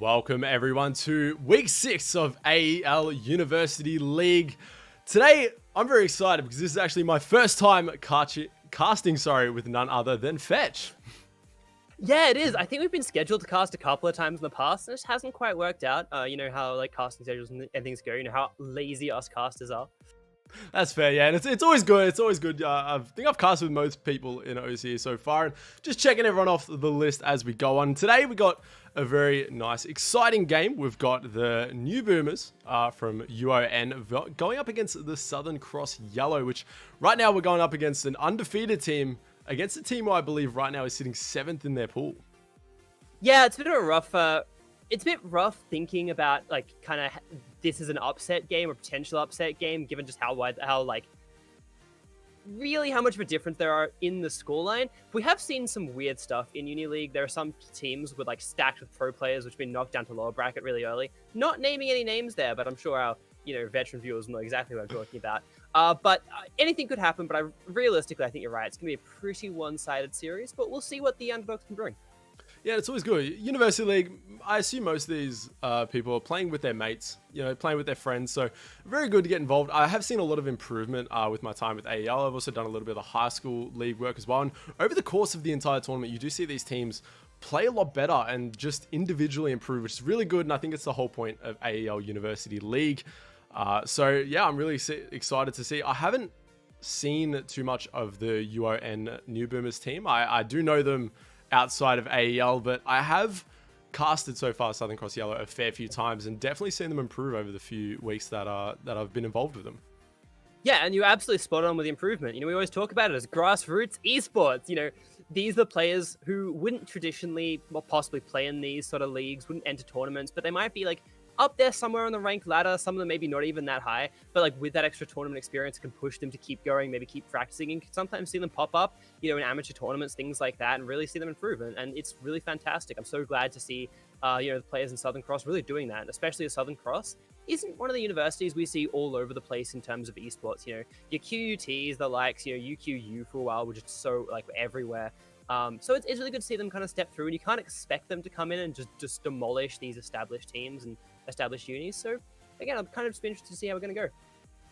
Welcome everyone to week 6 of AEL University League. Today, I'm very excited because this is actually my first time casting with none other than Fetch. Yeah, it is. I think we've been scheduled to cast a couple of times in the past, and it just hasn't quite worked out. You know how like casting schedules and things go. You know how lazy us casters are. That's fair, yeah, and it's always good. It's always good. I think I've cast with most people in OCE so far, and just checking everyone off the list as we go on. Today we got a very nice, exciting game. We've got the New Boomers from UON going up against the Southern Cross Yellow, which right now we're going up against an undefeated team, against a team who I believe right now is sitting 7th in their pool. Yeah, it's a bit of a rough. It's a bit rough thinking about like kind of this is an upset game or potential upset game, given just how much of a difference there are in the scoreline. We have seen some weird stuff in Uni League. There are some teams with like stacked with pro players which have been knocked down to lower bracket really early. Not naming any names there, but I'm sure our veteran viewers know exactly what I'm talking about. But anything could happen. But realistically, I think you're right. It's going to be a pretty one-sided series, but we'll see what the underdogs can bring. Yeah, it's always good. University League, I assume most of these people are playing with their mates, playing with their friends. So very good to get involved. I have seen a lot of improvement with my time with AEL. I've also done a little bit of the high school league work as well. And over the course of the entire tournament, you do see these teams play a lot better and just individually improve, which is really good. And I think it's the whole point of AEL University League. So yeah, I'm really excited to see. I haven't seen too much of the UON New Boomers team. I do know them outside of AEL, but I have casted so far Southern Cross Yellow a fair few times and definitely seen them improve over the few weeks that I've been involved with them. Yeah, and you're absolutely spot on with the improvement. We always talk about it as grassroots esports. These are the players who wouldn't traditionally or possibly play in these sort of leagues, wouldn't enter tournaments, but they might be like up there somewhere on the ranked ladder. Some of them maybe not even that high, but like with that extra tournament experience, it can push them to keep going, maybe keep practicing, and sometimes see them pop up, in amateur tournaments, things like that, and really see them improve. And it's really fantastic. I'm so glad to see, the players in Southern Cross really doing that, and especially as Southern Cross isn't one of the universities we see all over the place in terms of esports. Your QUTs, the likes, UQU for a while were just so like everywhere. So it's really good to see them kind of step through, and you can't expect them to come in and just demolish these established teams and established unis. So again, I'm kind of just interested to see how we're going to go.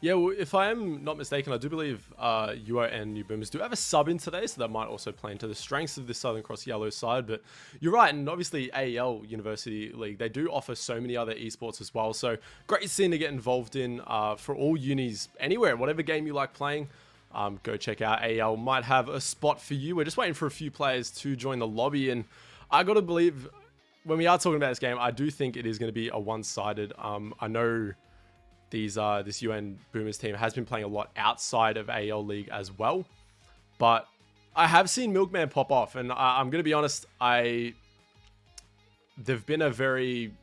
Yeah, well, if I am not mistaken, I do believe UON New Boomers do have a sub in today, so that might also play into the strengths of the Southern Cross Yellow side. But you're right, and obviously AEL University League, they do offer so many other esports as well. So great scene to get involved in for all unis anywhere, whatever game you like playing. Go check out AEL. Might have a spot for you. We're just waiting for a few players to join the lobby, and I got to believe when we are talking about this game, I do think it is going to be a one-sided. I know this UN Boomers team has been playing a lot outside of AEL League as well, but I have seen Milkman pop off, and I'm going to be honest, they've been a very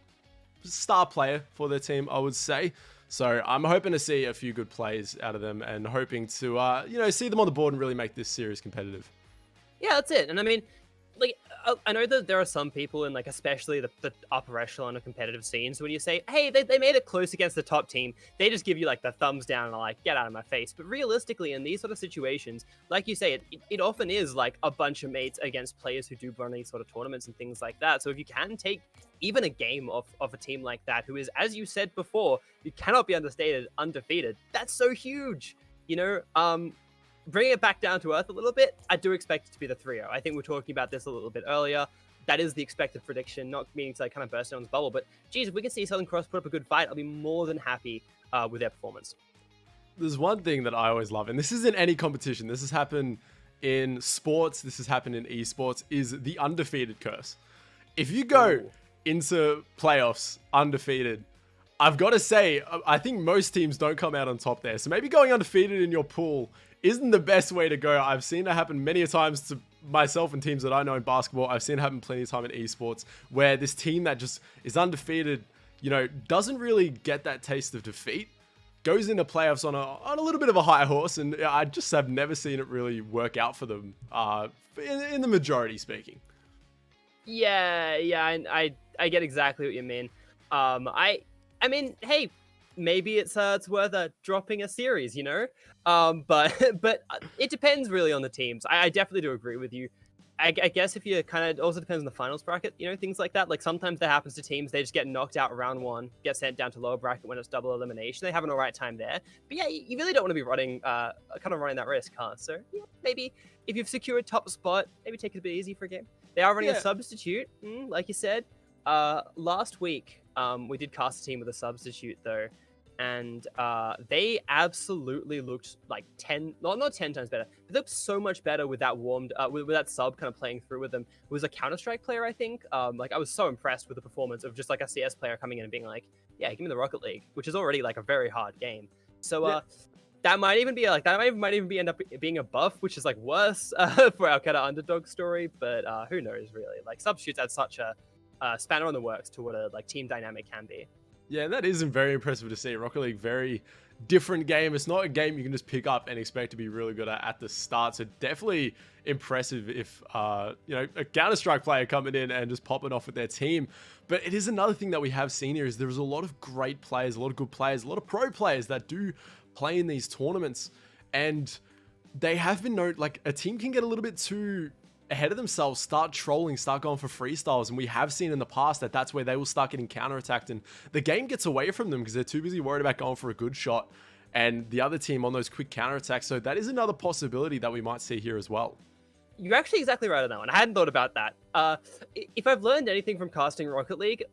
star player for their team, I would say. So I'm hoping to see a few good plays out of them, and hoping to see them on the board and really make this series competitive. Yeah, that's it. And I mean, like, I know that there are some people in, like, especially the upper echelon of competitive scenes, when you say, hey, they made it close against the top team, they just give you, like, the thumbs down and are like, get out of my face. But realistically, in these sort of situations, like you say, it often is, like, a bunch of mates against players who do run these sort of tournaments and things like that. So if you can take even a game of a team like that, who is, as you said before, you cannot be understated, undefeated, that's so huge, Bringing it back down to earth a little bit, I do expect it to be the 3-0. I think we were talking about this a little bit earlier. That is the expected prediction, not meaning to like kind of burst anyone's bubble. But geez, if we can see Southern Cross put up a good fight, I'll be more than happy with their performance. There's one thing that I always love, and this isn't any competition. This has happened in sports. This has happened in esports, is the undefeated curse. If you go into playoffs undefeated, I've got to say, I think most teams don't come out on top there. So maybe going undefeated in your pool isn't the best way to go. I've seen it happen many a times to myself and teams that I know in basketball. I've seen it happen plenty of time in esports, where this team that just is undefeated, doesn't really get that taste of defeat, goes into playoffs on a little bit of a high horse, and I just have never seen it really work out for them, in the majority speaking. Yeah, I get exactly what you mean. I mean, hey, maybe it's worth dropping a series, but it depends really on the teams. I definitely do agree with you. I guess if you kind of also depends on the finals bracket, you know, things like that. Like sometimes that happens to teams, they just get knocked out round 1, get sent down to lower bracket when it's double elimination. They have an all right time there. But yeah, you really don't want to be running, kind of running that risk, huh? So yeah, maybe if you've secured top spot, maybe take it a bit easy for a game. They are running a substitute, like you said. Last week, we did cast a team with a substitute though. And they absolutely looked like 10, not 10 times better, but they looked so much better with that with that sub kind of playing through with them. It was a Counter-Strike player, I think. Like I was so impressed with the performance of just like a CS player coming in and being like, yeah, give me the Rocket League, which is already like a very hard game. So that might even be like, might even end up being a buff, which is like worse for our kind of underdog story. But who knows really? Like substitutes add such a spanner on the works to what a like team dynamic can be. Yeah, that isn't very impressive to see. Rocket League, very different game. It's not a game you can just pick up and expect to be really good at the start. So definitely impressive if, you know, a Counter-Strike player coming in and just popping off with their team. But it is another thing that we have seen here is there's a lot of great players, a lot of good players, a lot of pro players that do play in these tournaments. And they have been known, like a team can get a little bit too ahead of themselves, start trolling, start going for freestyles, and we have seen in the past that that's where they will start getting counterattacked, and the game gets away from them because they're too busy worried about going for a good shot and the other team on those quick counterattacks. So that is another possibility that we might see here as well. You're actually exactly right on that one. I hadn't thought about that. If I've learned anything from casting Rocket League,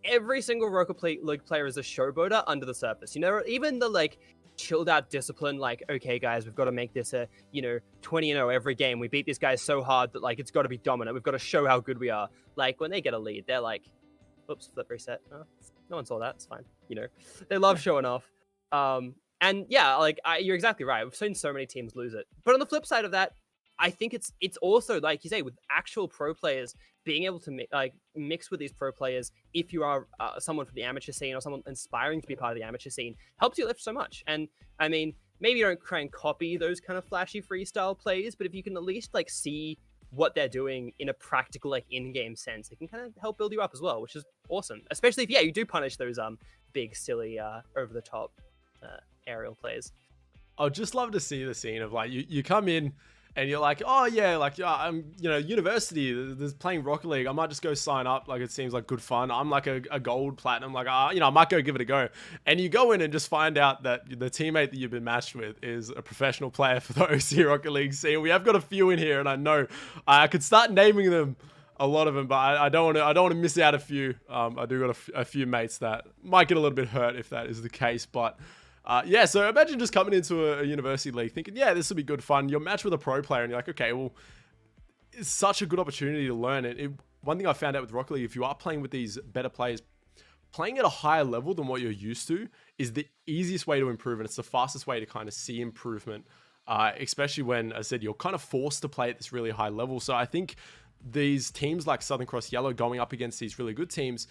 every single Rocket League player is a showboater under the surface. You know, even the like chilled out discipline, like, okay guys, we've got to make this a, you know, 20-0 every game. We beat these guys so hard that like it's got to be dominant. We've got to show how good we are. Like when they get a lead, they're like, oops, flip reset. Oh, no one saw that. It's fine. You know, they love showing off. And yeah, like you're exactly right. We've seen so many teams lose it. But on the flip side of that, I think it's also like you say, with actual pro players being able to mix with these pro players, if you are someone from the amateur scene or someone aspiring to be part of the amateur scene, helps you lift so much. And I mean, maybe you don't try and copy those kind of flashy freestyle plays, but if you can at least like see what they're doing in a practical like in-game sense, it can kind of help build you up as well, which is awesome. Especially if you do punish those big silly over the top aerial plays. I'd just love to see the scene of like you come in and you're like, oh yeah, like I'm, you know, university, there's playing Rocket League. I might just go sign up. Like it seems like good fun. I'm like a gold platinum. Like, you know, I might go give it a go. And you go in and just find out that the teammate that you've been matched with is a professional player for the OC Rocket League scene. We have got a few in here, and I know I could start naming them, a lot of them, but I don't want to miss out a few. I do got a few mates that might get a little bit hurt if that is the case, but. Yeah, so imagine just coming into a university league thinking, yeah, this will be good fun. You're matched with a pro player and you're like, okay, well, it's such a good opportunity to learn it. One thing I found out with Rocket League, if you are playing with these better players, playing at a higher level than what you're used to is the easiest way to improve, and it's the fastest way to kind of see improvement, especially when, as I said, you're kind of forced to play at this really high level. So I think these teams like Southern Cross Yellow going up against these really good teams,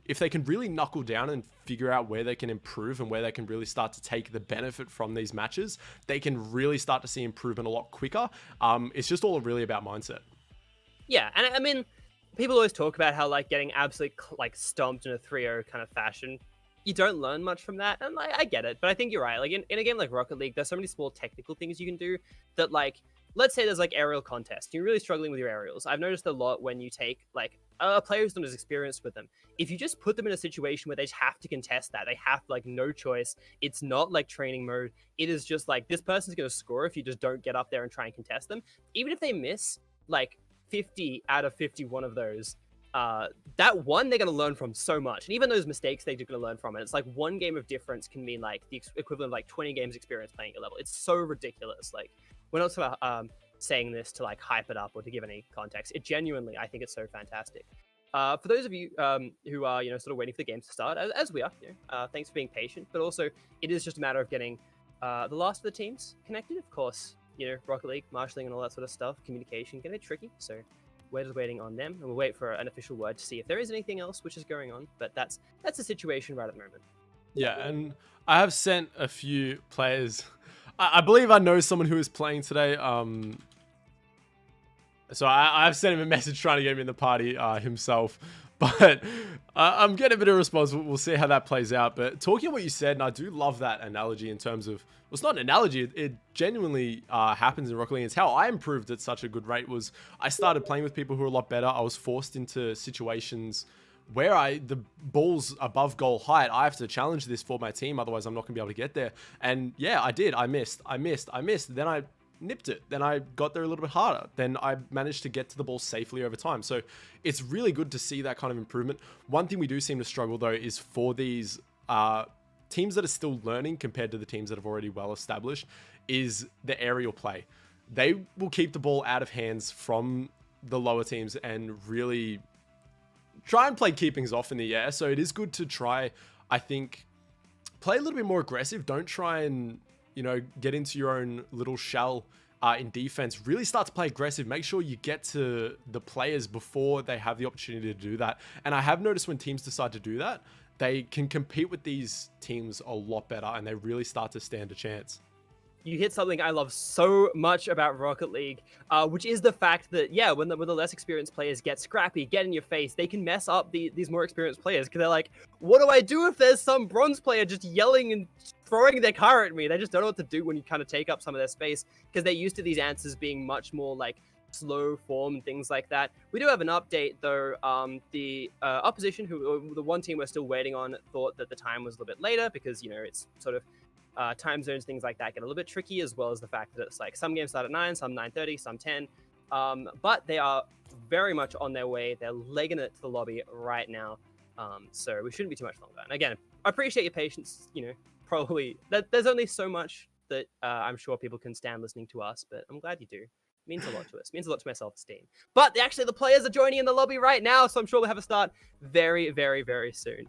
if they can really knuckle down and figure out where they can improve and where they can really start to take the benefit from these matches, they can really start to see improvement a lot quicker. It's just all really about mindset. Yeah, and I mean, people always talk about how like getting absolutely like stomped in a 3-0 kind of fashion, you don't learn much from that, and I get it, but I think you're right. Like in a game like Rocket League, there's so many small technical things you can do that, like, let's say there's like aerial contest. You're really struggling with your aerials. I've noticed a lot when you take like a player who's not as experienced with them. If you just put them in a situation where they just have to contest that, they have like no choice. It's not like training mode. It is just like this person's going to score if you just don't get up there and try and contest them. Even if they miss like 50 out of 51 of those, that one they're going to learn from so much. And even those mistakes they're going to learn from it. It's like one game of difference can mean like the equivalent of like 20 games experience playing at your level. It's so ridiculous. Like, we're not sort of saying this to like hype it up or to give any context. It genuinely, I think it's so fantastic. For those of you who are, you know, sort of waiting for the games to start, as we are, you know, thanks for being patient. But also, it is just a matter of getting the last of the teams connected. Of course, you know, Rocket League, marshalling and all that sort of stuff, communication can be tricky. So we're just waiting on them, and we'll wait for an official word to see if there is anything else which is going on. But that's the situation right at the moment. Yeah, and I have sent a few players. I believe I know someone who is playing today. So I've sent him a message trying to get him in the party himself. But I'm getting a bit of a response. We'll see how that plays out. But talking about what you said, and I do love that analogy in terms of, well, it's not an analogy. It genuinely happens in Rocket League. It's how I improved at such a good rate was I started playing with people who were a lot better. I was forced into situations where the ball's above goal height. I have to challenge this for my team. Otherwise, I'm not going to be able to get there. And yeah, I did. I missed. Then I nipped it. Then I got there a little bit harder. Then I managed to get to the ball safely over time. So it's really good to see that kind of improvement. One thing we do seem to struggle though is for these teams that are still learning compared to the teams that have already well established is the aerial play. They will keep the ball out of hands from the lower teams and really try and play keepings off in the air. So it is good to try, I think, play a little bit more aggressive. Don't try and, get into your own little shell in defense. Really start to play aggressive. Make sure you get to the players before they have the opportunity to do that. And I have noticed when teams decide to do that, they can compete with these teams a lot better and they really start to stand a chance. You hit something I love so much about Rocket League, which is the fact that, yeah, when the less experienced players get scrappy, get in your face, they can mess up these more experienced players because they're like, what do I do if there's some bronze player just yelling and throwing their car at me? They just don't know what to do when you kind of take up some of their space because they're used to these answers being much more like slow form and things like that. We do have an update though. The opposition, the one team we're still waiting on, thought that the time was a little bit later because, it's sort of time zones, things like that get a little bit tricky, as well as the fact that it's like some games start at 9, some 9:30, some 10. But they are very much on their way. They're legging it to the lobby right now. So we shouldn't be too much longer. And again, I appreciate your patience. Probably there's only so much that I'm sure people can stand listening to us, but I'm glad you do. It means a lot to us. It means a lot to my self-esteem. But actually, the players are joining in the lobby right now, so I'm sure we'll have a start very, very, very soon.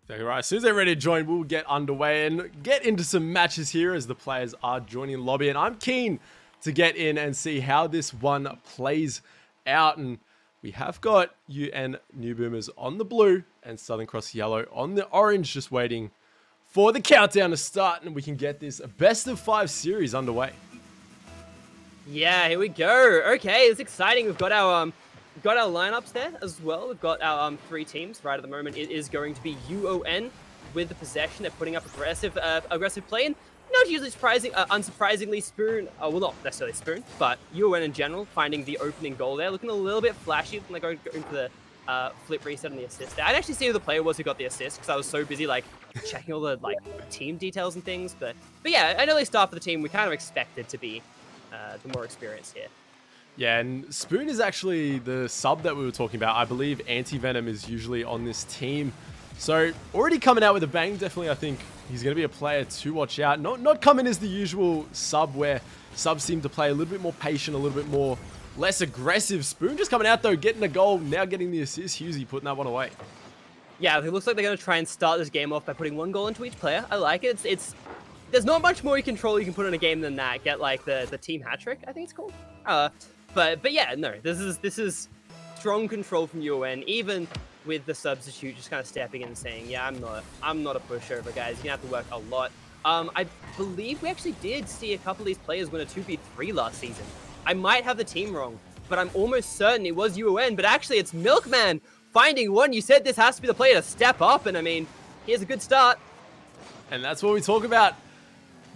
Right, as soon as they're ready to join, we'll get underway and get into some matches here as the players are joining the lobby. And I'm keen to get in and see how this one plays out. And we have got UN New Boomers on the blue and Southern Cross Yellow on the orange, just waiting for the countdown to start. And we can get this best of 5 series underway. Yeah, here we go. Okay, it's exciting. We've got our lineups there as well. We've got our 3 teams right at the moment. It is going to be UON with the possession. They're putting up aggressive play, and not usually unsurprisingly, Spoon. Well, not necessarily Spoon, but UON in general finding the opening goal there, looking a little bit flashy. When they go into the flip reset and the assist there. I didn't actually see who the player was who got the assist because I was so busy checking all the team details and things. But yeah, an early start for the team. We kind of expected to be the more experienced here. Yeah, and Spoon is actually the sub that we were talking about. I believe Anti-Venom is usually on this team. So already coming out with a bang. Definitely, I think he's going to be a player to watch out. Not coming as the usual sub where subs seem to play a little bit more patient, a little bit more less aggressive. Spoon just coming out though, getting a goal, now getting the assist. Hughesy putting that one away. Yeah, it looks like they're going to try and start this game off by putting 1 goal into each player. I like it. There's not much more control you can put in a game than that. Get the team hat trick, I think it's called. But yeah, no, this is strong control from UON, even with the substitute just kind of stepping in and saying, yeah, I'm not a pushover, guys. You're gonna have to work a lot. I believe we actually did see a couple of these players win a 2v3 last season. I might have the team wrong, but I'm almost certain it was UON, but actually it's Milkman finding one. You said this has to be the player to step up, and I mean, here's a good start. And that's what we talk about.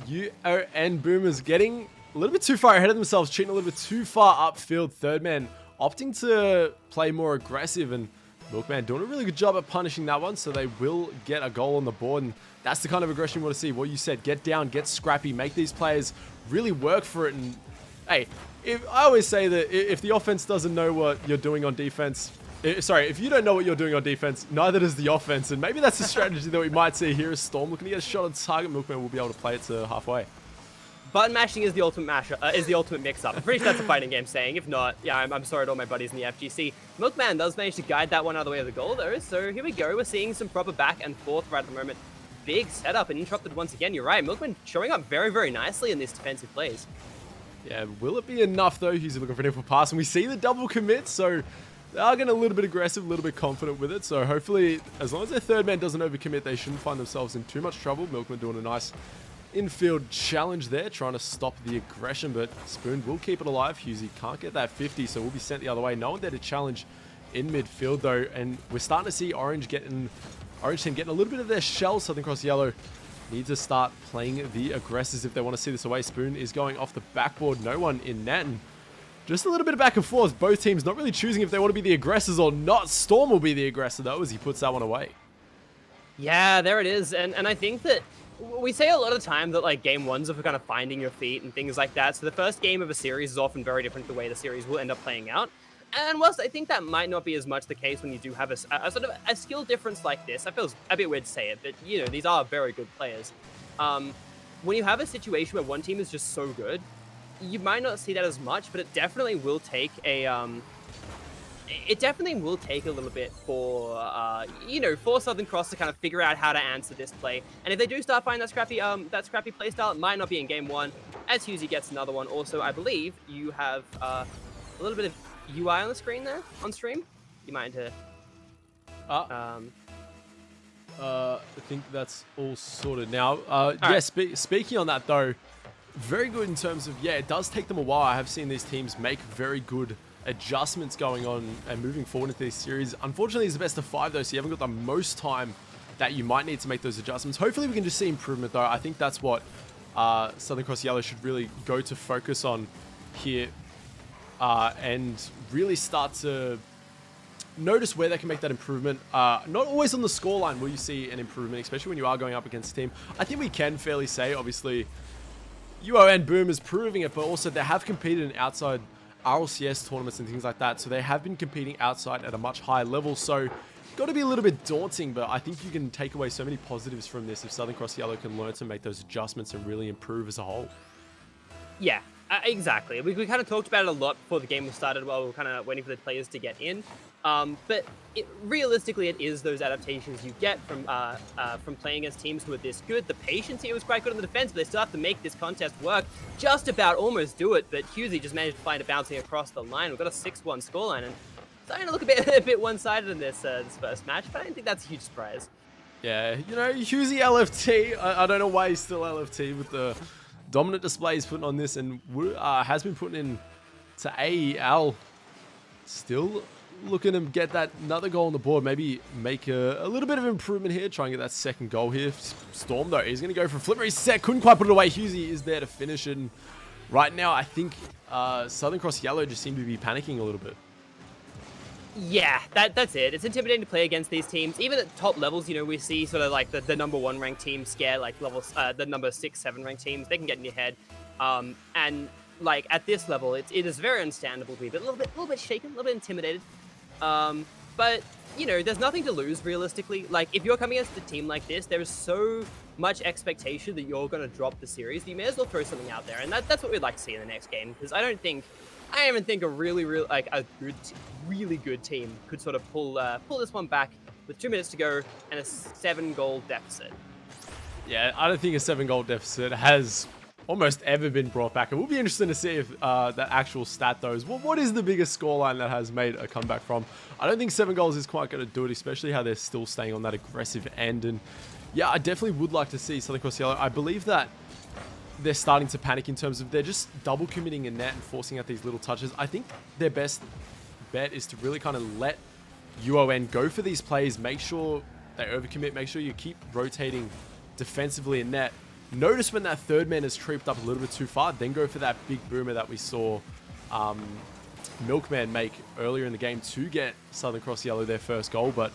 UON Boomers getting a little bit too far ahead of themselves, cheating a little bit too far upfield. Third man opting to play more aggressive, and Milkman doing a really good job at punishing that one, so they will get a goal on the board. And that's the kind of aggression you want to see. What you said, get down, get scrappy, make these players really work for it. And hey, I always say that if the offense doesn't know what you're doing on defense, if you don't know what you're doing on defense, neither does the offense. And maybe that's a strategy that we might see here as Storm looking to get a shot on target. Milkman will be able to play it to halfway. Button mashing is the ultimate mix-up. I'm pretty sure that's a fighting game saying. If not, yeah, I'm sorry to all my buddies in the FGC. Milkman does manage to guide that one out of the way of the goal, though. So here we go. We're seeing some proper back and forth right at the moment. Big setup and interrupted once again. You're right. Milkman showing up very, very nicely in these defensive plays. Yeah, will it be enough, though? He's looking for an infield pass, and we see the double commit, so they are getting a little bit aggressive, a little bit confident with it. So hopefully, as long as their third man doesn't overcommit, they shouldn't find themselves in too much trouble. Milkman doing a nice infield challenge there, trying to stop the aggression, but Spoon will keep it alive. Hughesy can't get that 50, so we'll be sent the other way. No one there to challenge in midfield though, and we're starting to see Orange team getting a little bit of their shell. Southern Cross Yellow need to start playing the aggressors if they want to see this away. Spoon is going off the backboard, no one in net. And just a little bit of back and forth. Both teams not really choosing if they want to be the aggressors or not. Storm will be the aggressor though, as he puts that one away. Yeah, there it is. And I think that we say a lot of the time that like game ones are for kind of finding your feet and things like that. So the first game of a series is often very different the way the series will end up playing out. And whilst I think that might not be as much the case when you do have a sort of a skill difference like this, I feel a bit weird to say it, but you know, these are very good players. When you have a situation where one team is just so good, you might not see that as much, but it definitely will take a little bit for you know, for Southern Cross to kind of figure out how to answer this play. And if they do start finding that scrappy play style, it might not be in game one, as Husey gets another one. Also, I believe you have a little bit of UI on the screen there on stream. You might need to I think that's all sorted now. Yeah, speaking on that though, very good in terms of, yeah, it does take them a while. I have seen these teams make very good adjustments going on and moving forward into this series. Unfortunately, it's the best of 5 though, so you haven't got the most time that you might need to make those adjustments. Hopefully we can just see improvement though. I think that's what Southern Cross Yellow should really go to focus on here, and really start to notice where they can make that improvement. Not always on the scoreline will you see an improvement, especially when you are going up against a team. I think we can fairly say, obviously, UON Boom is proving it, but also they have competed in outside RLCS tournaments and things like that, so they have been competing outside at a much higher level, so got to be a little bit daunting, but I think you can take away so many positives from this if Southern Cross Yellow can learn to make those adjustments and really improve as a whole. Yeah, exactly. We kind of talked about it a lot before the game was started while we were kind of waiting for the players to get in. But realistically, it is those adaptations you get from playing against teams who are this good. The patience here was quite good on the defense, but they still have to make this contest work. Just about almost do it, but Husey just managed to find it bouncing across the line. We've got a 6-1 scoreline, and it's starting to look a bit one-sided in this first match, but I don't think that's a huge surprise. Yeah, you know, Husey LFT, I don't know why he's still LFT with the dominant display he's putting on this, and has been putting in to AEL. Still looking to get that another goal on the board, maybe make a little bit of improvement here, try and get that second goal here. Storm though, he's going to go for a flipper. He's set, couldn't quite put it away. Husey is there to finish, and right now I think Southern Cross Yellow just seem to be panicking a little bit. Yeah, that's it. It's intimidating to play against these teams. Even at top levels, you know, we see sort of like the number 1 ranked teams scare like levels, the number 6, 7 ranked teams. They can get in your head. And like at this level, it is very understandable to be a little bit shaken, a little bit intimidated. But you know, there's nothing to lose realistically. Like if you're coming against a team like this, there is so much expectation that you're going to drop the series. You may as well throw something out there, and that's what we'd like to see in the next game. Because I even think a really good team could sort of pull this one back with 2 minutes to go and a 7-goal deficit. Yeah, I don't think a 7-goal deficit has almost ever been brought back. It will be interesting to see if that actual stat though is what is the biggest scoreline that has made a comeback from. I don't think 7 goals is quite going to do it, especially how they're still staying on that aggressive end. And yeah, I definitely would like to see Southern Cross Yellow. I believe that they're starting to panic in terms of they're just double committing in net and forcing out these little touches. I think their best bet is to really kind of let UON go for these plays, make sure they overcommit, make sure you keep rotating defensively in net. Notice when that third man has creeped up a little bit too far, then go for that big boomer that we saw Milkman make earlier in the game to get Southern Cross Yellow their first goal. But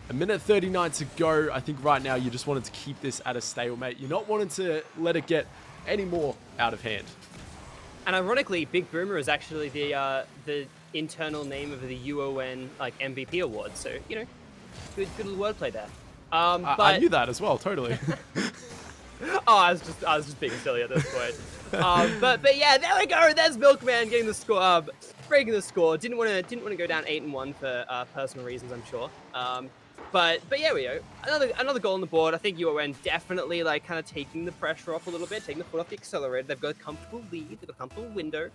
a minute 39 to go. I think right now you just wanted to keep this at a stalemate. You're not wanting to let it get any more out of hand. And ironically, Big Boomer is actually the internal name of the UON like MVP award. So you know, good little wordplay there. I knew that as well, totally. Oh, I was just being silly at this point. But yeah, there we go. There's Milkman getting the score, breaking the score. Didn't want to go down 8-1 for personal reasons, I'm sure. But yeah, we go. Another goal on the board. I think UON definitely like kind of taking the pressure off a little bit, taking the foot off the accelerator. They've got a comfortable lead. They've got a comfortable window.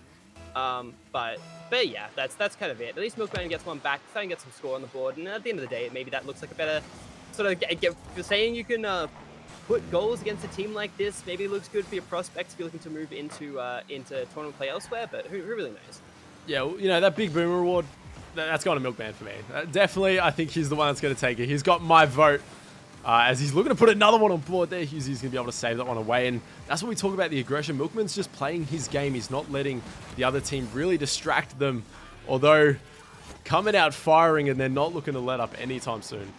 But yeah, that's kind of it. At least Milkman gets one back, starting to get some score on the board. And at the end of the day, maybe that looks like a better sort of get for saying you can put goals against a team like this. Maybe it looks good for your prospects if you're looking to move into tournament play elsewhere. But who really knows? Yeah, well, you know, that Big Boomer award, That's going to Milkman for me. Definitely, I think he's the one that's going to take it. He's got my vote. As he's looking to put another one on board there, he's going to be able to save that one away. And that's what we talk about the aggression. Milkman's just playing his game. He's not letting the other team really distract them. Although, coming out firing and they're not looking to let up anytime soon.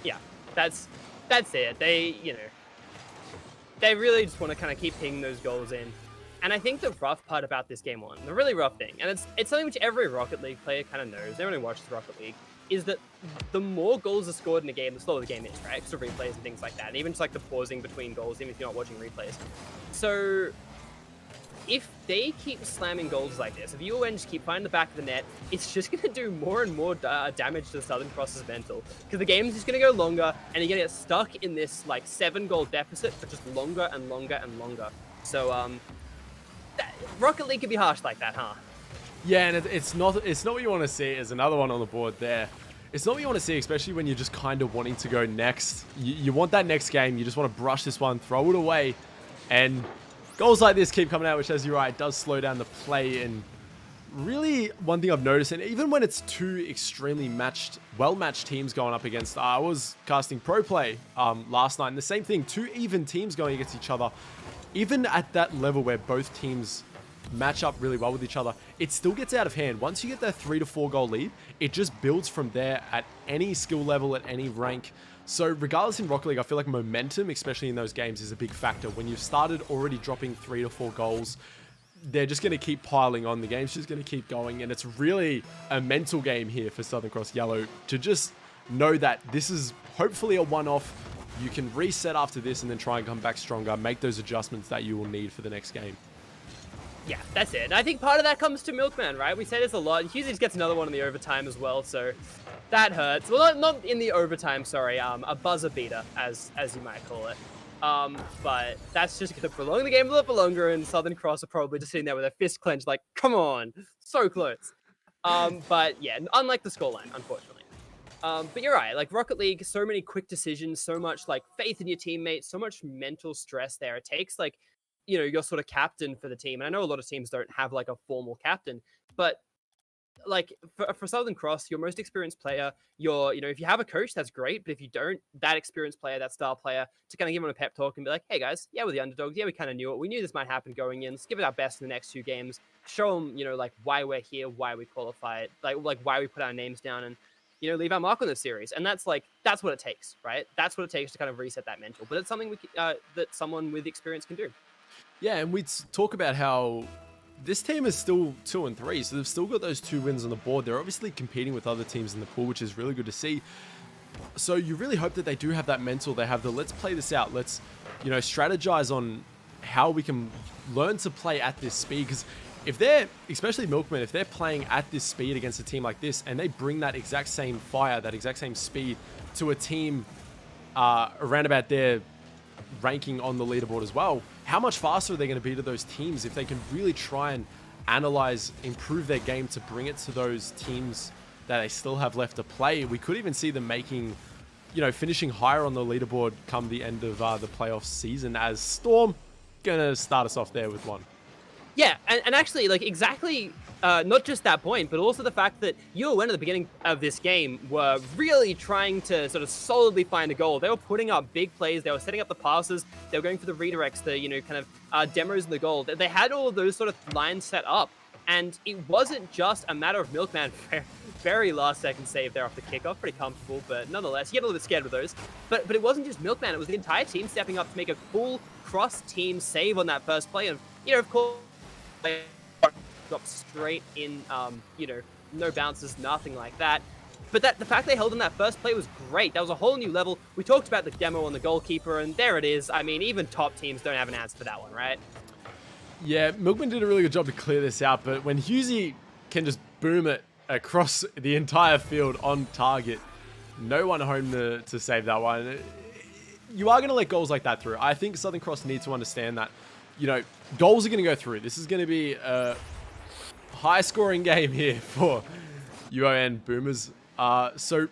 Yeah, that's it. They really just want to kind of keep pinging those goals in. And I think the rough part about this game one, the really rough thing, and it's something which every Rocket League player kind of knows, everyone who watches Rocket League, is that the more goals are scored in a game, the slower the game is, right? So replays and things like that. And even just like the pausing between goals, even if you're not watching replays. So if they keep slamming goals like this, if UN just keep finding the back of the net, it's just going to do more and more damage to Southern Cross's mental. Because the game's just going to go longer, and you're going to get stuck in this like 7-goal deficit for just longer and longer and longer. So, Rocket League can be harsh like that, huh? Yeah, and it's not what you want to see. There's another one on the board there. It's not what you want to see, especially when you're just kind of wanting to go next. You want that next game. You just want to brush this one, throw it away. And goals like this keep coming out, which, as you're right, does slow down the play. And really, one thing I've noticed, and even when it's two extremely well-matched teams going up against, I was casting Pro Play last night, and the same thing, two even teams going against each other. Even at that level where both teams match up really well with each other, it still gets out of hand. Once you get that 3 to 4 goal lead, it just builds from there at any skill level, at any rank. So regardless in Rocket League, I feel like momentum, especially in those games, is a big factor. When you've started already dropping 3 to 4 goals, they're just going to keep piling on. The game's just going to keep going. And it's really a mental game here for Southern Cross Yellow to just know that this is hopefully a one-off. You can reset after this and then try and come back stronger, make those adjustments that you will need for the next game. Yeah, that's it. And I think part of that comes to Milkman, right? We say this a lot. Hughes just gets another one in the overtime as well, so that hurts. Well, not in the overtime, sorry. A buzzer beater, as you might call it. But that's just going to prolong the game a little bit longer, and Southern Cross are probably just sitting there with their fist clenched like, come on, so close. But yeah, unlike the scoreline, unfortunately. But you're right, like Rocket League, so many quick decisions, so much like faith in your teammates, so much mental stress there. It takes like, you're sort of captain for the team. And I know a lot of teams don't have like a formal captain, but like for Southern Cross, your most experienced player, if you have a coach, that's great. But if you don't, that experienced player, that star player, to kind of give them a pep talk and be like, hey guys, yeah, we're the underdogs. Yeah, we kind of knew it. We knew this might happen going in. Let's give it our best in the next 2 games. Show them, like why we're here, why we qualified, like why we put our names down and, leave our mark on this series. And that's what it takes, right? That's what it takes to kind of reset that mental. But it's something that someone with experience can do. Yeah, and we talk about how this team is still 2-3, so they've still got those 2 wins on the board. They're obviously competing with other teams in the pool, which is really good to see. So you really hope that they do have that mental. They have the let's play this out. Let's, strategize on how we can learn to play at this speed. Because if they're, especially Milkman, if they're playing at this speed against a team like this, and they bring that exact same fire, that exact same speed to a team around about their ranking on the leaderboard as well, how much faster are they going to be to those teams if they can really try and analyze, improve their game to bring it to those teams that they still have left to play? We could even see them making, finishing higher on the leaderboard come the end of the playoff season, as Storm going to start us off there with one. Yeah, and actually, like, exactly, not just that point, but also the fact that UN at the beginning of this game were really trying to sort of solidly find a goal. They were putting up big plays. They were setting up the passes. They were going for the redirects, the, kind of demos in the goal. They had all of those sort of lines set up. And it wasn't just a matter of Milkman, very last-second save there off the kickoff, pretty comfortable, but nonetheless, you get a little bit scared with those. But it wasn't just Milkman, it was the entire team stepping up to make a full cross-team save on that first play. And, of course, they dropped straight in, no bounces, nothing like that. But the fact they held on that first play was great. That was a whole new level. We talked about the demo on the goalkeeper, and there it is. I mean, even top teams don't have an answer for that one, right? Yeah, Milkman did a really good job to clear this out, but when Hughesy can just boom it across the entire field on target, no one home to save that one. You are going to let goals like that through. I think Southern Cross need to understand that, goals are going to go through. This is going to be a high-scoring game here for UON Boomers. So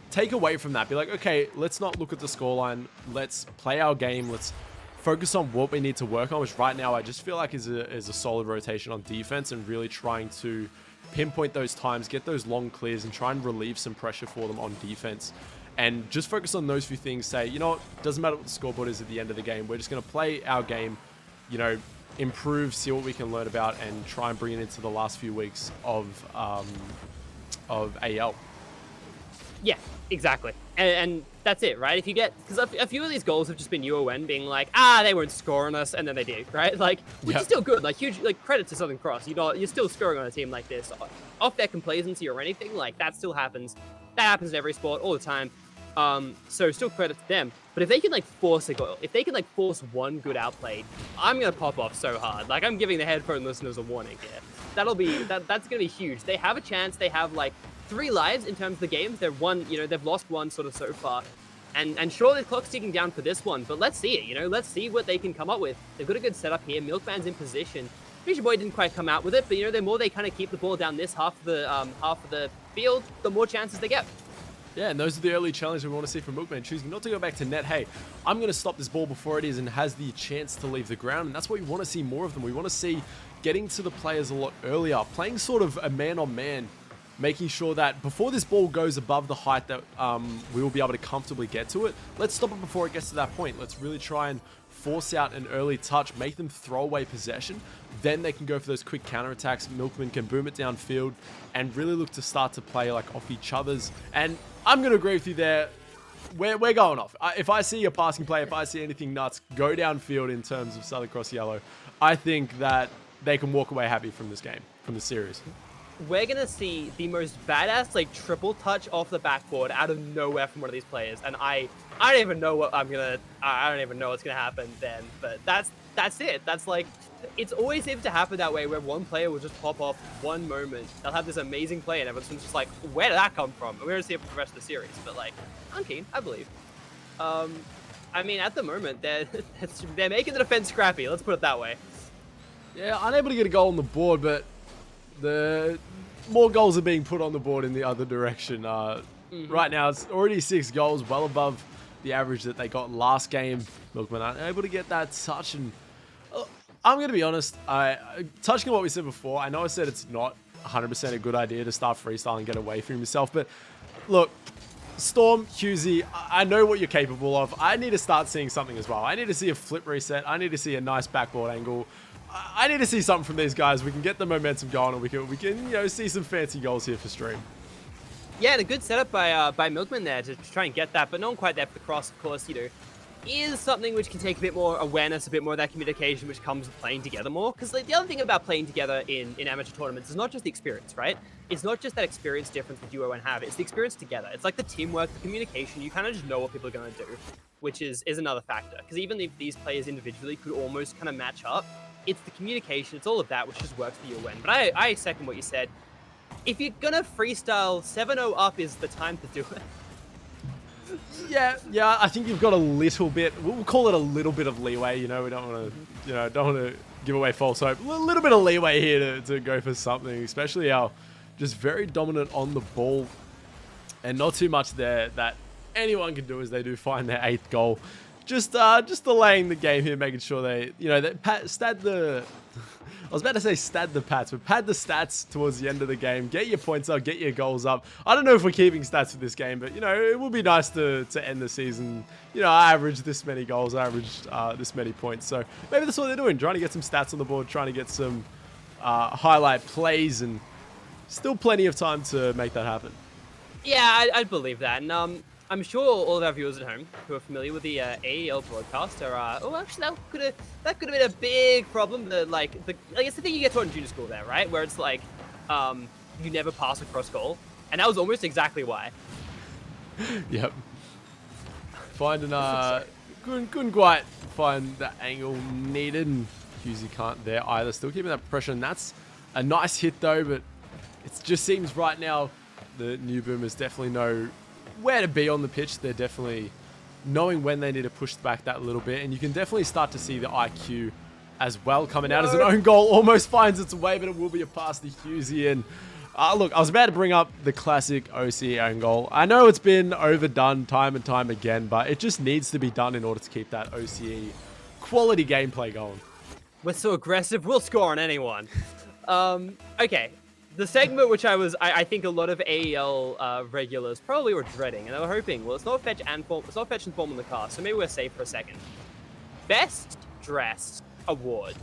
take away from that. Be like, okay, let's not look at the scoreline. Let's play our game. Let's focus on what we need to work on, which right now I just feel like is a solid rotation on defense and really trying to pinpoint those times, get those long clears, and try and relieve some pressure for them on defense. And just focus on those few things. Say, you know what, doesn't matter what the scoreboard is at the end of the game. We're just going to play our game, you know, improve, see what we can learn about, and try and bring it into the last few weeks of AEL. Yeah, exactly. And that's it, right? If you get, because a few of these goals have just been UON being like, they won't score on us, and then they did, right? Like, which is still good. Like, huge, like, credit to Southern Cross. You know, you're still scoring on a team like this. Off their complacency or anything, like, that still happens. That happens in every sport all the time. So still credit to them. But if they can, like, force a goal, if they can, like, force one good outplay, I'm going to pop off so hard. Like, I'm giving the headphone listeners a warning here. That's going to be huge. They have a chance. They have, like, 3 lives in terms of the game. They've lost one sort of so far. And sure, the clock's ticking down for this one, but let's see it, let's see what they can come up with. They've got a good setup here. Milkman's in position. Fisher Boy didn't quite come out with it, but the more they kind of keep the ball down this half of the field, the more chances they get. Yeah, and those are the early challenges we want to see from Milkman, choosing not to go back to net. Hey, I'm going to stop this ball before it is and has the chance to leave the ground, and that's what we want to see more of them. We want to see getting to the players a lot earlier, playing sort of a man-on-man, making sure that before this ball goes above the height that we will be able to comfortably get to it, let's stop it before it gets to that point. Let's really try and force out an early touch, make them throw away possession. Then they can go for those quick counterattacks. Milkman can boom it downfield and really look to start to play like off each other's. And I'm going to agree with you there. We're going off. If I see a passing play, if I see anything nuts go downfield in terms of Southern Cross Yellow, I think that they can walk away happy from this game, from the series. We're going to see the most badass, like, triple touch off the backboard out of nowhere from one of these players. And I don't even know what I don't even know what's going to happen then. But that's it. That's like, it's always seems to happen that way, where one player will just pop off one moment. They'll have this amazing play and everyone's just like, where did that come from? And we're going to see it for the rest of the series. But, like, I'm keen, I believe. I mean, at the moment, they're making the defense scrappy. Let's put it that way. Yeah, unable to get a goal on the board, but the more goals are being put on the board in the other direction. Right now, it's already 6 goals, well above the average that they got last game. Milkman aren't able to get that touch. And I'm going to be honest, touching on what we said before, I know I said it's not 100% a good idea to start freestyle and get away from yourself, but look, Storm, Husey, I know what you're capable of. I need to start seeing something as well. I need to see a flip reset. I need to see a nice backboard angle. I need to see something from these guys. We can get the momentum going, and we can see some fancy goals here for stream. Yeah, and a good setup by Milkman there to try and get that, but not quite there for the cross, of course, is something which can take a bit more awareness, a bit more of that communication, which comes with playing together more. Because the other thing about playing together in amateur tournaments is not just the experience, right? It's not just that experience difference that UON have. It's the experience together. It's like the teamwork, the communication. You kind of just know what people are going to do, which is another factor. Because even if these players individually could almost kind of match up, it's the communication, it's all of that which just works for UON. But I second what you said. If you're going to freestyle, 7-0 up is the time to do it. Yeah, I think you've got a little bit, we'll call it a little bit of leeway, we don't want to, don't want to give away false hope. A little bit of leeway here to go for something, especially our just very dominant on the ball and not too much there that anyone can do as they do find their 8th goal. Just delaying the game here, making sure they stad the pats, but pad the stats towards the end of the game. Get your points up, get your goals up. I don't know if we're keeping stats for this game, but it would be nice to end the season. I averaged this many goals, I averaged this many points. So maybe that's what they're doing, trying to get some stats on the board, trying to get some highlight plays, and still plenty of time to make that happen. Yeah, I'd believe that. And I'm sure all of our viewers at home who are familiar with the AEL broadcast are, actually that could have been a big problem. It's the thing you get taught in junior school there, right? Where it's like, you never pass a cross goal, and that was almost exactly why. Yep. Finding couldn't quite find the angle needed, and Husey can't there either. Still keeping that pressure, and that's a nice hit though. But it just seems right now the new Boomers definitely know where to be on the pitch. They're definitely knowing when they need to push back that little bit, and you can definitely start to see the IQ as well coming out as an own goal. Almost finds its way, but it will be a pass to Husey. And look, I was about to bring up the classic OCE own goal. I know it's been overdone time and time again, but it just needs to be done in order to keep that OCE quality gameplay going. We're so aggressive, we'll score on anyone. Okay, the segment which I think a lot of AEL regulars probably were dreading, and they were hoping, well, it's not fetch and form in the car, so maybe we're safe for a second. Best dressed award.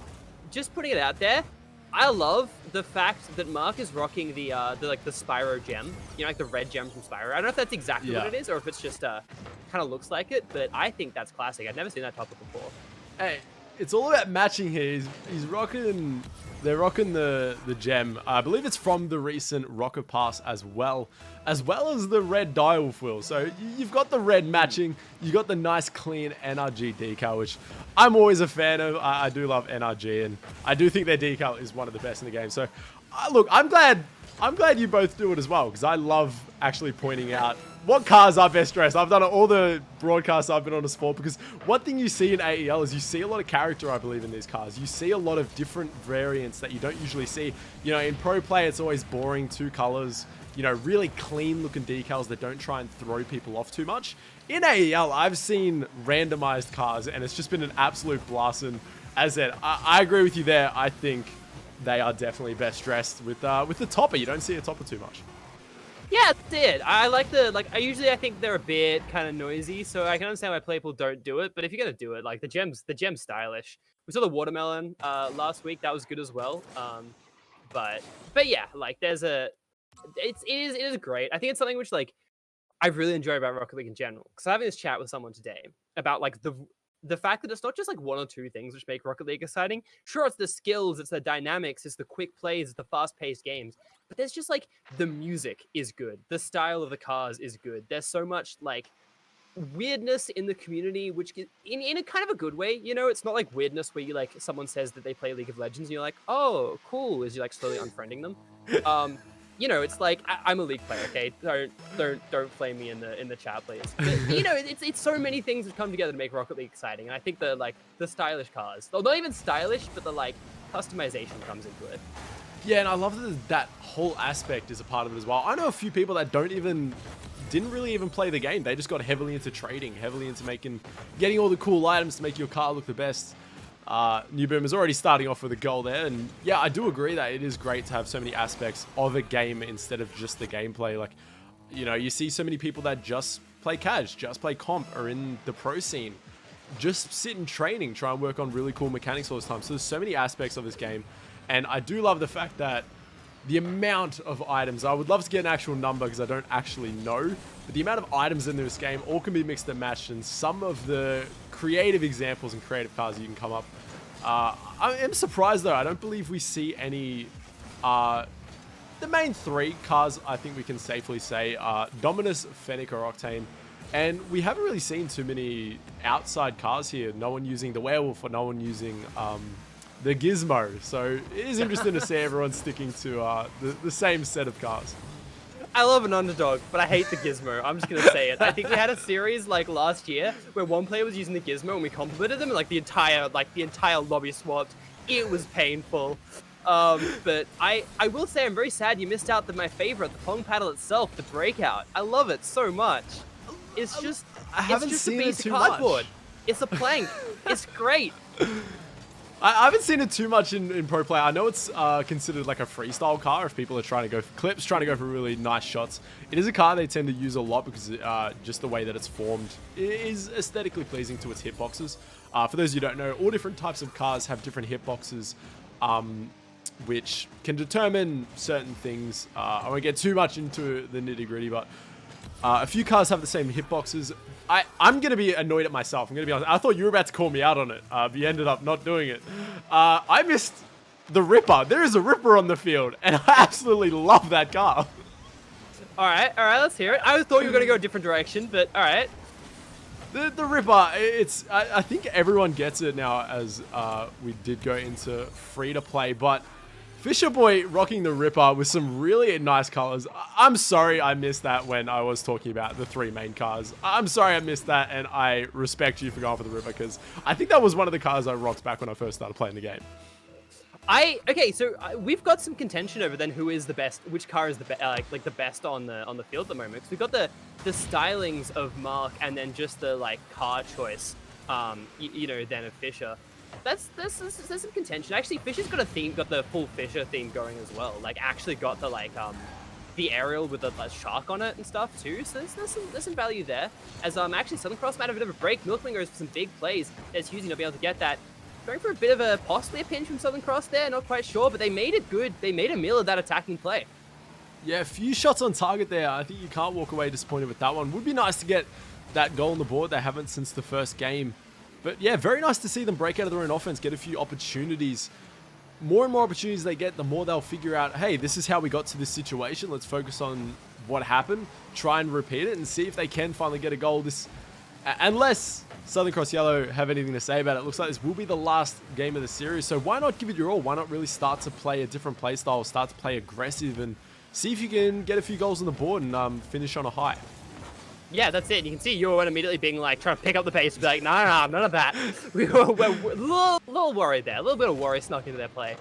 Just putting it out there, I love the fact that Mark is rocking the Spyro gem, you know, like the red gem from Spyro. I don't know if that's exactly what it is, or if it's just kind of looks like it, but I think that's classic. I've never seen that topic before. Hey, it's all about matching here. He's rocking. They're rocking the gem. I believe it's from the recent Rocket Pass as well as the red direwolf wheel. So you've got the red matching. You got the nice clean NRG decal, which I'm always a fan of. I do love NRG, and I do think their decal is one of the best in the game. So look, I'm glad you both do it as well, because I love actually pointing out what cars are best dressed. I've done it all the broadcasts I've been on a sport, because one thing you see in AEL is you see a lot of character, I believe, in these cars. You see a lot of different variants that you don't usually see. You know, in pro play, it's always boring, 2 colors, you know, really clean looking decals that don't try and throw people off too much. In AEL, I've seen randomized cars, and it's just been an absolute blast. And as I said, I agree with you there. I think they are definitely best dressed with the topper. You don't see a topper too much. Yeah, that's it. I like I think they're a bit kind of noisy, so I can understand why people don't do it. But if you're gonna do it, like the gem's stylish. We saw the watermelon last week. That was good as well. But yeah, like it is great. I think it's something which like I really enjoy about Rocket League in general. Because I'm having this chat with someone today about like the fact that it's not just like 1 or 2 things which make Rocket League exciting. Sure, it's the skills, it's the dynamics, it's the quick plays, it's the fast-paced games. But there's just like the music is good. The style of the cars is good. There's so much like weirdness in the community, which in a kind of a good way, you know, it's not like weirdness where you like someone says that they play League of Legends and you're like, oh, cool, as you like slowly unfriending them. You know, it's like I'm a League player, okay? Don't flame me in the chat, please. But, you know, it's so many things that come together to make Rocket League exciting, and I think the stylish cars, well, not even stylish, but the like customization comes into it. Yeah, and I love that whole aspect is a part of it as well. I know a few people that didn't really even play the game. They just got heavily into trading, heavily into getting all the cool items to make your car look the best. New Boom is already starting off with a goal there, and yeah, I do agree that it is great to have so many aspects of a game instead of just the gameplay. Like, you know, you see so many people that just play cash, just play comp, or in the pro scene, just sit in training, try and work on really cool mechanics all this time. So there's so many aspects of this game, and I do love the fact that the amount of items, I would love to get an actual number because I don't actually know, but the amount of items in this game all can be mixed and matched, and some of the creative examples and creative cars you can come up. I am surprised though, I don't believe we see any, the main 3 cars I think we can safely say are Dominus, Fennec, or Octane, and we haven't really seen too many outside cars here, no one using the Werewolf or no one using the Gizmo, so it is interesting to see everyone sticking to the same set of cars. I love an underdog, but I hate the Gizmo. I'm just going to say it. I think we had a series like last year where one player was using the Gizmo and we complimented them and like the entire lobby swapped. It was painful. But I will say I'm very sad you missed out on my favorite, the Pong paddle itself, the Breakout. I love it so much. It's just I haven't it's just seen a piece it too of cardboard. much. It's a plank. It's great. I haven't seen it too much in pro play. I know it's considered like a freestyle car if people are trying to go for clips, trying to go for really nice shots. It is a car they tend to use a lot because just the way that it's formed is aesthetically pleasing to its hitboxes. For those of you who don't know, all different types of cars have different hitboxes, which can determine certain things. I won't get too much into the nitty gritty, but a few cars have the same hitboxes. I'm going to be annoyed at myself. I'm going to be honest. I thought you were about to call me out on it, but you ended up not doing it. I missed the Ripper. There is a Ripper on the field, and I absolutely love that car. All right, let's hear it. I thought you were going to go a different direction, but all right. The Ripper, I think everyone gets it now as we did go into free-to-play, but Fisher Boy rocking the Ripper with some really nice colors. I'm sorry I missed that when I was talking about the 3 main cars. I'm sorry I missed that, and I respect you for going for the Ripper because I think that was one of the cars I rocked back when I first started playing the game. Okay, so we've got some contention over then who is the best, which car is the best, like the best on the field at the moment. Because we've got the stylings of Mark and then just the like car choice, you know, then of Fisher. There's some contention. Actually, Fisher's got a theme, got the full Fisher theme going as well. Like, actually got the like the aerial with the shark on it and stuff too. So there's some value there. As actually Southern Cross might have a bit of a break. Milkman goes for some big plays. There's Husey not being able to get that. Going for a bit of a possibly a pinch from Southern Cross there. Not quite sure, but they made it good. They made a meal of that attacking play. Yeah, a few shots on target there. I think you can't walk away disappointed with that one. Would be nice to get that goal on the board. They haven't since the first game. But yeah, very nice to see them break out of their own offense, get a few opportunities. More and more opportunities they get, the more they'll figure out, hey, this is how we got to this situation. Let's focus on what happened, try and repeat it, and see if they can finally get a goal. Unless Southern Cross Yellow have anything to say about it, looks like this will be the last game of the series. So why not give it your all? Why not really start to play a different play style, start to play aggressive, and see if you can get a few goals on the board and finish on a high. Yeah, that's it. You can see Ewan immediately being like, trying to pick up the pace and be like, no, none of that. We're a little worried there. A little bit of worry snuck into their play.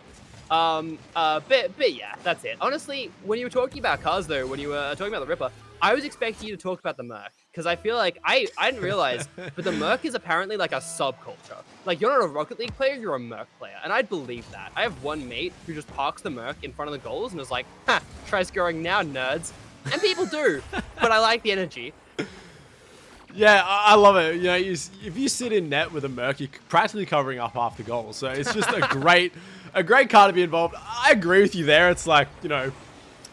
But yeah, that's it. Honestly, when you were talking about cars though, when you were talking about the Ripper, I was expecting you to talk about the Merc. Because I feel like, I didn't realize, but the Merc is apparently like a subculture. Like, you're not a Rocket League player, you're a Merc player. And I'd believe that. I have one mate who just parks the Merc in front of the goals and is like, ha, try scoring now, nerds. And people do, but I like the energy. Yeah, I love it. You know, if you sit in net with a Merc, you're practically covering up half the goals. So it's just a great car to be involved. I agree with you there. It's like, you know,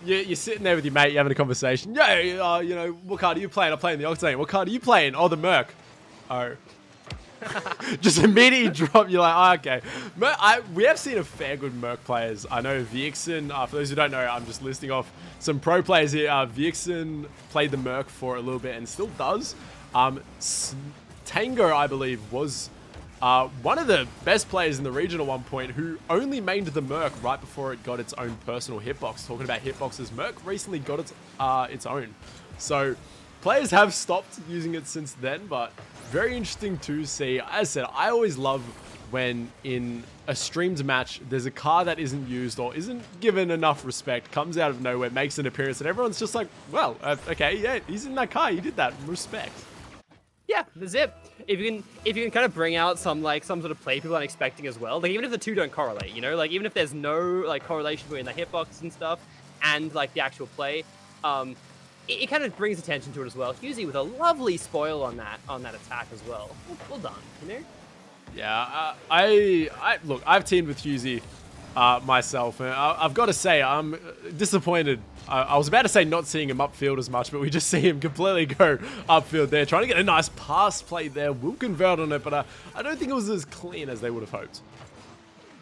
you're sitting there with your mate, you're having a conversation. Yeah, you know, what card are you playing? I'm playing the Octane. What card are you playing? Oh, the Merc. Oh. Just immediately drop. You're like, oh, okay. We have seen a fair good Merc players. I know Vixen. For those who don't know, I'm just listing off some pro players here. Vixen played the Merc for a little bit and still does. Tango, I believe, was one of the best players in the region at one point who only mained the Merc right before it got its own personal hitbox. Talking about hitboxes, Merc recently got its own. So players have stopped using it since then, but very interesting to see. As I said, I always love when in a streamed match, there's a car that isn't used or isn't given enough respect, comes out of nowhere, makes an appearance, and everyone's just like, well, okay, yeah, he's in that car, he did that, respect. Yeah, that's it. If you can kind of bring out some sort of play people aren't expecting as well, like even if the two don't correlate, you know, like even if there's no like correlation between the hitbox and stuff and like the actual play, it kind of brings attention to it as well. Husey with a lovely spoil on that attack as well. Well done, you know. Yeah, look, I've teamed with Husey myself, and I've got to say I'm disappointed. I was about to say not seeing him upfield as much, but we just see him completely go upfield there, trying to get a nice pass play there. Will convert on it, but I don't think it was as clean as they would have hoped.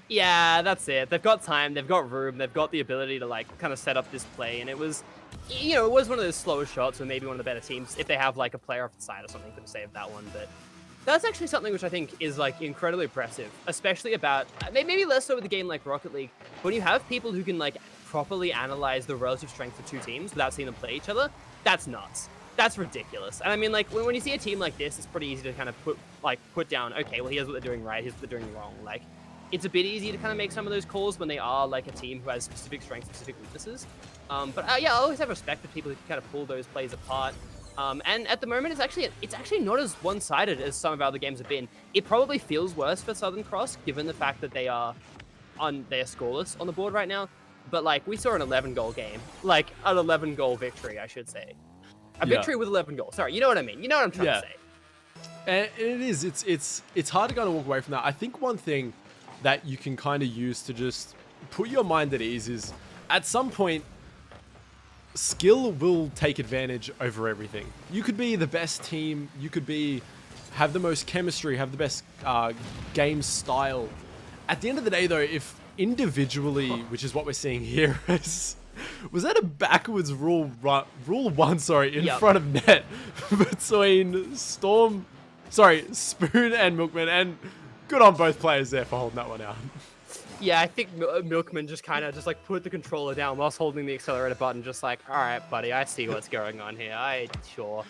Yeah, that's it. They've got time, they've got room, they've got the ability to like kind of set up this play, and it was, you know, it was one of those slower shots, or maybe one of the better teams if they have like a player off the side or something could have saved that one, but. That's actually something which I think is like incredibly impressive, especially about maybe less so with a game like Rocket League. When you have people who can like properly analyze the relative strength of two teams without seeing them play each other, that's nuts. That's ridiculous. And I mean, like when you see a team like this, it's pretty easy to kind of put down. Okay, well here's what they're doing right, here's what they're doing wrong. Like it's a bit easy to kind of make some of those calls when they are like a team who has specific strengths, specific weaknesses. But yeah, I always have respect for people who can kind of pull those plays apart. And at the moment, it's actually not as one-sided as some of our other games have been. It probably feels worse for Southern Cross, given the fact that they're scoreless on the board right now. But like we saw an 11-goal game, like an 11-goal victory, I should say, victory with 11 goals. Sorry, you know what I mean. You know what I'm trying to say. And it is. It's hard to kind of walk away from that. I think one thing that you can kind of use to just put your mind at ease is at some point. Skill will take advantage over everything. You could be the best team. You could have the most chemistry, have the best game style. At the end of the day, though, if individually, which is what we're seeing here, was that a backwards rule one? Sorry, in front of net between Spoon and Milkman, and good on both players there for holding that one out. Yeah, I think Milkman just kind of like put the controller down whilst holding the accelerator button, just like, all right, buddy, I see what's going on here. Sure.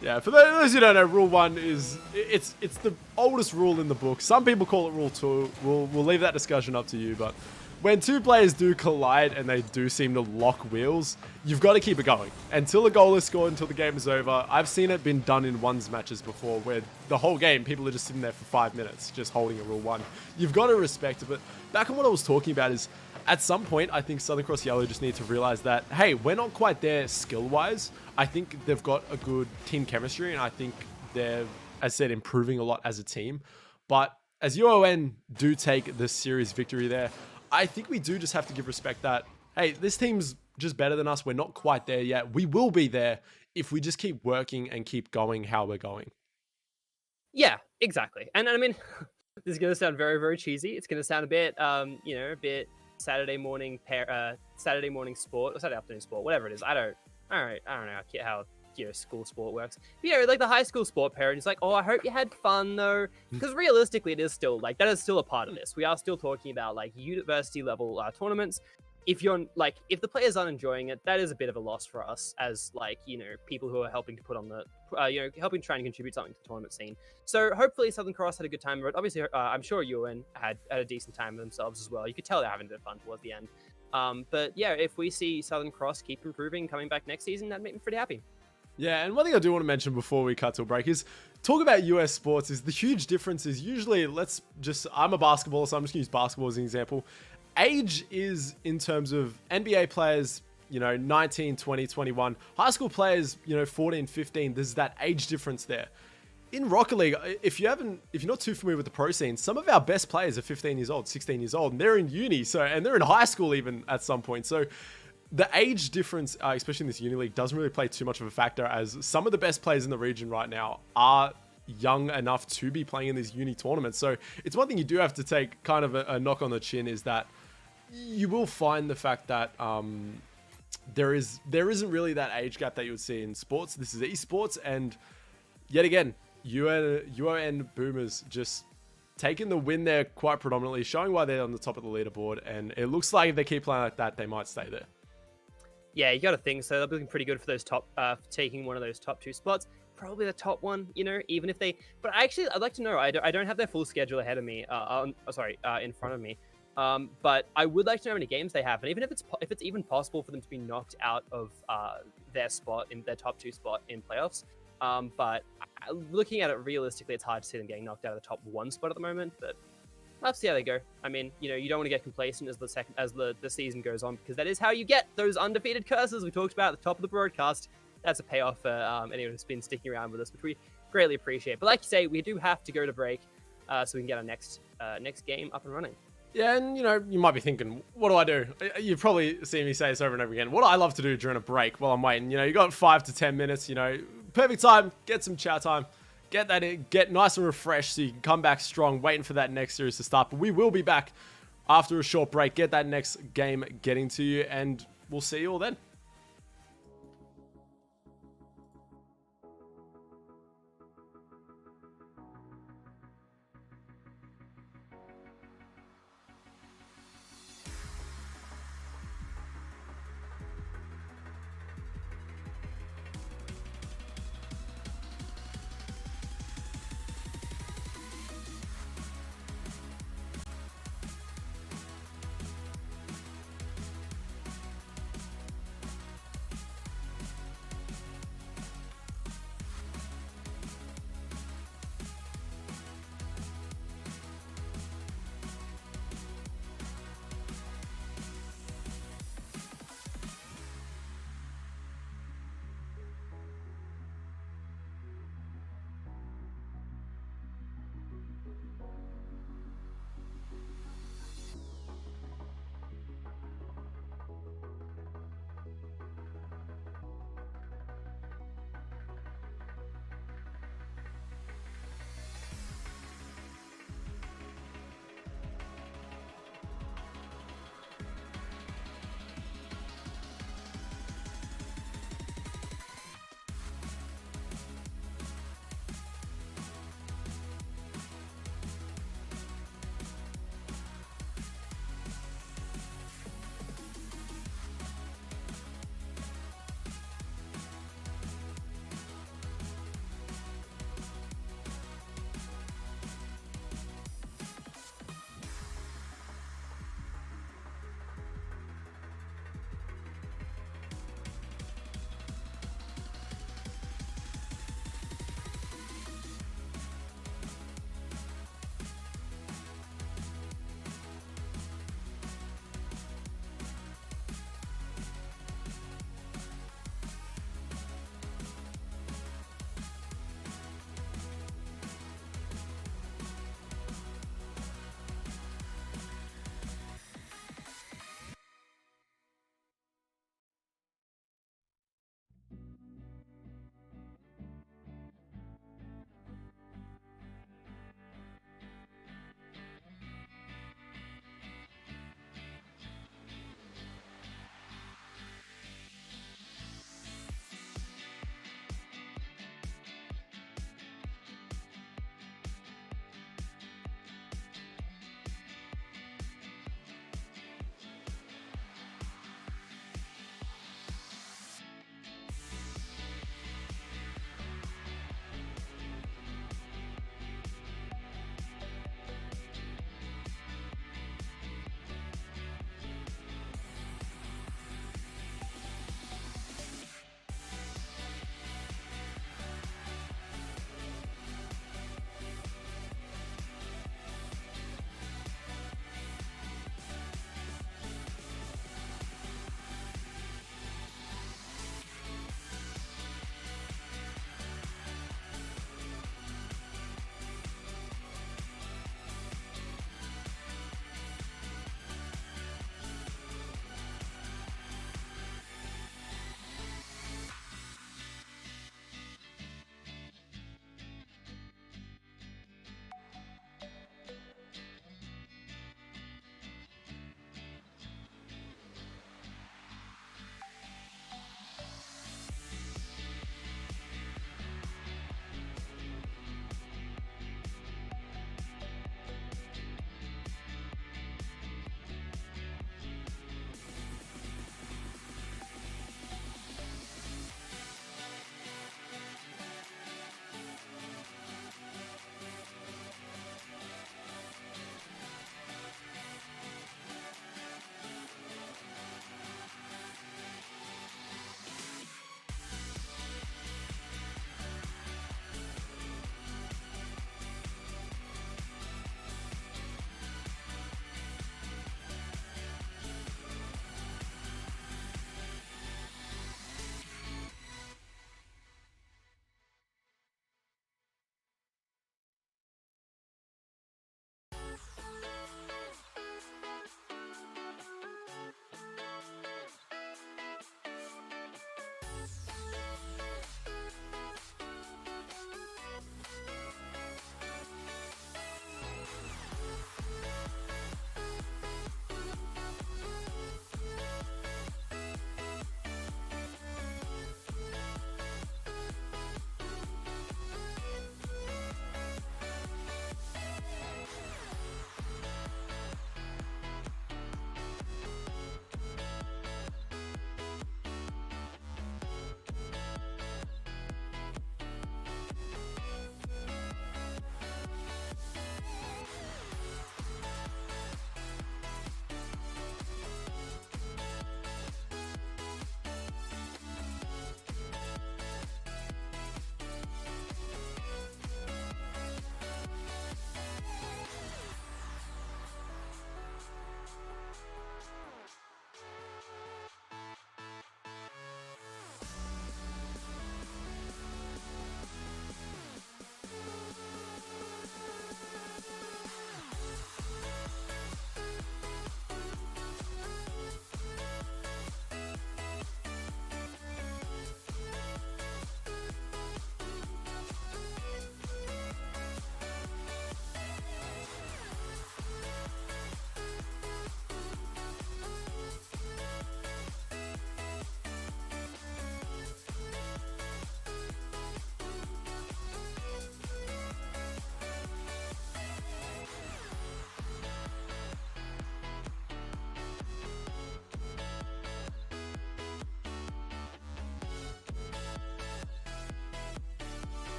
Yeah, for those who don't know, Rule 1 is it's the oldest rule in the book. Some people call it Rule 2. We'll leave that discussion up to you, but when two players do collide and they do seem to lock wheels, you've got to keep it going. Until a goal is scored, until the game is over. I've seen it been done in ones matches before where the whole game, people are just sitting there for 5 minutes, just holding a rule one. You've got to respect it. But back on what I was talking about is, at some point, I think Southern Cross Yellow just need to realize that, hey, we're not quite there skill-wise. I think they've got a good team chemistry, and I think they're, as I said, improving a lot as a team. But as UON do take the series victory there, I think we do just have to give respect that, hey, this team's just better than us. We're not quite there yet. We will be there if we just keep working and keep going how we're going. Yeah, exactly. And I mean, this is going to sound very, very cheesy. It's going to sound a bit, a bit Saturday morning sport or Saturday afternoon sport, whatever it is. I don't know how school sport works. But, like the high school sport parent is like, oh, I hope you had fun though, because realistically, it is still like that is still a part of this. We are still talking about like university level tournaments. If if the players aren't enjoying it, that is a bit of a loss for us as people who are helping to put on the helping try and contribute something to the tournament scene. So hopefully Southern Cross had a good time. But obviously, I'm sure UN had a decent time with themselves as well. You could tell they're having a bit of fun towards the end. But yeah, if we see Southern Cross keep improving, coming back next season, that'd make me pretty happy. Yeah, and one thing I do want to mention before we cut to a break is talk about US sports is the huge difference is usually, I'm a basketballer, so I'm just going to use basketball as an example. Age is in terms of NBA players, 19, 20, 21. High school players, 14, 15. There's that age difference there. In Rocket League, if you're not too familiar with the pro scene, some of our best players are 15 years old, 16 years old, and they're in uni, and they're in high school even at some point. So the age difference, especially in this Uni League, doesn't really play too much of a factor, as some of the best players in the region right now are young enough to be playing in these uni tournaments. So it's one thing you do have to take kind of a knock on the chin, is that you will find the fact that there isn't really that age gap that you would see in sports. This is esports, and yet again, UON Boomers just taking the win there quite predominantly, showing why they're on the top of the leaderboard, and it looks like if they keep playing like that, they might stay there. Yeah, you got to think so. They're looking pretty good for those taking one of those top two spots. Probably the top one, even if they. But actually, I'd like to know. I don't have their full schedule ahead of me. In front of me. But I would like to know how many games they have, and even if it's even possible for them to be knocked out of their spot in their top two spot in playoffs. But looking at it realistically, it's hard to see them getting knocked out of the top one spot at the moment. But let's see how they go. I mean, you don't want to get complacent as the season goes on, because that is how you get those undefeated curses we talked about at the top of the broadcast. That's a payoff for anyone who's been sticking around with us, which we greatly appreciate. But like you say, we do have to go to break so we can get our next game up and running. Yeah, and you might be thinking, what do I do? You've probably seen me say this over and over again. What do I love to do during a break while I'm waiting? You got 5 to 10 minutes, perfect time, get some chat time, get that in, get nice and refreshed so you can come back strong, waiting for that next series to start. But we will be back after a short break, get that next game getting to you, and we'll see you all then.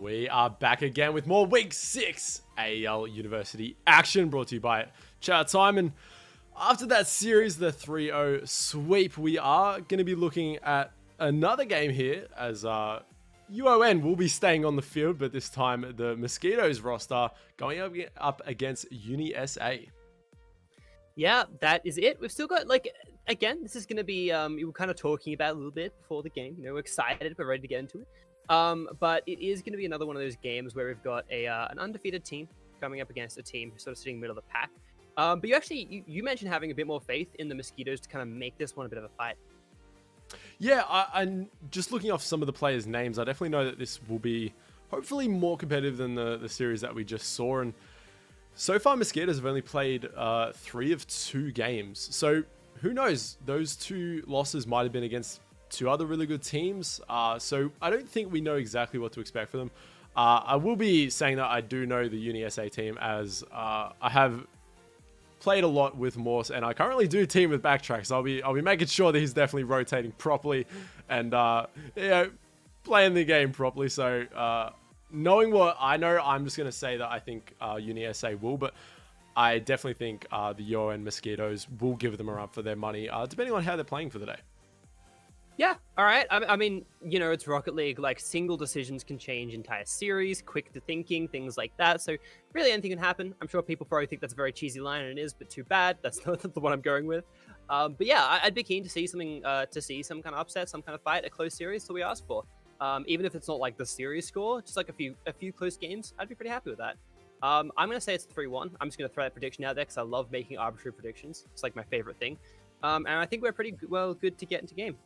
We are back again with more Week 6 AEL University action brought to you by Chatime. And after that series, the 3-0 sweep, we are going to be looking at another game here as UON will be staying on the field, but this time the Mosquitoes roster going up against Uni SA. Yeah, that is it. We've still got, like, again, this is going to be, we were kind of talking about a little bit before the game. You know, we're excited, we're ready to get into it. But it is going to be another one of those games where we've got an undefeated team coming up against a team who's sort of sitting middle of the pack. But you mentioned having a bit more faith in the Mosquitoes to kind of make this one a bit of a fight. Yeah, I'm just looking off some of the players' names. I definitely know that this will be hopefully more competitive than the series that we just saw. And so far, Mosquitoes have only played 3 of 2 games. So who knows? Those 2 losses might have been against 2 other really good teams. So I don't think we know exactly what to expect for them. I will be saying that I do know the Uni SA team as I have played a lot with Morse, and I currently do team with Backtrack, so I'll be making sure that he's definitely rotating properly and playing the game properly. So knowing what I know, I'm just going to say that I think Uni SA will, but I definitely think the UON Mosquitoes will give them a run for their money, depending on how they're playing for the day. Yeah, all right. I mean, you know, it's Rocket League. Like, single decisions can change entire series, quick to thinking, things like that. So really anything can happen. I'm sure people probably think that's a very cheesy line, and it is, but too bad. That's not the one I'm going with. But yeah, I'd be keen to see something, some kind of upset, some kind of fight, a close series that we asked for. Even if it's not like the series score, just like a few close games, I'd be pretty happy with that. I'm going to say it's 3-1. I'm just going to throw that prediction out there because I love making arbitrary predictions. It's like my favorite thing. And I think we're pretty good to get into game.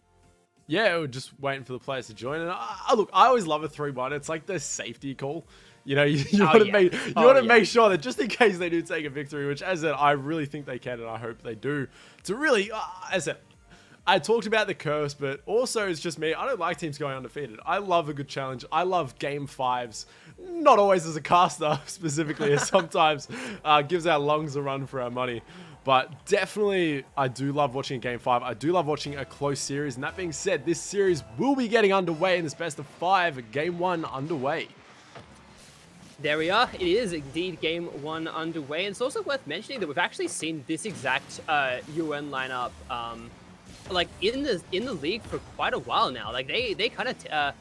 Yeah, we're just waiting for the players to join. And look, I always love a 3-1. It's like the safety call. You know, you want to make sure that just in case they do take a victory, which, as I said, I really think they can, and I hope they do. To really, as I said, I talked about the curse, but also it's just me. I don't like teams going undefeated. I love a good challenge. I love game 5s. Not always as a caster, specifically, as sometimes gives our lungs a run for our money. But definitely, I do love watching a game 5. I do love watching a close series. And that being said, this series will be getting underway in this best of 5. Game 1 underway. There we are. It is indeed game 1 underway. And it's also worth mentioning that we've actually seen this exact UN lineup like in the league for quite a while now. Like they kind of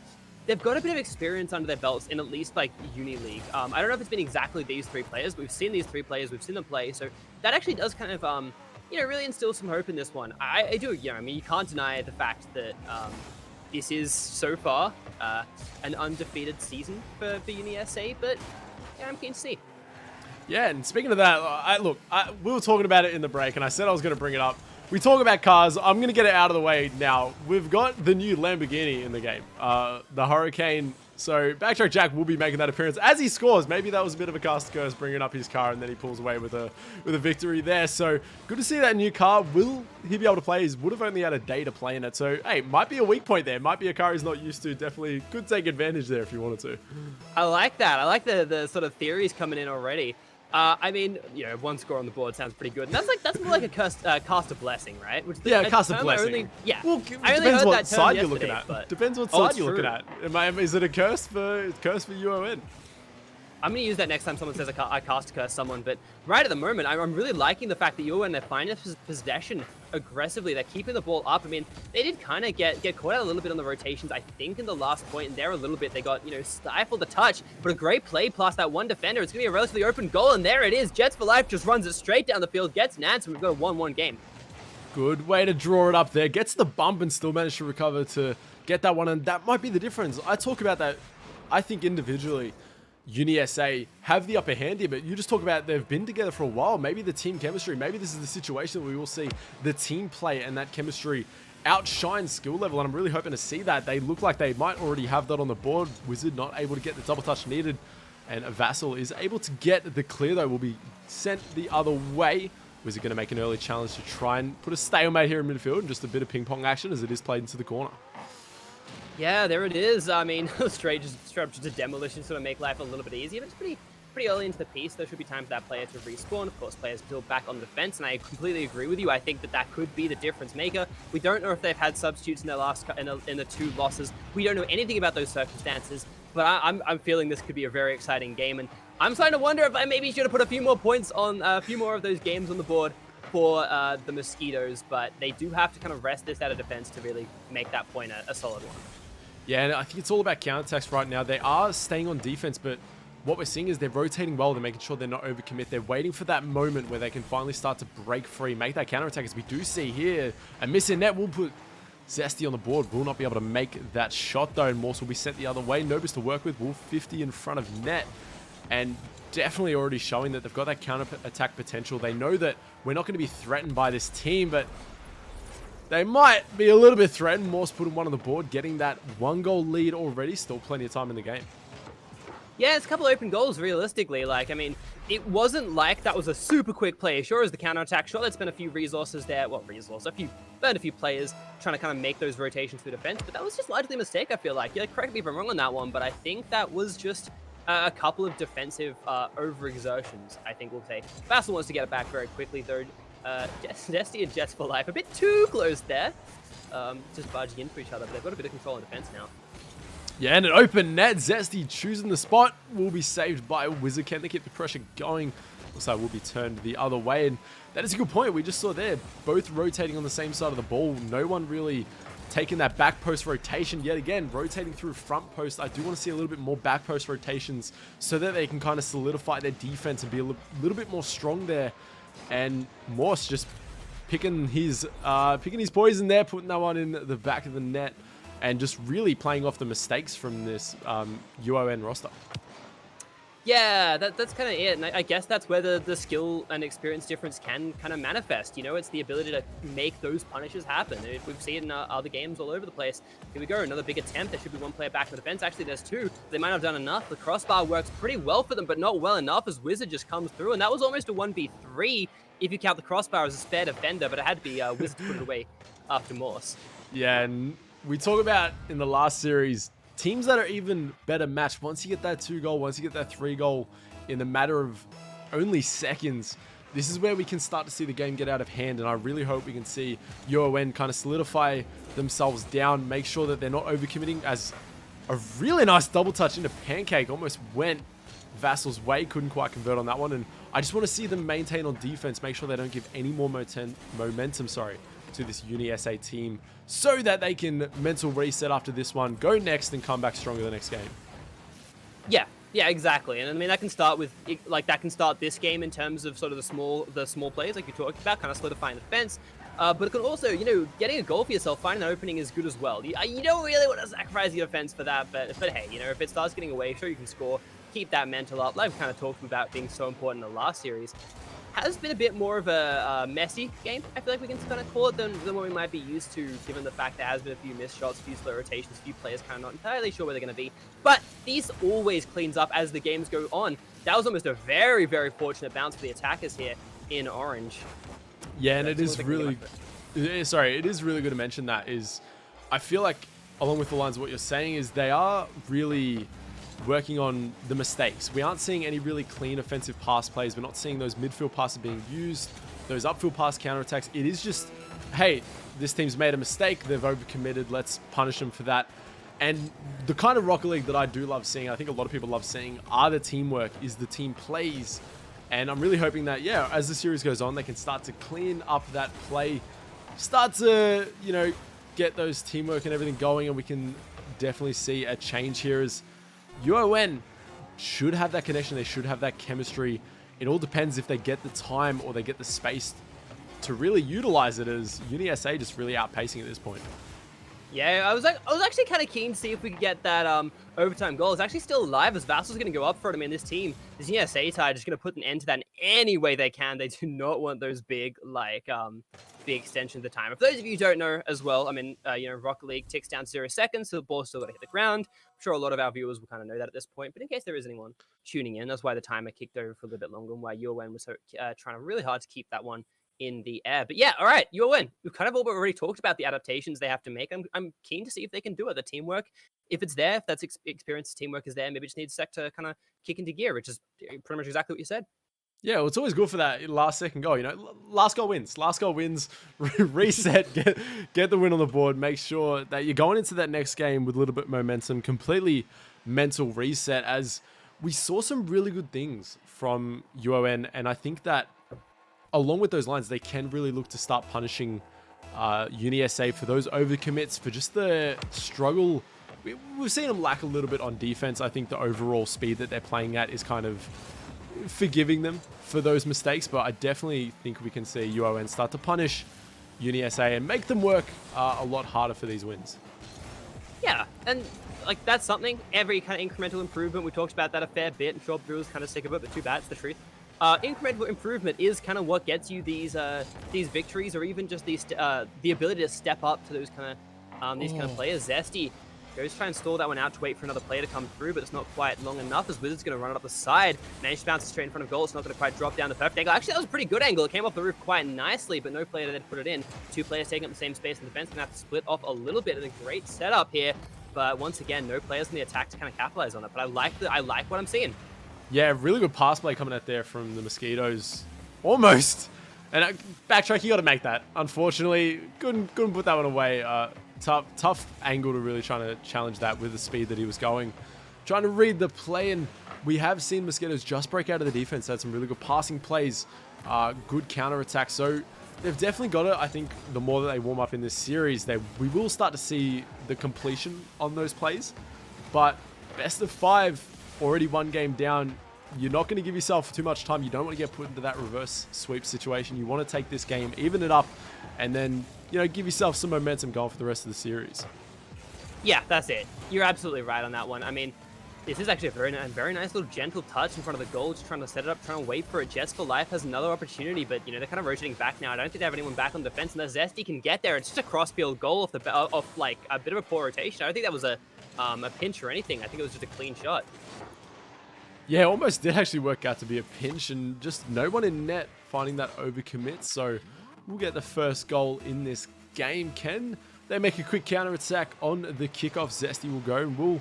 they've got a bit of experience under their belts in at least like Uni League. I don't know if it's been exactly these 3 players, but we've seen these 3 players, we've seen them play. So that actually does kind of really instill some hope in this one. I do, I mean, you can't deny the fact that this is so far an undefeated season for Uni SA, but yeah, I'm keen to see. Yeah, and speaking of that, we were talking about it in the break, and I said I was going to bring it up. We talk about cars. I'm going to get it out of the way now. We've got the new Lamborghini in the game, the Hurricane. So Backtrack Jack will be making that appearance as he scores. Maybe that was a bit of a cast curse bringing up his car, and then he pulls away with a victory there. So good to see that new car. Will he be able to play? He would have only had a day to play in it. So, hey, might be a weak point there. Might be a car he's not used to. Definitely could take advantage there if you wanted to. I like that. I like the sort of theories coming in already. I mean, 1 score on the board sounds pretty good. And that's more like a cast of blessing, right? Cast of blessing. Well, I only depends what side you're looking at. But... Depends what side you're looking at. Is it a curse for UON? I'm going to use that next time someone says I cast curse someone, but right at the moment, I'm really liking the fact that UON, they're finding possession aggressively. They're keeping the ball up. I mean, they did kind of get caught out a little bit on the rotations, I think, in the last point, and there a little bit. They got, stifled the touch, but a great play past that one defender. It's going to be a relatively open goal, and there it is. Jets for Life just runs it straight down the field, gets Nance, and we've got a 1-1 game. Good way to draw it up there. Gets the bump and still managed to recover to get that one, and that might be the difference. I talk about that, I think, individually. Uni SA have the upper hand here, but you just talk about they've been together for a while. Maybe the team chemistry, maybe this is the situation where we will see the team play and that chemistry outshine skill level, and I'm really hoping to see that. They look like they might already have that on the board. Wizard not able to get the double touch needed, and Vassal is able to get the clear, though. Will be sent the other way. Wizard going to make an early challenge to try and put a stalemate here in midfield, and just a bit of ping pong action as it is played into the corner. Yeah, there it is. I mean, straight up just a demolition, sort of make life a little bit easier, but it's pretty early into the piece. There should be time for that player to respawn. Of course, players build back on the defense, and I completely agree with you. I think that could be the difference maker. We don't know if they've had substitutes in their in the 2 losses. We don't know anything about those circumstances. But I'm feeling this could be a very exciting game, and I'm starting to wonder if I maybe should have put a few more points on a few more of those games on the board for the Mosquitoes, but they do have to kind of rest this out of defense to really make that point a solid one. Yeah, and I think it's all about counterattacks right now. They are staying on defense, but what we're seeing is they're rotating well. They're making sure they're not overcommit. They're waiting for that moment where they can finally start to break free, make that counterattack. As we do see here, a missing net will put Zesty on the board. Will not be able to make that shot though, and Morse will be sent the other way. Nobis to work with. Wolf 50 in front of net, and definitely already showing that they've got that counter-attack potential. They know that we're not going to be threatened by this team, but they might be a little bit threatened. Morse putting one on the board, getting that 1-goal lead already. Still plenty of time in the game. Yeah, it's a couple open goals, realistically. Like, I mean, it wasn't like that was a super quick play. Sure, as the counterattack, sure, there's been a few resources there. Well, burned a few players trying to kind of make those rotations through defense, but that was just largely a mistake, I feel like. Yeah, correct me if I'm wrong on that one, but I think that was just a couple of defensive overexertions, I think we'll say. Vassal wants to get it back very quickly, though. Zesty and Jets for life, a bit too close there. Just barging in for each other, but they've got a bit of control in defense now. Yeah, and an open net. Zesty choosing the spot will be saved by Wizard. Can they keep the pressure going? Looks like will be turned the other way, and that is a good point. We just saw there, both rotating on the same side of the ball. No one really taking that back post rotation yet again, rotating through front post. I do want to see a little bit more back post rotations so that they can kind of solidify their defense and be a little bit more strong there. And Morse just picking his poison there, putting that one in the back of the net, and just really playing off the mistakes from this UON roster. Yeah, that's kind of it. And I guess that's where the skill and experience difference can kind of manifest. You know, it's the ability to make those punishes happen. We've seen it in other games all over the place. Here we go, another big attempt. There should be one player back in the defense. Actually, there's two. They might have done enough. The crossbar works pretty well for them, but not well enough as Wizard just comes through. And that was almost a 1v3 if you count the crossbar as a spare defender, but it had to be Wizard to put it away after Morse. Yeah, and we talk about in the last series, teams that are even better matched, once you get that 2-goal, once you get that 3-goal in the matter of only seconds, this is where we can start to see the game get out of hand. And I really hope we can see UON kind of solidify themselves down, make sure that they're not overcommitting, as a really nice double touch into Pancake almost went Vassal's way, couldn't quite convert on that one. And I just want to see them maintain on defense, make sure they don't give any more momentum to this Uni SA team, so that they can mental reset after this one, go next, and come back stronger the next game. Yeah, exactly. And I mean, that can start with, like, that can start this game in terms of sort of the small plays, like you talked about, kind of solidifying the defense. But it can also, you know, getting a goal for yourself, finding an opening is good as well. You don't really want to sacrifice your defense for that, but hey, you know, if it starts getting away, sure, you can score. Keep that mental up. Like we kind of talked about being so important in the last series. Has been a bit more of a messy game, I feel like we can kind of call it, than what we might be used to, given the fact there has been a few missed shots, a few slow rotations, a few players kind of not entirely sure where they're going to be. But this always cleans up as the games go on. That was almost a very, very fortunate bounce for the attackers here in orange. Yeah, and it is really good to mention that. Is I feel like, along with the lines of what you're saying, is they are really working on the mistakes. We aren't seeing any really clean offensive pass plays. We're not seeing those midfield passes being used, those upfield pass counterattacks. It is just, hey, this team's made a mistake. They've overcommitted. Let's punish them for that. And the kind of Rocket League that I do love seeing, I think a lot of people love seeing, are the teamwork, is the team plays. And I'm really hoping that, yeah, as the series goes on, they can start to clean up that play, start to, you know, get those teamwork and everything going, and we can definitely see a change here as UON should have that connection. They should have that chemistry. It all depends if they get the time or they get the space to really utilize it, as Uni SA just really outpacing at this point. Yeah, I was actually kind of keen to see if we could get that overtime goal. It's actually still alive as Vassal's going to go up for it. I mean, this team, this Uni SA side, is going to put an end to that in any way they can. They do not want those big, like, big extensions of the time. For those of you who don't know as well, I mean, you know, Rocket League ticks down to 0 seconds, so the ball's still got to hit the ground. I'm sure a lot of our viewers will kind of know that at this point, but in case there is anyone tuning in, that's why the timer kicked over for a little bit longer and why UON was so trying really hard to keep that one in the air. But yeah, all right, UON. We've kind of already talked about the adaptations they have to make. I'm keen to see if they can do it. The teamwork, if it's there, if that's experience, teamwork is there, maybe it just needs Sec to kind of kick into gear, which is pretty much exactly what you said. Yeah, well, it's always good for that last second goal. You know, last goal wins. Last goal wins. Reset. Get the win on the board. Make sure that you're going into that next game with a little bit of momentum, completely mental reset, as we saw some really good things from UON. And I think that along with those lines, they can really look to start punishing Uni SA for those overcommits, for just the struggle. We've seen them lack a little bit on defense. I think the overall speed that they're playing at is kind of forgiving them for those mistakes, but I definitely think we can see UON start to punish Uni SA and make them work a lot harder for these wins. Yeah, and like that's something. Every kind of incremental improvement, we talked about that a fair bit. I'm sure Brew's kind of sick of it, but too bad, it's the truth. Incremental improvement is kind of what gets you these victories, or even just these the ability to step up to those kind of players. Zesty goes to try and stall that one out to wait for another player to come through, but it's not quite long enough as Wizard's going to run it up the side. Managed to bounce it straight in front of goal. It's not going to quite drop down the perfect angle. Actually, that was a pretty good angle. It came off the roof quite nicely, but no player then put it in. Two players taking up the same space in defense. Going to have to split off a little bit, and a great setup here. But once again, no players in the attack to kind of capitalize on it. But I like what I'm seeing. Yeah, really good pass play coming out there from the Mosquitoes. Almost. And backtrack, you got to make that. Unfortunately, couldn't put that one away. Tough angle to really trying to challenge that with the speed that he was going. Trying to read the play, and we have seen Mosquitoes just break out of the defense. Had some really good passing plays, good counter attack. So they've definitely got it. I think the more that they warm up in this series, we will start to see the completion on those plays. But best of 5, already one game down. You're not going to give yourself too much time. You don't want to get put into that reverse sweep situation. You want to take this game, even it up, and then, you know, give yourself some momentum going for the rest of the series. Yeah, that's it. You're absolutely right on that one. I mean, this is actually a very nice little gentle touch in front of the goal, just trying to set it up, trying to wait for it. Jets for Life has another opportunity, but, you know, they're kind of rotating back now. I don't think they have anyone back on defense, and the Zesty can get there. It's just a cross-field goal off like a bit of a poor rotation. I don't think that was a pinch or anything. I think it was just a clean shot. Yeah, almost did actually work out to be a pinch, and just no one in net finding that overcommit. So we'll get the first goal in this game. Can they make a quick counter attack on the kickoff? Zesty will go and we'll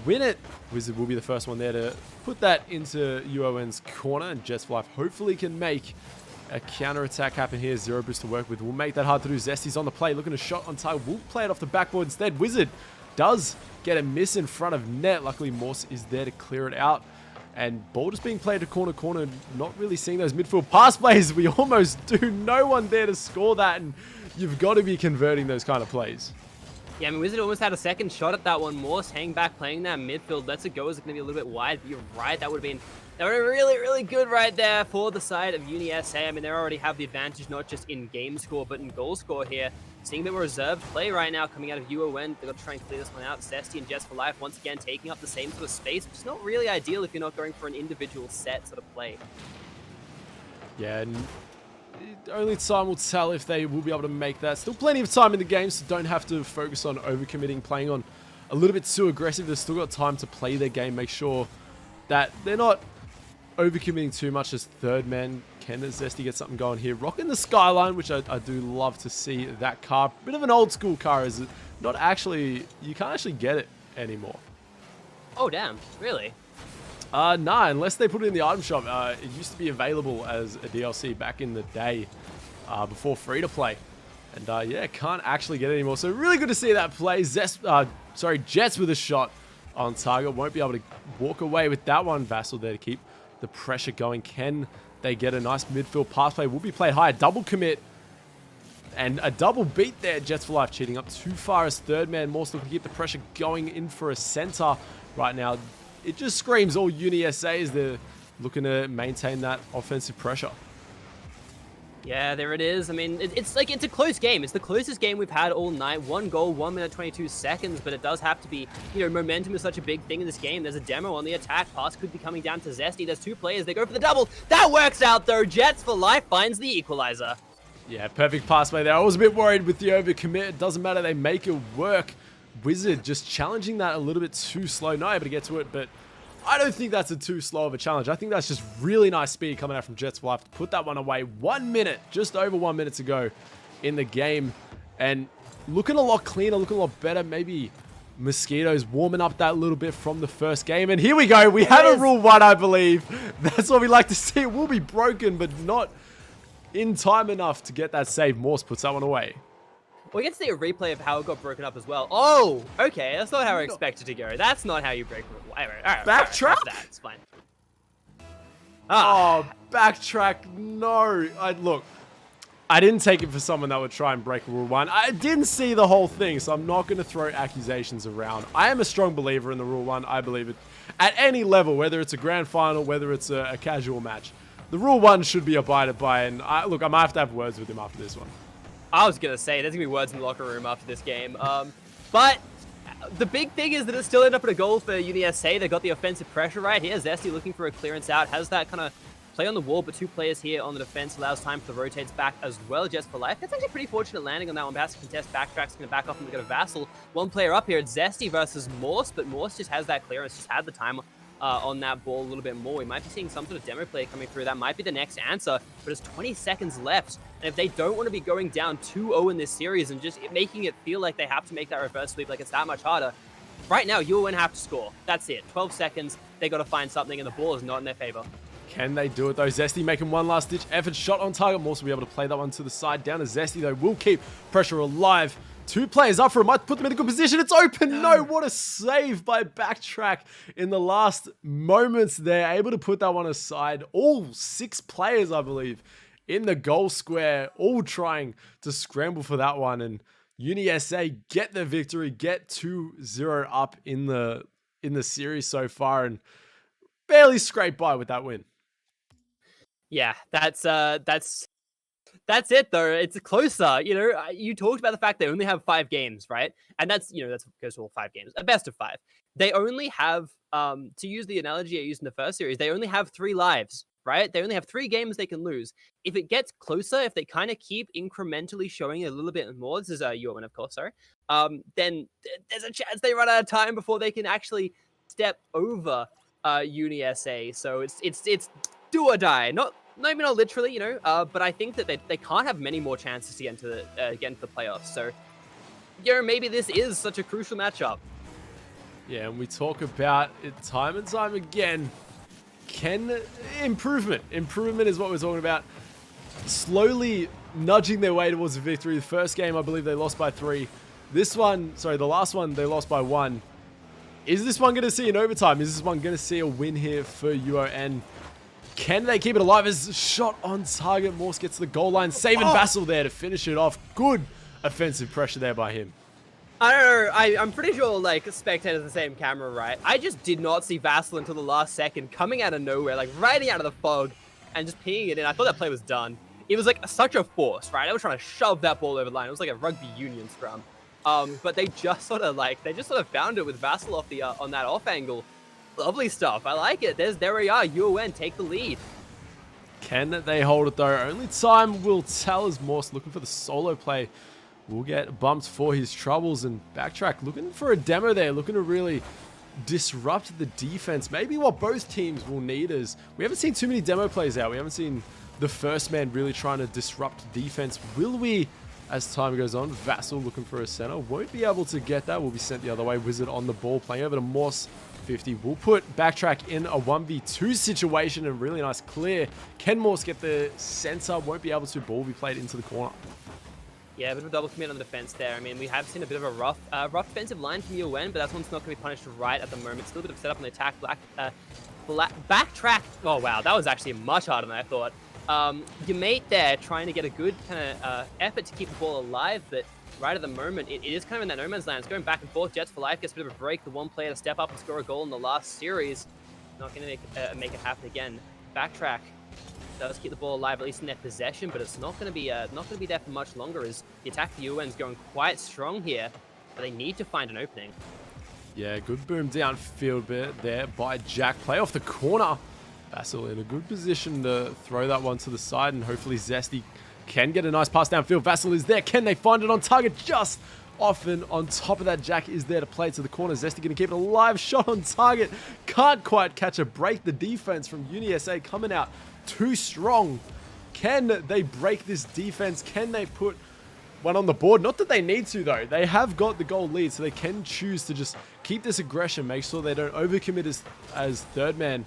win it. Wizard will be the first one there to put that into UON's corner, and Jets for Life hopefully can make a counter attack happen here. Zero boost to work with. We'll make that hard to do. Zesty's on the play, looking to shot on target. We'll play it off the backboard instead. Wizard does get a miss in front of net. Luckily, Morse is there to clear it out. And ball just being played to corner, not really seeing those midfield pass plays. We almost do. No one there to score that, and you've got to be converting those kind of plays. Yeah, I mean, Wizard almost had a second shot at that one. Morse hang back, playing that midfield. Lets it go. Is it going to be a little bit wide? But you're right. That would have been really good right there for the side of Uni SA. I mean, they already have the advantage, not just in game score, but in goal score here. Seeing a bit more reserved play right now coming out of UON. They've got to try and clear this one out. Zesty and Jets for Life once again taking up the same sort of space, which is not really ideal if you're not going for an individual set sort of play. Yeah, and only time will tell if they will be able to make that. Still plenty of time in the game, so don't have to focus on overcommitting, playing on a little bit too aggressive. They've still got time to play their game, make sure that they're not overcommitting too much as third man. Can Zesty get something going here? Rocking the Skyline, which I do love to see that car. Bit of an old school car, is it? Not actually, you can't actually get it anymore. Oh, damn. Really? Nah, unless they put it in the item shop. It used to be available as a DLC back in the day, before free to play. And yeah, can't actually get it anymore. So really good to see that play. Jets with a shot on target. Won't be able to walk away with that one. Vassal there to keep the pressure going. Can they get a nice midfield pass play? Will be played high. Double commit. And a double beat there. Jets for Life cheating up too far as third man. Morse looking to keep the pressure going in for a center right now. It just screams all Uni SA as they're looking to maintain that offensive pressure. Yeah, there it is. I mean, it's a close game. It's the closest game we've had all night. 1 goal, 1 minute, 22 seconds, but it does have to be, you know, momentum is such a big thing in this game. There's a demo on the attack. Pass could be coming down to Zesty. There's 2 players. They go for the double. That works out, though. Jets for Life finds the equalizer. Yeah, perfect pass play there. I was a bit worried with the overcommit. It doesn't matter. They make it work. Wizard just challenging that a little bit too slow. Not able to get to it, but I don't think that's too slow of a challenge. I think that's just really nice speed coming out from Jets for Life to put that one away. 1 minute, just over 1 minute to go in the game. And looking a lot cleaner, looking a lot better. Maybe Mosquitoes warming up that little bit from the first game. And here we go. We have a Rule 1, I believe. That's what we like to see. It will be broken, but not in time enough to get that save. Morse puts that one away. We get to see a replay of how it got broken up as well. Oh, okay. That's not how I No. expected to go. That's not how you break a rule. All right, Backtrack? that. It's fine. Oh, backtrack. No. Look, I didn't take it for someone that would try and break Rule 1. I didn't see the whole thing, so I'm not going to throw accusations around. I am a strong believer in the Rule 1. I believe it at any level, whether it's a grand final, whether it's a casual match. The Rule 1 should be abided by, and look, I might have words with him after this one. I was going to say, there's going to be words in the locker room after this game. But the big thing is that it still ended up at a goal for Uni SA. They got the offensive pressure right here. Zesty looking for a clearance out. Has that kind of play on the wall, but 2 players here on the defense allows time for the rotates back as well. Jets for life. That's actually pretty fortunate landing on that one. Pass to contest, backtracks, going to back off and go to Vassal. 1 player up here. It's Zesty versus Morse, but Morse just has that clearance, just had the time on that ball a little bit more. We might be seeing some sort of demo play coming through. That might be the next answer, but there's 20 seconds left. And if they don't want to be going down 2-0 in this series and just making it feel like they have to make that reverse sweep, like it's that much harder, right now, UON have to score. That's it. 12 seconds. They got to find something, and the ball is not in their favor. Can they do it though? Zesty making one last ditch effort. Shot on target. Morse will be able to play that one to the side. Down to Zesty though. Will keep pressure alive. 2 players up for it. Might put them in a good position. It's open. No, what a save by Backtrack in the last moments there. Able to put that one aside. All 6 players, I believe, in the goal square. All trying to scramble for that one. And Uni SA get the victory. Get 2-0 up in the series so far. And barely scraped by with that win. Yeah, that's it though. It's closer. You know, you talked about the fact they only have 5 games, right? And that's goes to all 5 games, a best of 5. They only have, to use the analogy I used in the first series, they only have 3 lives, right? They only have 3 games they can lose. If it gets closer, if they kind of keep incrementally showing a little bit more, this is UON, of course, sorry, then there's a chance they run out of time before they can actually step over Uni SA. So it's do or die. Maybe not literally, you know, but I think that they can't have many more chances to get into the playoffs. So, you know, maybe this is such a crucial matchup. Yeah, and we talk about it time and time again. Improvement is what we're talking about. Slowly nudging their way towards a victory. The first game, I believe they lost by 3. The last one, they lost by 1. Is this one going to see an overtime? Is this one going to see a win here for UON? Can they keep it alive? As shot on target, Morse gets to the goal line, saving Vassal there to finish it off. Good offensive pressure there by him. I don't know. I'm pretty sure, like, spectators the same camera, right? I just did not see Vassal until the last second, coming out of nowhere, like, riding out of the fog, and just peeing it in. I thought that play was done. It was, like, such a force, right? They were trying to shove that ball over the line. It was like a rugby union scrum. But they just sort of found it with Vassal off the on that off angle. Lovely stuff. I like it. There we are. UON take the lead. Can they hold it though? Only time will tell as Morse looking for the solo play. Will get bumped for his troubles, and Backtrack looking for a demo there, looking to really disrupt the defense. Maybe what both teams will need is, we haven't seen too many demo plays out. We haven't seen the first man really trying to disrupt defense. Will we, as time goes on? Vassal looking for a center. Won't be able to get that. Will be sent the other way. Wizard on the ball, playing over to Morse. 50 will put Backtrack in a 1v2 situation, and really nice clear. Can Morse get the center? Won't be able to. Ball will be played into the corner. Yeah, a bit of a double commit on the defense there. I mean, we have seen a bit of a rough defensive line from UON, but that one's not going to be punished right at the moment. Still a bit of setup on the attack. Backtrack. Oh, wow. That was actually much harder than I thought. Your mate there trying to get a good kind of effort to keep the ball alive, but right at the moment, it is kind of in that no man's land. It's going back and forth. Jets for life gets a bit of a break. The one player to step up and score a goal in the last series. Not going to make it happen again. Backtrack does keep the ball alive, at least in their possession, but it's not going to be there for much longer, as the attack for UON is going quite strong here, but they need to find an opening. Yeah, good boom downfield bit there by Jack. Play off the corner. Vassal in a good position to throw that one to the side, and hopefully Zesty can get a nice pass downfield. Vassal is there. Can they find it on target? Just often on top of that. Jack is there to play to the corner. Zesty going to keep it alive. Shot on target. Can't quite catch a break. The defense from Uni SA coming out too strong. Can they break this defense? Can they put one on the board? Not that they need to though. They have got the goal lead, so they can choose to just keep this aggression, make sure they don't overcommit as third man,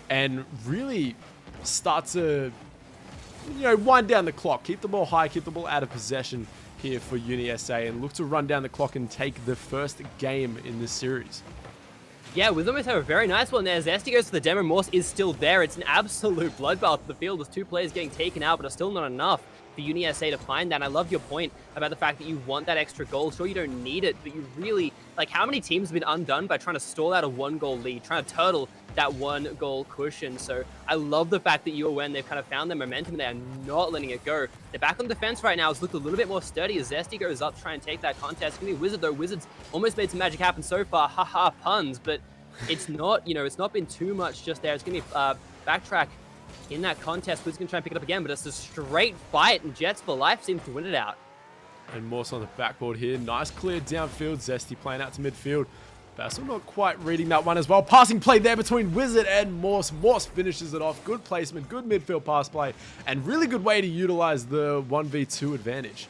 and really start to, you know, wind down the clock. Keep the ball high, keep the ball out of possession here for Uni SA and look to run down the clock and take the first game in this series. Yeah, we almost have a very nice one there. Zesty goes for the demo. Morse is still there. It's an absolute bloodbath of the field. There's 2 players getting taken out, but it's still not enough for Uni SA to find that. And I love your point about the fact that you want that extra goal. Sure, you don't need it, but you really, like, how many teams have been undone by trying to stall out a 1-goal lead, trying to turtle that 1-goal cushion? So I love the fact that UN, they've kind of found their momentum. They are not letting it go. They're back on defense right now. It's looked a little bit more sturdy as Zesty goes up to try and take that contest. It's going to be Wizard, though. Wizards almost made some magic happen so far. Haha, puns, but it's not, it's not been too much just there. It's going to be backtrack in that contest. Wizards going to try and pick it up again, but it's a straight fight, and Jets for Life seems to win it out. And Morse on the backboard here. Nice clear downfield. Zesty playing out to midfield. Bassel not quite reading that one as well. Passing play there between Wizard and Morse. Morse finishes it off. Good placement, good midfield pass play, and really good way to utilize the 1v2 advantage.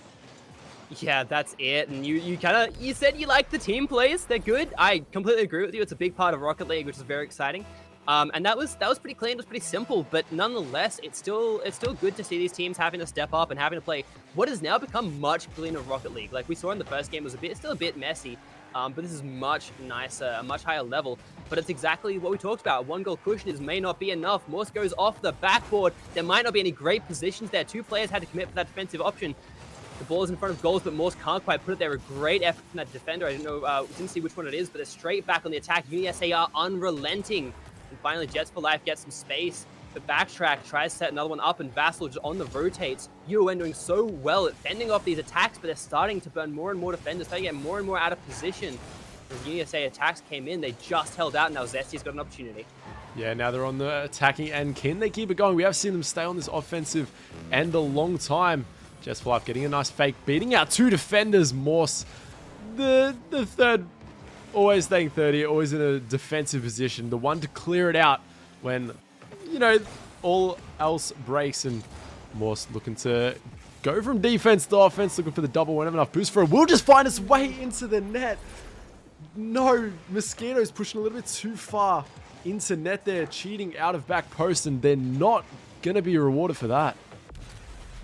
Yeah, that's it. And you said you like the team plays. They're good. I completely agree with you. It's a big part of Rocket League, which is very exciting. And that was pretty clean. It was pretty simple, but nonetheless, it's still good to see these teams having to step up and having to play what has now become much cleaner Rocket League. Like we saw in the first game, it was still a bit messy, but this is much nicer, a much higher level. But it's exactly what we talked about. 1-goal cushion may not be enough. Morse goes off the backboard. There might not be any great positions there. 2 players had to commit for that defensive option. The ball is in front of goals, but Morse can't quite put it there. A great effort from that defender. I didn't see which one it is, but they're straight back on the attack. Uni SA are unrelenting. And finally, Jets for Life gets some space. The backtrack tries to set another one up, and Vassal just on the rotates. UN doing so well at fending off these attacks, but they're starting to burn more and more defenders, starting to get more and more out of position. As Uni SA attacks came in, they just held out, and now Zesty's got an opportunity. Yeah, now they're on the attacking end. Can they keep it going? We have seen them stay on this offensive end a long time. Jets for Life getting a nice fake, beating out 2 defenders. Morse, the third, always staying 30, always in a defensive position. The one to clear it out when, all else breaks. And Morse looking to go from defense to offense, looking for the double. Won't have enough boost for it. Will just find its way into the net. No, Mosquitoes pushing a little bit too far into net there, cheating out of back post, and they're not going to be rewarded for that.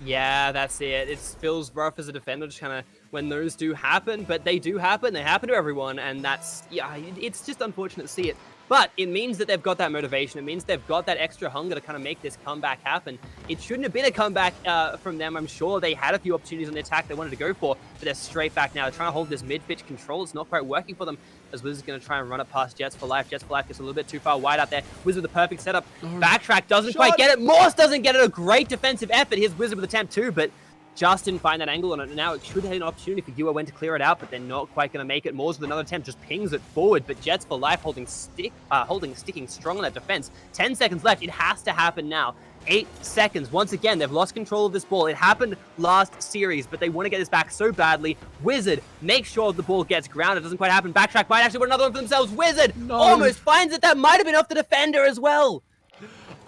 Yeah, that's it. It feels rough as a defender, just kind of when those do happen, but they do happen. They happen to everyone, and it's just unfortunate to see it. But it means that they've got that motivation. It means they've got that extra hunger to kind of make this comeback happen. It shouldn't have been a comeback from them. I'm sure they had a few opportunities on the attack they wanted to go for, but they're straight back now. They're trying to hold this mid-pitch control. It's not quite working for them, as Wizard's going to try and run it past Jets for Life. Jets for Life gets a little bit too far wide out there. Wizard with the perfect setup. Backtrack doesn't quite get it. Morse doesn't get it. A great defensive effort. Here's Wizard with attempt 2, but just didn't find that angle on it. Now it should have an opportunity for UN to clear it out, but they're not quite going to make it. Morse with another attempt just pings it forward, but Jets for Life sticking strong on that defense. 10 seconds left. It has to happen now. 8 seconds. Once again, they've lost control of this ball. It happened last series, but they want to get this back so badly. Wizard makes sure the ball gets grounded. It doesn't quite happen. Backtrack might actually put another one for themselves. Wizard almost finds it. That might have been off the defender as well.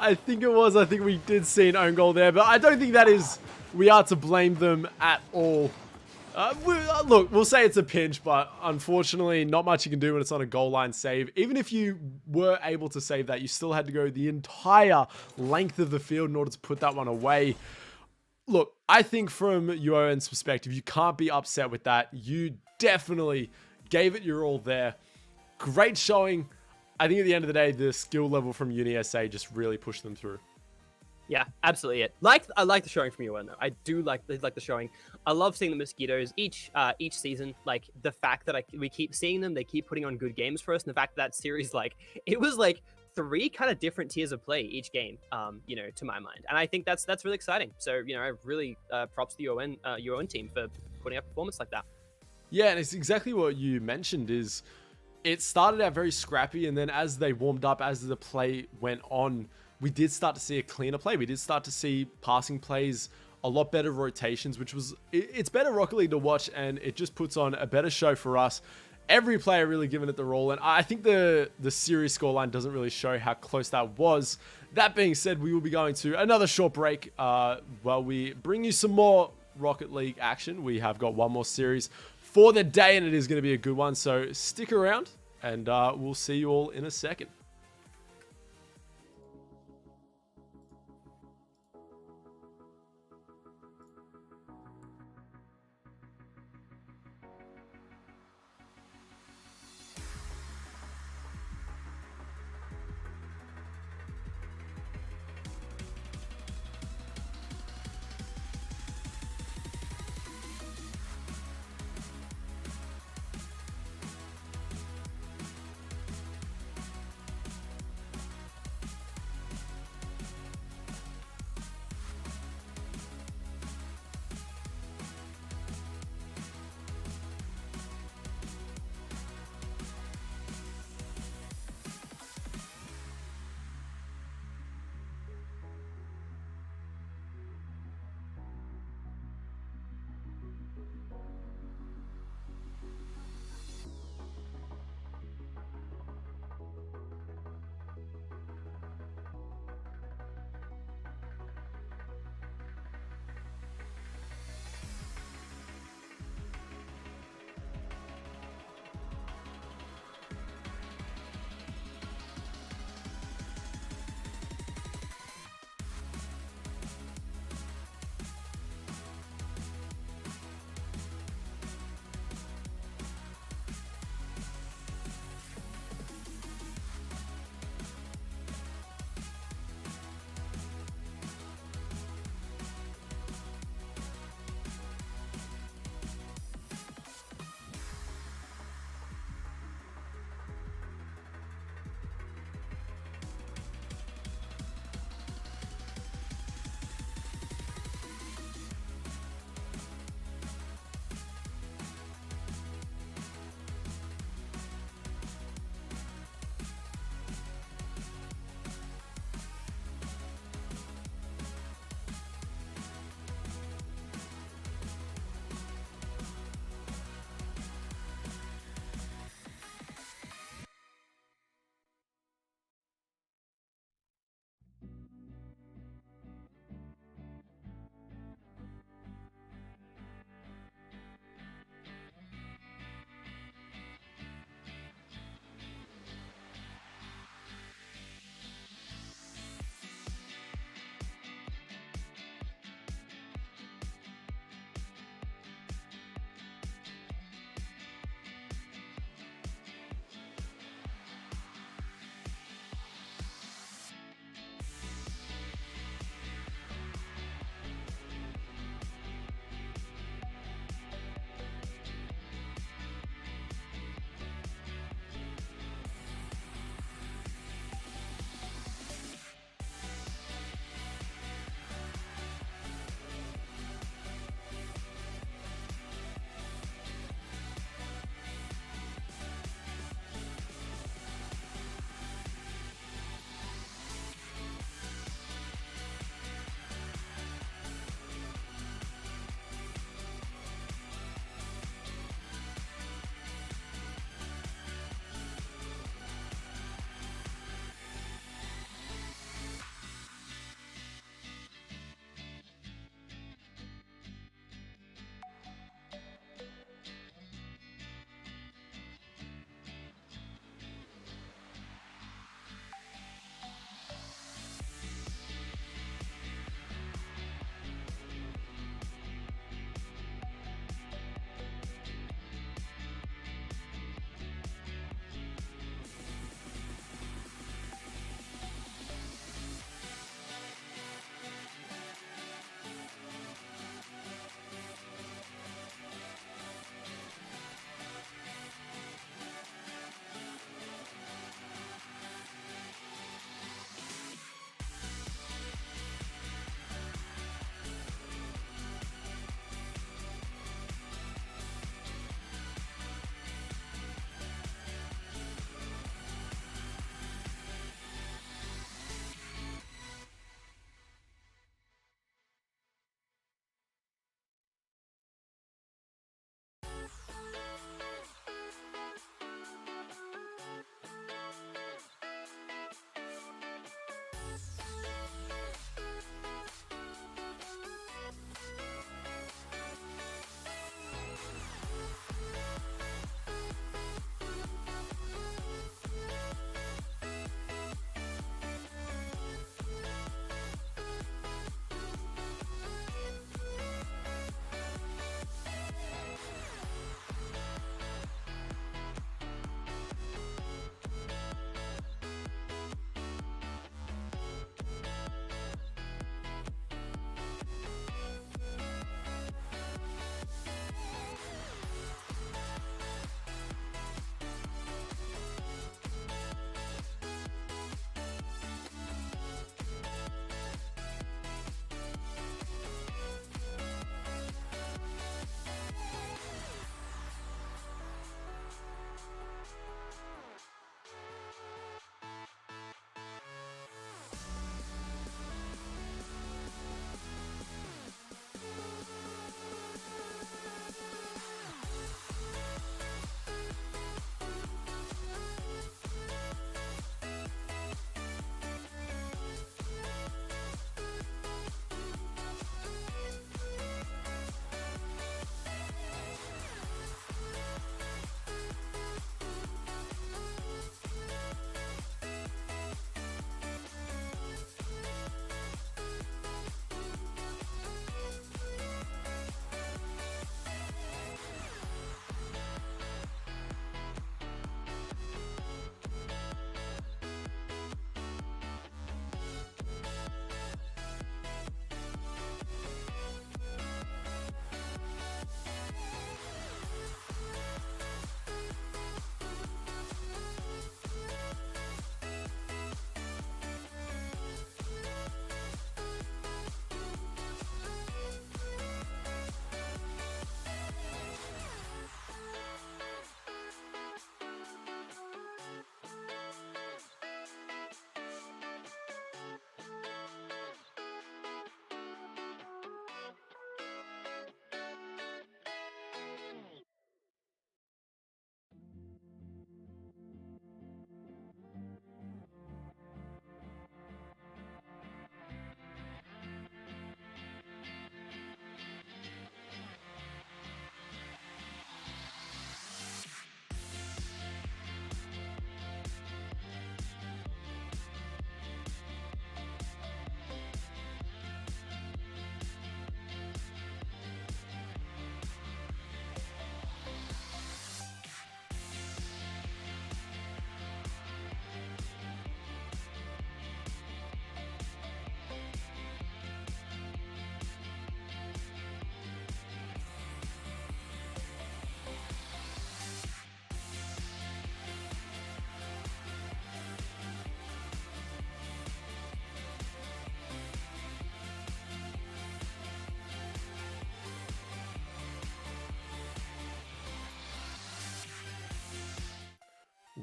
I think it was. I think we did see an own goal there, but I don't think we are to blame them at all. Look, we'll say it's a pinch, but unfortunately, not much you can do when it's on a goal line save. Even if you were able to save that, you still had to go the entire length of the field in order to put that one away. Look, I think from UON's perspective, you can't be upset with that. You definitely gave it your all there. Great showing. I think at the end of the day, the skill level from Uni SA just really pushed them through. Yeah, absolutely it. I like the showing from UN though. I do like the showing. I love seeing the Mosquitoes each season. Like the fact that we keep seeing them, they keep putting on good games for us, and the fact that series, like, it was like 3 kind of different tiers of play each game, to my mind, and I think that's really exciting. So I really props to the UN team for putting up a performance like that. Yeah, and it's exactly what you mentioned. Is it started out very scrappy, and then as they warmed up, as the play went on, we did start to see a cleaner play. We did start to see passing plays, a lot better rotations, which was, it's better Rocket League to watch, and it just puts on a better show for us. Every player really giving it the role, and I think the series scoreline doesn't really show how close that was. That being said, we will be going to another short break while we bring you some more Rocket League action. We have got one more series for the day, and it is going to be a good one, so stick around, and we'll see you all in a second.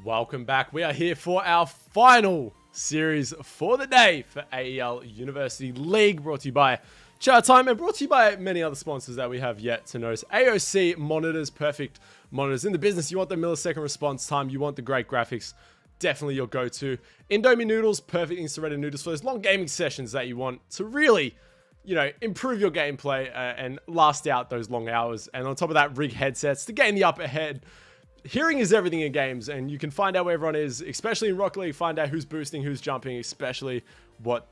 Welcome back. We are here for our final series for the day for AEL University League, brought to you by Chatime and brought to you by many other sponsors that we have yet to notice. AOC monitors, perfect monitors in the business. You want the millisecond response time, you want the great graphics, definitely your go-to. Indomie noodles, perfect instant-ready noodles for those long gaming sessions that you want to really, improve your gameplay and last out those long hours. And on top of that, rig headsets to gain the upper head. Hearing is everything in games, and you can find out where everyone is, especially in Rocket League, find out who's boosting, who's jumping, especially what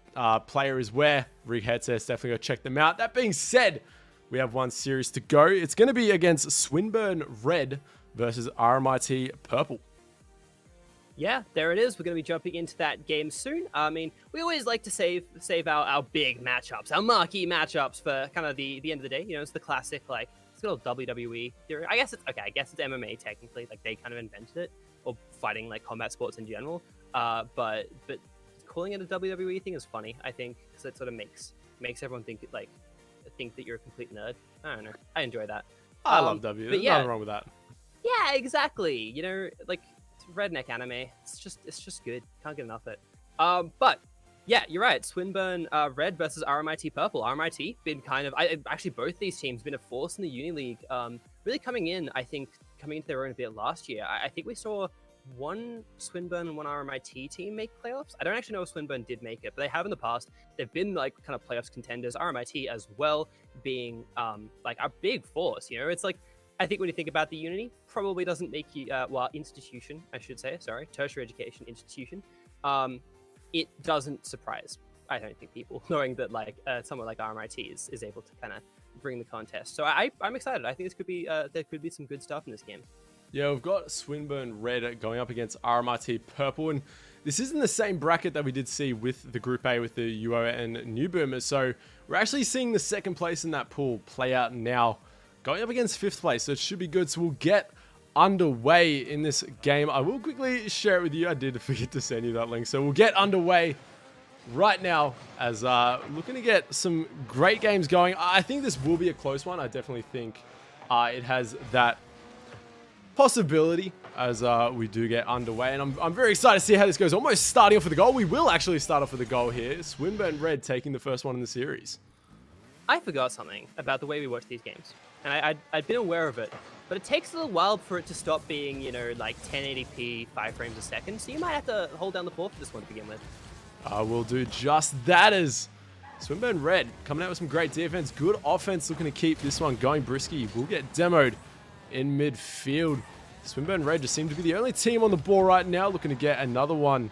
player is where. Rig headsets, definitely go check them out. That being said, we have one series to go. It's going to be against Swinburne Red versus RMIT Purple. Yeah, there it is. We're going to be jumping into that game soon. I mean, we always like to save our big matchups, our marquee matchups for kind of the end of the day. It's the classic, it's got a WWE theory. I guess it's MMA technically. Like, they kind of invented it, or fighting, combat sports in general. But calling it a WWE thing is funny, I think, because it sort of makes everyone think that you're a complete nerd. I don't know. I enjoy that. I love W. There's nothing wrong with that. Yeah, exactly. It's redneck anime. It's just good. Can't get enough of it. But yeah, you're right. Swinburne Red versus RMIT Purple. RMIT been kind of actually both these teams been a force in the Uni League. Really coming into their own a bit last year. I think we saw one Swinburne and one RMIT team make playoffs. I don't actually know if Swinburne did make it, but they have in the past. They've been kind of playoffs contenders. RMIT as well being a big force. It's I think when you think about the Uni, probably doesn't make you institution, I should say. Sorry, tertiary education institution. It doesn't surprise, I don't think, people knowing that someone like RMIT is able to kind of bring the contest. So I'm excited. I think this could be there could be some good stuff in this game. Yeah, we've got Swinburne Red going up against RMIT Purple, and this isn't the same bracket that we did see with the Group A with the UO and New Boomers. So we're actually seeing the second place in that pool play out now, going up against fifth place. So it should be good. So we'll get underway in this game. I will quickly share it with you. I did forget to send you that link. So we'll get underway right now as looking to get some great games going. I think this will be a close one. I definitely think it has that possibility as we do get underway. And I'm very excited to see how this goes. Almost starting off with a goal. We will actually start off with a goal here. Swinburne Red taking the first one in the series. I forgot something about the way we watch these games. And I'd been aware of it. But it takes a little while for it to stop being, 1080p, 5 frames a second. So you might have to hold down the fort for this one to begin with. We'll do just that as Swinburne Red coming out with some great defense. Good offense, looking to keep this one going. Brisky will get demoed in midfield. Swinburne Red just seem to be the only team on the ball right now, looking to get another one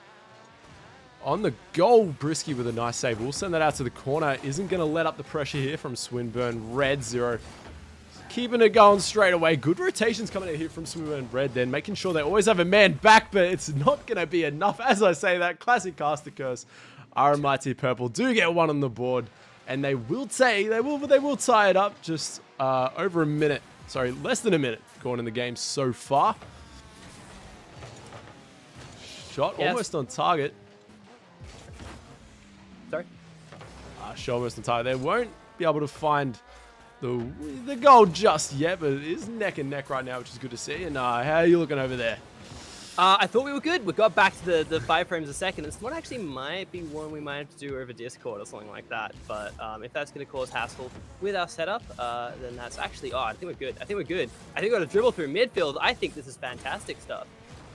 on the goal. Brisky with a nice save. We'll send that out to the corner. Isn't going to let up the pressure here from Swinburne Red. Zero. Keeping it going straight away. Good rotations coming out here from Swinburne Red then, making sure they always have a man back, but it's not going to be enough. As I say that, classic caster curse. RMIT Purple do get one on the board, and they will tie it up just over a minute. Sorry, less than a minute gone in the game so far. Shot almost on target. Sorry? Shot almost on target. They won't be able to find the goal just yet, but it is neck and neck right now, which is good to see. And how are you looking over there? I thought we were good. We got back to the 5 frames a second. This one actually might be one we might have to do over Discord or something like that. But if that's going to cause hassle with our setup, then that's actually... I think we're good. I think we got to dribble through midfield. I think this is fantastic stuff.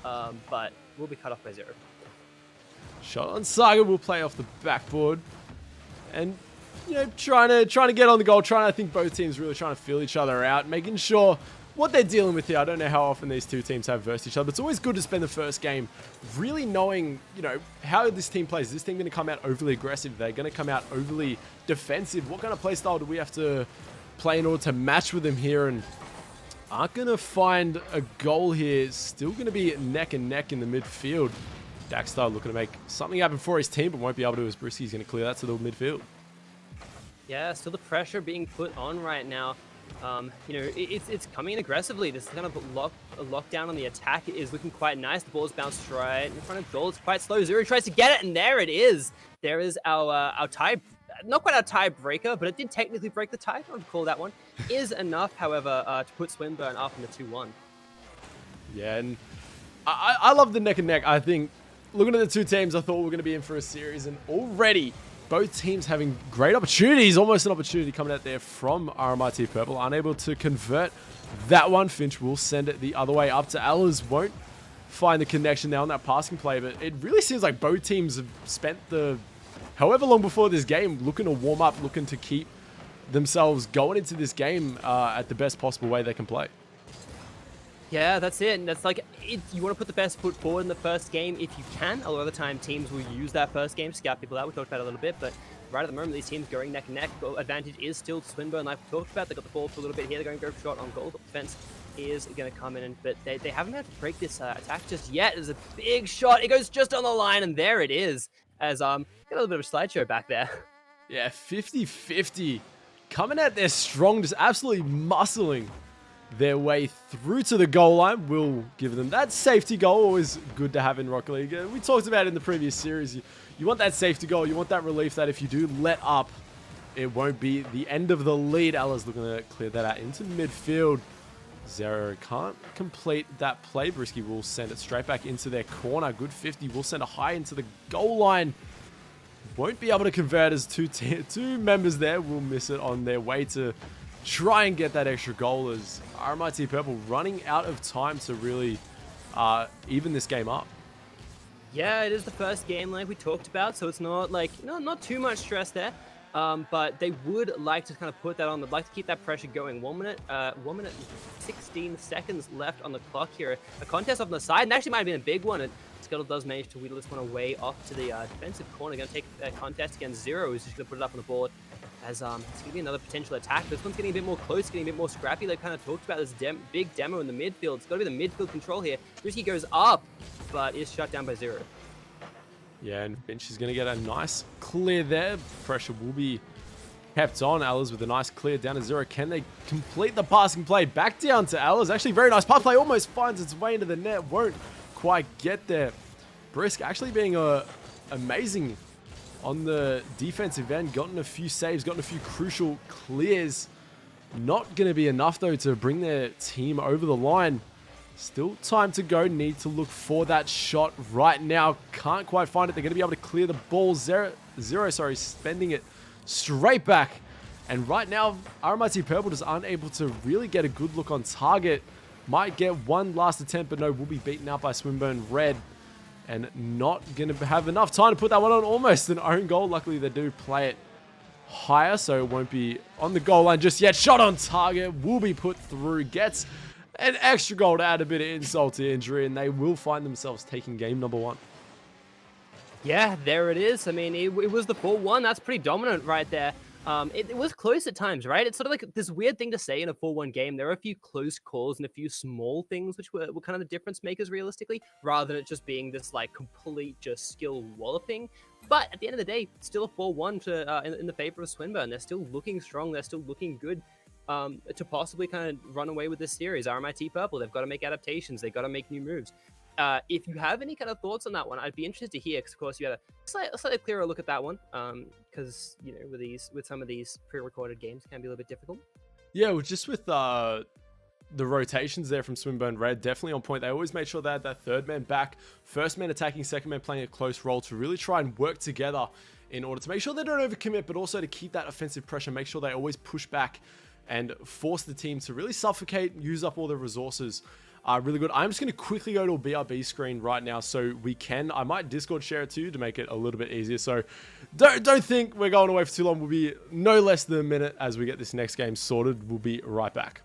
But we'll be cut off by 0. Shot on Saga will play off the backboard. And... trying to get on the goal, I think both teams really trying to feel each other out, making sure what they're dealing with here. I don't know how often these two teams have versed each other, but it's always good to spend the first game really knowing, how this team plays. Is this team going to come out overly aggressive? They're going to come out overly defensive? What kind of play style do we have to play in order to match with them here? And aren't going to find a goal here. Still going to be neck and neck in the midfield. Daxstar looking to make something happen for his team, but won't be able to as Brisky's going to clear that to the midfield. Yeah, still the pressure being put on right now. It's coming in aggressively. This kind of lockdown on the attack is looking quite nice. The ball's bounced right in front of goal. It's quite slow. Zero tries to get it, and there it is. There is our tie, not quite our tiebreaker, but it did technically break the tie. I would call that one. Is enough, however, to put Swinburne up in the 2-1. Yeah, and I love the neck and neck. I think looking at the two teams, I thought we were going to be in for a series, and already both teams having great opportunities, almost an opportunity coming out there from RMIT Purple, unable to convert that one. Finch will send it the other way up to Allers, won't find the connection there on that passing play, but it really seems like both teams have spent the however long before this game looking to warm up, looking to keep themselves going into this game at the best possible way they can play. Yeah, that's it. And that's like, you want to put the best foot forward in the first game if you can. A lot of the time, teams will use that first game to scout people out. We talked about it a little bit, but right at the moment, these teams going neck and neck. Goal advantage is still Swinburne, like we talked about. They got the ball for a little bit here. They're going to go short on goal. The defense is going to come in, but they haven't been able to break this attack just yet. There's a big shot. It goes just on the line, and there it is. As got a little bit of a slideshow back there. Yeah, 50-50. Coming out there strong, just absolutely muscling their way through to the goal line. Will give them that safety goal. Always good to have in Rocket League. We talked about it in the previous series. You want that safety goal. You want that relief that if you do let up, it won't be the end of the lead. Ella's looking to clear that out into midfield. Zero can't complete that play. Brisky will send it straight back into their corner. Good 50. Will send a high into the goal line. Won't be able to convert as two members there will miss it on their way to try and get that extra goal, as RMIT Purple running out of time to really even this game up. Yeah, it is the first game like we talked about, so it's not like not too much stress there. But they would like to kind of put that on. They'd like to keep that pressure going. 1 minute, 16 seconds left on the clock here. A contest on the side, and actually might have been a big one. And Scuttle does manage to wheedle this one away off to the defensive corner. Going to take a contest against Zero, who's just going to put it up on the board. As it's going to be another potential attack. This one's getting a bit more close, getting a bit more scrappy. They kind of talked about this big demo in the midfield. It's got to be the midfield control here. Risky goes up, but is shut down by Zero. Yeah, and Finch is going to get a nice clear there. Pressure will be kept on. Allers with a nice clear down to Zero. Can they complete the passing play? Back down to Allers. Actually, very nice pass play. Almost finds its way into the net. Won't quite get there. Brisk actually being amazing on the defensive end. Gotten a few saves, gotten a few crucial clears. Not going to be enough, though, to bring their team over the line. Still time to go. Need to look for that shot right now. Can't quite find it. They're going to be able to clear the ball. Zero, spending it straight back. And right now, RMIT Purple just aren't able to really get a good look on target. Might get one last attempt, but no, will be beaten out by Swinburne Red. And not going to have enough time to put that one on. Almost an own goal. Luckily, they do play it higher, so it won't be on the goal line just yet. Shot on target. Will be put through. Gets an extra goal to add a bit of insult to injury, and they will find themselves taking game number 1. Yeah, there it is. I mean, it was the 4-1. That's pretty dominant right there. It was close at times, right? It's sort of like this weird thing to say in a 4-1 game. There are a few close calls and a few small things which were kind of the difference makers realistically, rather than it just being this like complete just skill walloping. But at the end of the day, still a 4-1 in the favor of Swinburne. They're still looking strong. They're still looking good. To possibly kind of run away with this series. RMIT Purple, they've got to make adaptations. They've got to make new moves. If you have any kind of thoughts on that one, I'd be interested to hear, because of course you had a slightly clearer look at that one, because with some of these pre-recorded games, it can be a little bit difficult. Yeah, well, just with the rotations there from Swinburne Red, definitely on point. They always made sure they had that third man back, first man attacking, second man playing a close role to really try and work together in order to make sure they don't overcommit, but also to keep that offensive pressure, make sure they always push back and force the team to really suffocate, use up all their resources. Really good. I'm just going to quickly go to a BRB screen right now so we can. I might Discord share it to you to make it a little bit easier. So don't think we're going away for too long. We'll be no less than a minute as we get this next game sorted. We'll be right back.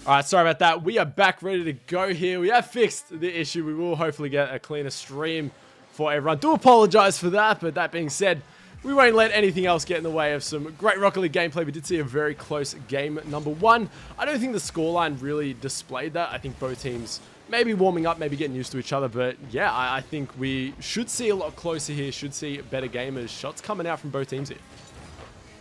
All right, sorry about that. We are back ready to go here. We have fixed the issue. We will hopefully get a cleaner stream for everyone. Do apologize for that, but that being said, we won't let anything else get in the way of some great Rocket League gameplay. We did see a very close game number one. I don't think the scoreline really displayed that. I think both teams maybe warming up, maybe getting used to each other. But yeah, I think we should see a lot closer here. Should see better gamers. Shots coming out from both teams here.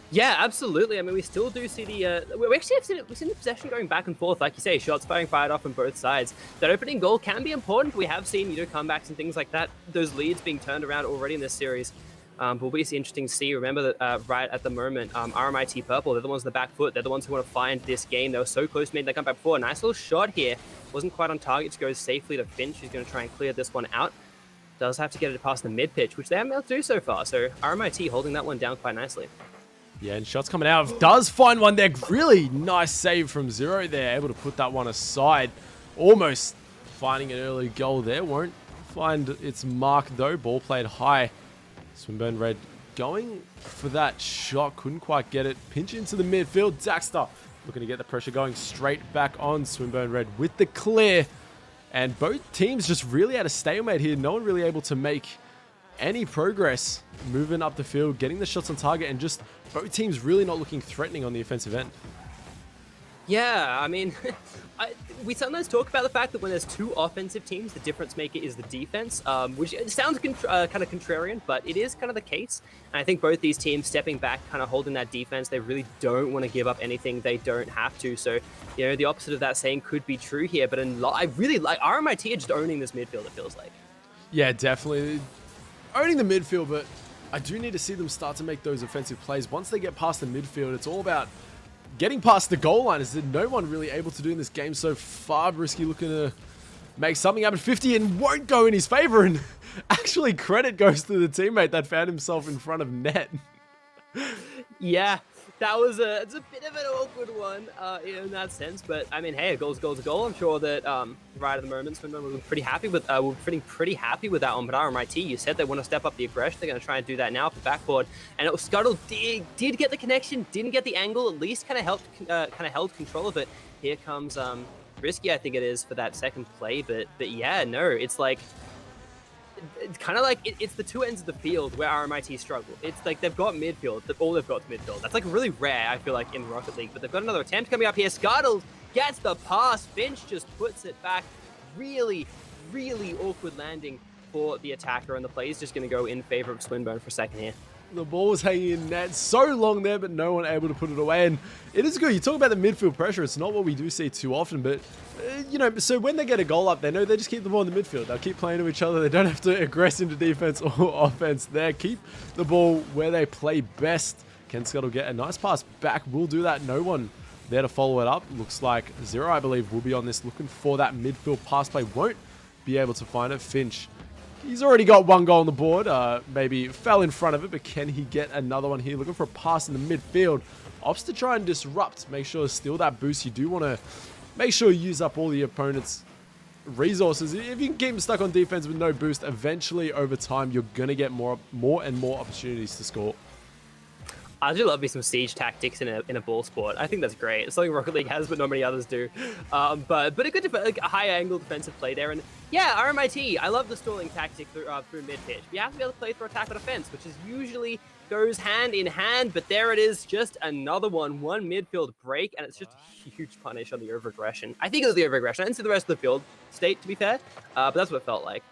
Yeah, absolutely. I mean, we still do see the... we actually have seen the possession going back and forth, like you say, shots fired off on both sides. That opening goal can be important. We have seen, comebacks and things like that. Those leads being turned around already in this series. But will be interesting to see. Remember that right at the moment, RMIT Purple, they're the ones on the back foot. They're the ones who want to find this game. They were so close to making that comeback before. Nice little shot here. Wasn't quite on target to go safely to Finch, who's going to try and clear this one out. Does have to get it past the mid pitch, which they haven't been able to do so far. So RMIT holding that one down quite nicely. Yeah, and shots coming out. Does find one there. Really nice save from Zero there. Able to put that one aside. Almost finding an early goal there. Won't find its mark though. Ball played high. Swinburne Red going for that shot. Couldn't quite get it. Pinch into the midfield. Daxter looking to get the pressure going straight back on. Swinburne Red with the clear. And both teams just really at a stalemate here. No one really able to make any progress moving up the field, getting the shots on target, and just both teams really not looking threatening on the offensive end. Yeah, I mean, we sometimes talk about the fact that when there's two offensive teams, the difference maker is the defense, which sounds kind of contrarian, but it is kind of the case. And I think both these teams stepping back, kind of holding that defense, they really don't want to give up anything they don't have to. So, the opposite of that saying could be true here. But I really like RMIT just owning this midfield, it feels like. Yeah, definitely. Owning the midfield, but I do need to see them start to make those offensive plays. Once they get past the midfield, it's all about getting past the goal line. Is there no one really able to do in this game so far? Brisky looking to make something happen. 50 and won't go in his favor. And actually credit goes to the teammate that found himself in front of net. Yeah, it's a bit of an awkward one in that sense. But I mean, hey, a goal's a goal. I'm sure that right at the moment, Swinburne we're pretty happy with. We're pretty happy with that one. But RMIT, you said they want to step up the aggression. They're going to try and do that now for backboard. And it was Scuttle did get the connection, didn't get the angle. At least kind of held control of it. Here comes Risky, I think it is, for that second play. But yeah, no, it's like. It's kind of like it's the two ends of the field where RMIT struggle. It's like they've got midfield, all they've got is midfield. That's like really rare, I feel like, in Rocket League. But they've got another attempt coming up here. Scuttled gets the pass. Finch just puts it back. Really, really awkward landing for the attacker, and the play is just going to go in favor of Swinburne for a second here. The ball was hanging in net so long there, but no one able to put it away. And it is good. You talk about the midfield pressure. It's not what we do see too often, but so when they get a goal up, they know they just keep the ball in the midfield. They'll keep playing to each other. They don't have to aggress into defense or offense there. Keep the ball where they play best. Can Scuttle get a nice pass back? Will do that. No one there to follow it up. Looks like Zero, I believe, will be on this, looking for that midfield pass play. Won't be able to find it. Finch, he's already got one goal on the board. Maybe fell in front of it, but can he get another one here? Looking for a pass in the midfield. Opts to try and disrupt. Make sure to steal that boost. You do want to make sure you use up all the opponent's resources. If you can keep them stuck on defense with no boost, eventually over time, you're going to get more and more opportunities to score. I do love me some siege tactics in a ball sport. I think that's great. It's something Rocket League has, but not many others do. But a good, like, a high angle defensive play there. And yeah, RMIT, I love the stalling tactic through mid pitch. You have to be able to play through attack or defense, which is usually goes hand in hand. But there it is, just another one midfield break, and it's just a huge punish on the overaggression. I think it was the overaggression. I didn't see the rest of the field state, to be fair, but that's what it felt like.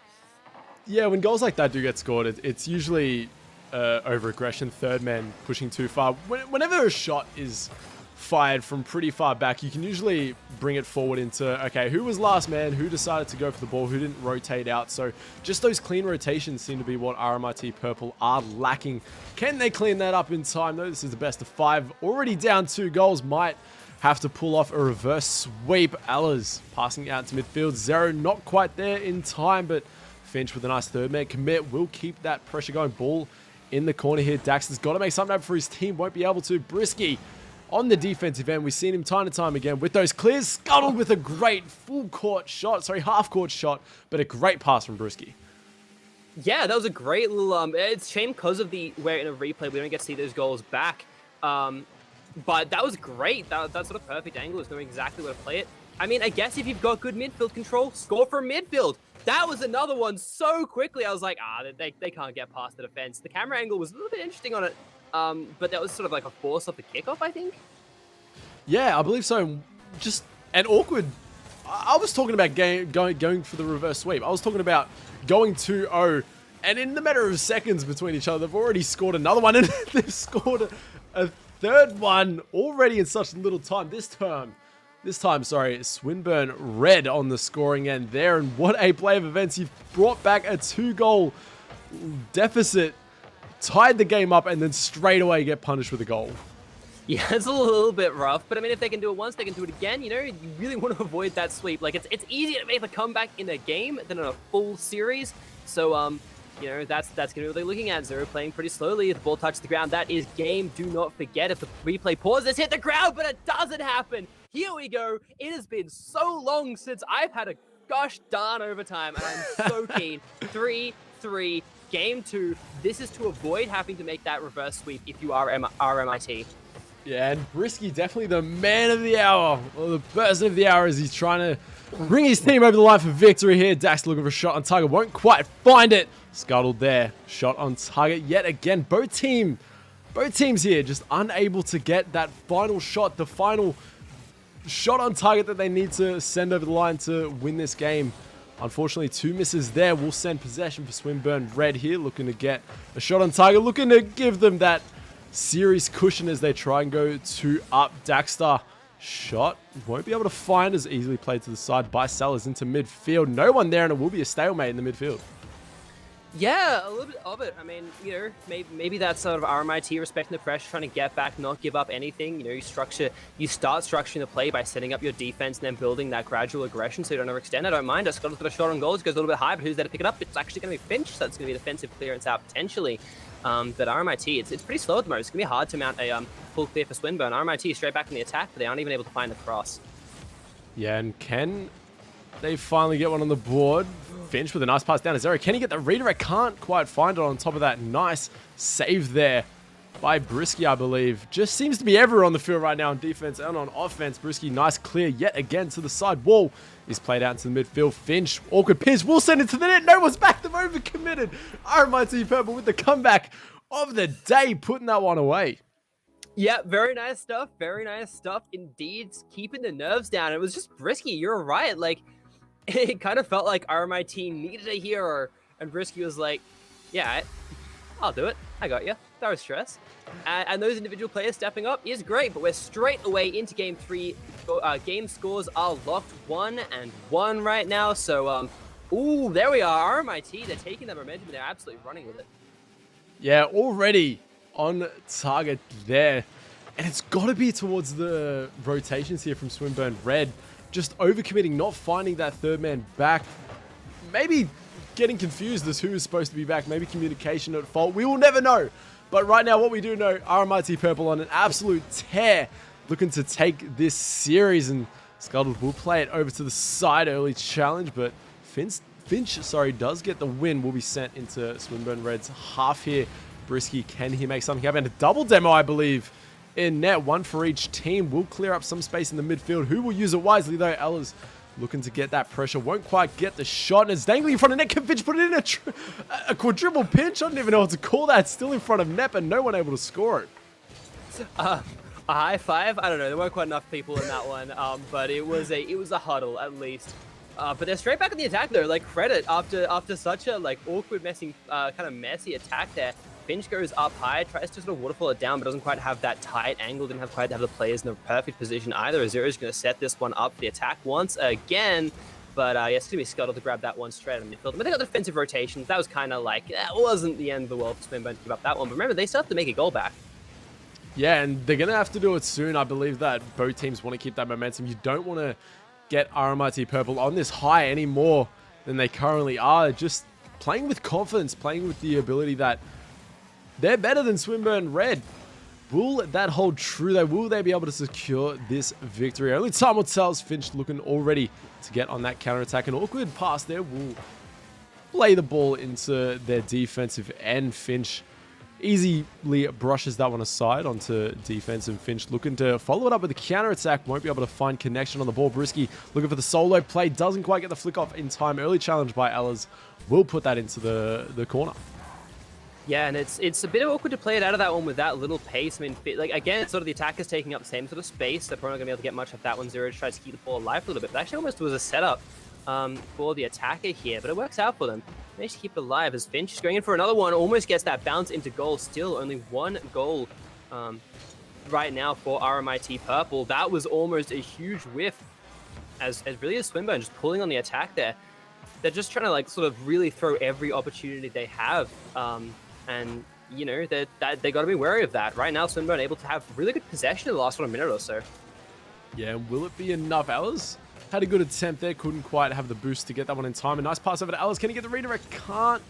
Yeah, when goals like that do get scored, it's usually over aggression, third man pushing too far. Whenever a shot is fired from pretty far back, you can usually bring it forward into, okay, who was last man, who decided to go for the ball, who didn't rotate out. So just those clean rotations seem to be what RMIT Purple are lacking. Can they clean that up in time though? This is the best of 5, already down 2 goals, might have to pull off a reverse sweep. Allers passing out to midfield. Zero not quite there in time, but Finch with a nice third man commit will keep that pressure going. Ball in the corner here. Dax has got to make something happen for his team. Won't be able to. Brisky on the defensive end. We've seen him time and time again with those clears. Scuttled with a great half-court shot, but a great pass from Brisky. Yeah, that was a great little... it's a shame because of where in a replay we don't get to see those goals back. But that was great. That sort of perfect angle is knowing exactly where to play it. I mean, I guess if you've got good midfield control, score from midfield. That was another one so quickly. I was like, they can't get past the defense. The camera angle was a little bit interesting on it, but that was sort of like a force off the kickoff, I think. Yeah, I believe so. Just an awkward. I was talking about going for the reverse sweep. I was talking about going 2-0, and in the matter of seconds between each other, they've already scored another one, and they've scored a third one already in such little time. This time, sorry, Swinburne red on the scoring end there, and what a play of events. You've brought back a 2-goal deficit, tied the game up, and then straight away get punished with a goal. Yeah, it's a little bit rough, but I mean, if they can do it once, they can do it again. You know, you really want to avoid that sweep. Like, it's easier to make a comeback in a game than in a full series. So, you know, that's going to be what they're looking at. Zero playing pretty slowly. The ball touches the ground. That is game. Do not forget, if the replay pauses, hit the ground, but it doesn't happen. Here we go. It has been so long since I've had a gosh darn overtime, and I'm so keen. 3-3, game 2. This is to avoid having to make that reverse sweep if you are RMIT. Yeah, and Brisky definitely the man of the hour, or the person of the hour, as he's trying to bring his team over the line for victory here. Dax looking for a shot on target, won't quite find it. Scuttled there, shot on target yet again. Both teams here just unable to get that final shot, the final shot on target that they need to send over the line to win this game. Unfortunately, 2 misses there will send possession for Swinburne red here, looking to get a shot on target, looking to give them that series cushion as they try and go 2-up. Daxter shot won't be able to find, as easily played to the side by Sellers into midfield. No one there, and it will be a stalemate in the midfield. Yeah, a little bit of it. I mean, you know, maybe that's sort of RMIT respecting the pressure, trying to get back, not give up anything. You know, you start structuring the play by setting up your defense and then building that gradual aggression so you don't overextend. I don't mind. Scott's got a shot on goal. It goes a little bit high, but who's there to pick it up? It's actually going to be Finch, so it's going to be a defensive clearance out potentially. But RMIT, it's pretty slow at the moment. It's going to be hard to mount a full clear for Swinburne. RMIT straight back in the attack, but they aren't even able to find the cross. Yeah, and can they finally get one on the board? Finch with a nice pass down to Zero. Can he get the redirect? Can't quite find it on top of that. Nice save there by Brisky, I believe. Just seems to be everywhere on the field right now on defense and on offense. Brisky, nice clear yet again to the side wall. Is played out into the midfield. Finch, awkward pinch, will send it to the net. No one's back. They've overcommitted. RMIT Purple with the comeback of the day, putting that one away. Yeah, very nice stuff. Very nice stuff indeed. Keeping the nerves down. It was just Brisky. You're right. Like, it kind of felt like RMIT needed a hero, and Brisky was like, yeah, I'll do it. I got you. No stress. And those individual players stepping up is great, but we're straight away into game 3. Game scores are locked 1-1 right now. So, ooh, there we are. RMIT, they're taking that momentum and they're absolutely running with it. Yeah, already on target there. And it's got to be towards the rotations here from Swinburne red. Just overcommitting, not finding that third man back. Maybe getting confused as who is supposed to be back. Maybe communication at fault. We will never know. But right now, what we do know, RMIT Purple on an absolute tear, looking to take this series, and Scuttled will play it over to the side. Early challenge, but Finch, does get the win. Will be sent into Swinburne Red's half here. Brisky, can he make something happen? A double demo, I believe, in net. One for each team. Will clear up some space in the midfield. Who will use it wisely, though? Ella's looking to get that pressure. Won't quite get the shot, and it's dangling in front of net. Can Finch put it in a quadruple pinch? I don't even know what to call that. Still in front of net, and no one able to score it. A high five? I don't know. There weren't quite enough people in that one, but it was a huddle at least. But they're straight back in the attack though. Like, credit after such a awkward, kind of messy attack there. Finch goes up high, tries to sort of waterfall it down, but doesn't quite have that tight angle, didn't quite have the players in the perfect position either. Azura is going to set this one up for the attack once again, but yeah, it's going to be Scuttle to grab that one straight on the midfield. But they got defensive rotations. That was kind of like, that wasn't the end of the world for Swinburne to give up that one, but remember, they still have to make a goal back. Yeah, and they're going to have to do it soon. I believe that both teams want to keep that momentum. You don't want to get RMIT Purple on this high any more than they currently are. Just playing with confidence, playing with the ability that they're better than Swinburne Red. Will that hold true though? Will they be able to secure this victory? Only time will tell. Finch looking already to get on that counter-attack. An awkward pass there will play the ball into their defensive end. Finch easily brushes that one aside onto defense, and Finch looking to follow it up with a counter attack. Won't be able to find connection on the ball. Brisky looking for the solo play, doesn't quite get the flick off in time. Early challenge by Ellers will put that into the corner. Yeah, and it's a bit awkward to play it out of that one with that little pace. I mean, like again, it's sort of the attackers taking up the same sort of space. They're probably not going to be able to get much of that one. Zero tries to keep the ball alive a little bit. But actually almost was a setup for the attacker here, but it works out for them. Managed to keep it alive as Finch is going in for another one. Almost gets that bounce into goal. Still only one goal right now for RMIT Purple. That was almost a huge whiff as really as Swinburne just pulling on the attack there. They're just trying to like sort of really throw every opportunity they have. And, you know, they got to be wary of that. Right now, Swinburne able to have really good possession in the last minute or so. Yeah, will it be enough? Ellers had a good attempt there. Couldn't quite have the boost to get that one in time. A nice pass over to Ellers. Can he get the redirect? Can't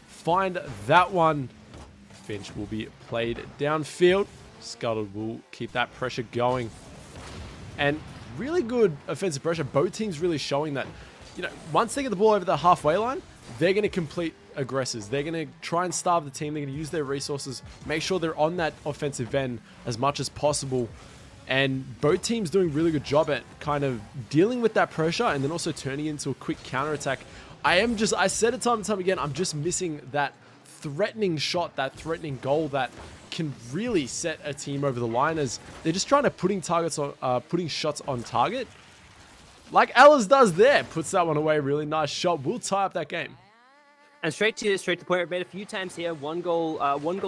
find that one. Finch will be played downfield. Scuttled will keep that pressure going. And really good offensive pressure. Both teams really showing that, you know, once they get the ball over the halfway line, they're going to complete aggressors. They're going to try and starve the team. They're going to use their resources, make sure they're on that offensive end as much as possible. And both teams doing a really good job at kind of dealing with that pressure and then also turning into a quick counterattack. I said it time and time again, I'm just missing that threatening shot, that threatening goal that can really set a team over the line, as they're just trying to putting shots on target. Like Ellers does there, puts that one away. Really nice shot. Will tie up that game. And straight to the point we've made a few times here. One goal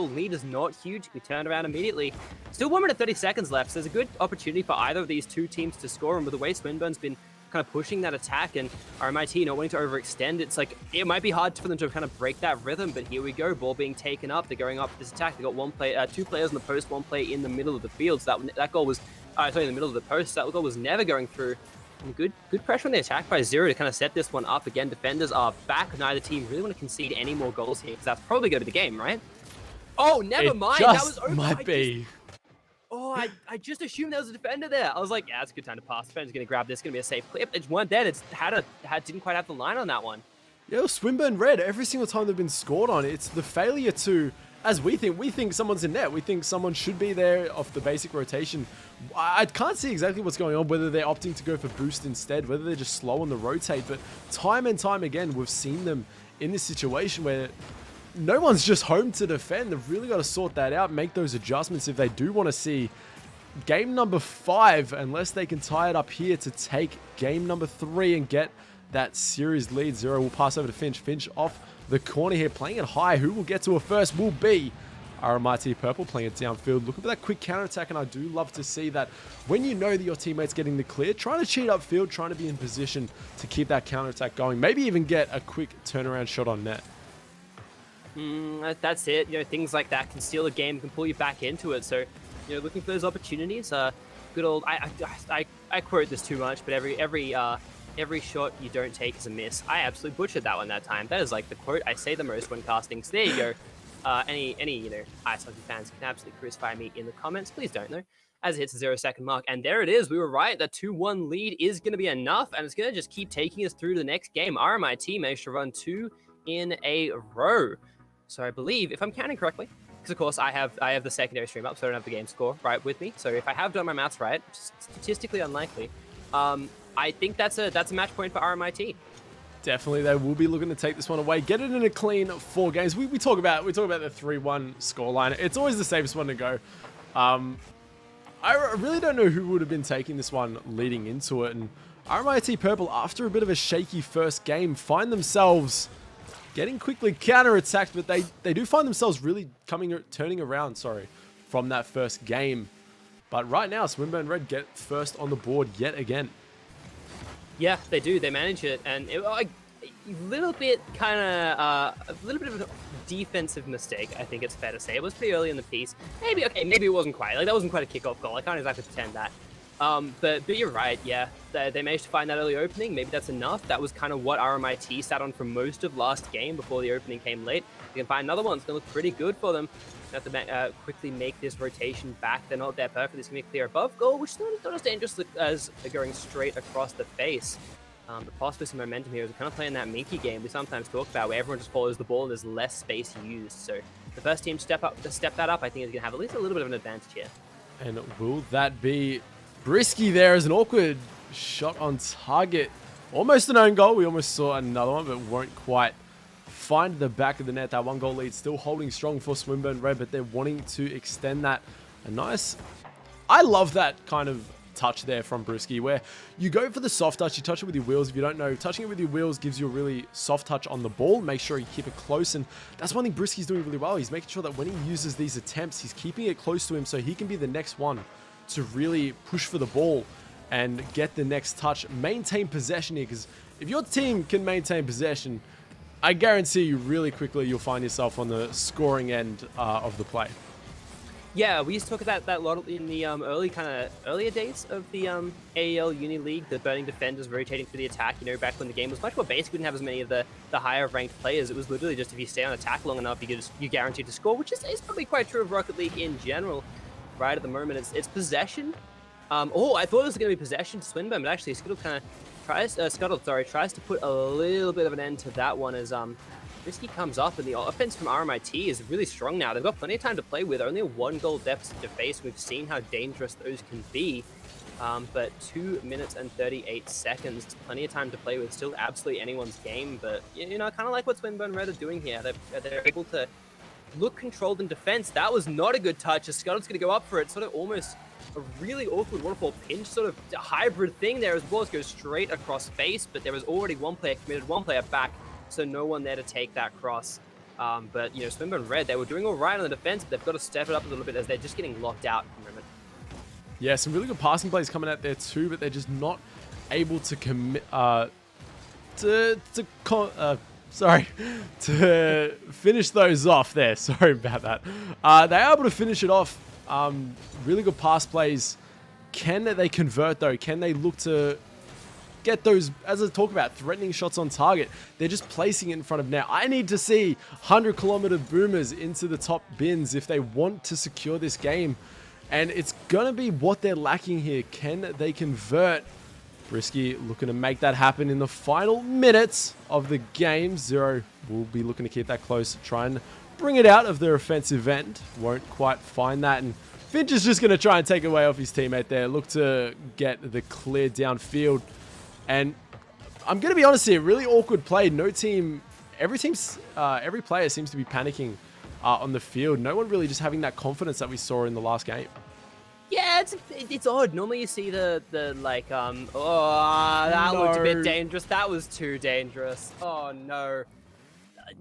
lead is not huge. We turned around immediately. Still 1 minute 30 seconds left. So there's a good opportunity for either of these two teams to score. And with the way Swinburne's been kind of pushing that attack and RMIT not wanting to overextend, it's like it might be hard for them to kind of break that rhythm. But here we go. Ball being taken up. They're going up for this attack. They got two players in the post, one play in the middle of the field. So that goal was in the middle of the post. That goal was never going through. And good pressure on the attack by Zero to kind of set this one up. Again, defenders are back. Neither team really want to concede any more goals here, because that's probably going to be the game, right? Oh, never mind. That was over. Might be. I just assumed there was a defender there. I was like, yeah, it's a good time to pass. Defender's going to grab this. It's going to be a safe clip. It weren't dead. Didn't quite have the line on that one. Yeah, Swinburne red. Every single time they've been scored on, it's the failure to, as we think someone's in net. We think someone should be there off the basic rotation. I can't see exactly what's going on, whether they're opting to go for boost instead, whether they're just slow on the rotate. But time and time again, we've seen them in this situation where no one's just home to defend. They've really got to sort that out, make those adjustments if they do want to see game number 5, unless they can tie it up here to take game number 3 and get that series lead. Zero will pass over to Finch. Finch off the corner here, playing it high. Who will get to it first will be RMIT Purple, playing it downfield, looking for that quick counterattack. And I do love to see that when you know that your teammate's getting the clear, trying to cheat upfield, trying to be in position to keep that counterattack going, maybe even get a quick turnaround shot on net. That's it. You know, things like that can steal a game, can pull you back into it. So, you know, looking for those opportunities. Good old. I quote this too much, but every shot you don't take is a miss. I absolutely butchered that one that time. That is like the quote I say the most when casting. So there you go. Any you know, ice hockey fans can absolutely crucify me in the comments. Please don't though. As it hits the 0-second mark, and there it is. We were right. The 2-1 lead is going to be enough, and it's going to just keep taking us through to the next game. RMIT managed to run 2 in a row. So I believe, if I'm counting correctly, because of course I have the secondary stream up, so I don't have the game score right with me. So if I have done my maths right, which is statistically unlikely, I think that's a match point for RMIT. Definitely, they will be looking to take this one away, get it in a clean 4 games. We talk about the 3-1 scoreline. It's always the safest one to go. I really don't know who would have been taking this one leading into it. And RMIT Purple, after a bit of a shaky first game, find themselves getting quickly counter-attacked, but they do find themselves really turning around from that first game. But right now, Swinburne Red get first on the board yet again. Yeah, they do. They manage it, and a little bit of a defensive mistake, I think it's fair to say. It was pretty early in the piece. Maybe it wasn't quite. Like, that wasn't quite a kickoff goal. I can't exactly pretend that. But you're right, yeah. They managed to find that early opening. Maybe that's enough. That was kind of what RMIT sat on for most of last game before the opening came late. They can find another one. It's going to look pretty good for them. They have to quickly make this rotation back. They're not there perfect. It's going to be a clear above goal, which is not as dangerous as going straight across the face. But possibly some momentum here. We're kind of playing that Minky game we sometimes talk about, where everyone just follows the ball and there's less space used. So the first team step that up, I think is going to have at least a little bit of an advantage here. And will that be Brisky there as an awkward shot on target? Almost an own goal. We almost saw another one, but won't quite find the back of the net. That 1-goal lead still holding strong for Swinburne Red, but they're wanting to extend that. A nice... I love that kind of touch there from Brisky, where you go for the soft touch, you touch it with your wheels. If you don't know, touching it with your wheels gives you a really soft touch on the ball. Make sure you keep it close, and that's one thing Brisky's doing really well. He's making sure that when he uses these attempts, he's keeping it close to him so he can be the next one to really push for the ball and get the next touch. Maintain possession here, because if your team can maintain possession, I guarantee you really quickly you'll find yourself on the scoring end of the play. Yeah, we used to talk about that a lot in the earlier days of the AEL Uni League, the burning defenders rotating through the attack. You know, back when the game was much more basic, we didn't have as many of the higher ranked players. It was literally just if you stay on attack long enough, you guaranteed to score, which is probably quite true of Rocket League in general. Right at the moment, it's possession. Oh, I thought it was going to be possession to Swinburne, but actually Scuttle tries to put a little bit of an end to that one as Brisky comes up, and the offense from RMIT is really strong now. They've got plenty of time to play with, only a 1-goal deficit to face. We've seen how dangerous those can be, but 2 minutes and 38 seconds, it's plenty of time to play with. Still absolutely anyone's game, but you know, kind of like what Swinburne Red are doing here. They're able to look controlled in defense. That was not a good touch. As Scuttle's going to go up for it, sort of almost a really awkward waterfall pinch sort of hybrid thing there as well as goes straight across face, but there was already one player committed, one player back, so no one there to take that cross. But, you know, Swinburne Red, they were doing all right on the defense, but they've got to step it up a little bit as they're just getting locked out at the moment. Yeah, some really good passing plays coming out there too, but they're just not able to commit, to finish those off there. Sorry about that. They're able to finish it off. Really good pass plays. Can they convert though? Can they look to get those, as I talk about, threatening shots on target? They're just placing it in front of net. I need to see 100-kilometer boomers into the top bins if they want to secure this game. And it's going to be what they're lacking here. Can they convert? Brisky looking to make that happen in the final minutes of the game. Zero will be looking to keep that close, try and bring it out of their offensive end. Won't quite find that, and Finch is just going to try and take away off his teammate there. Look to get the clear downfield. And I'm going to be honest here, really awkward play. No team, every player seems to be panicking on the field. No one really just having that confidence that we saw in the last game. Yeah, it's odd. Normally you see the like, oh, that looked a bit dangerous. That was too dangerous. Oh no.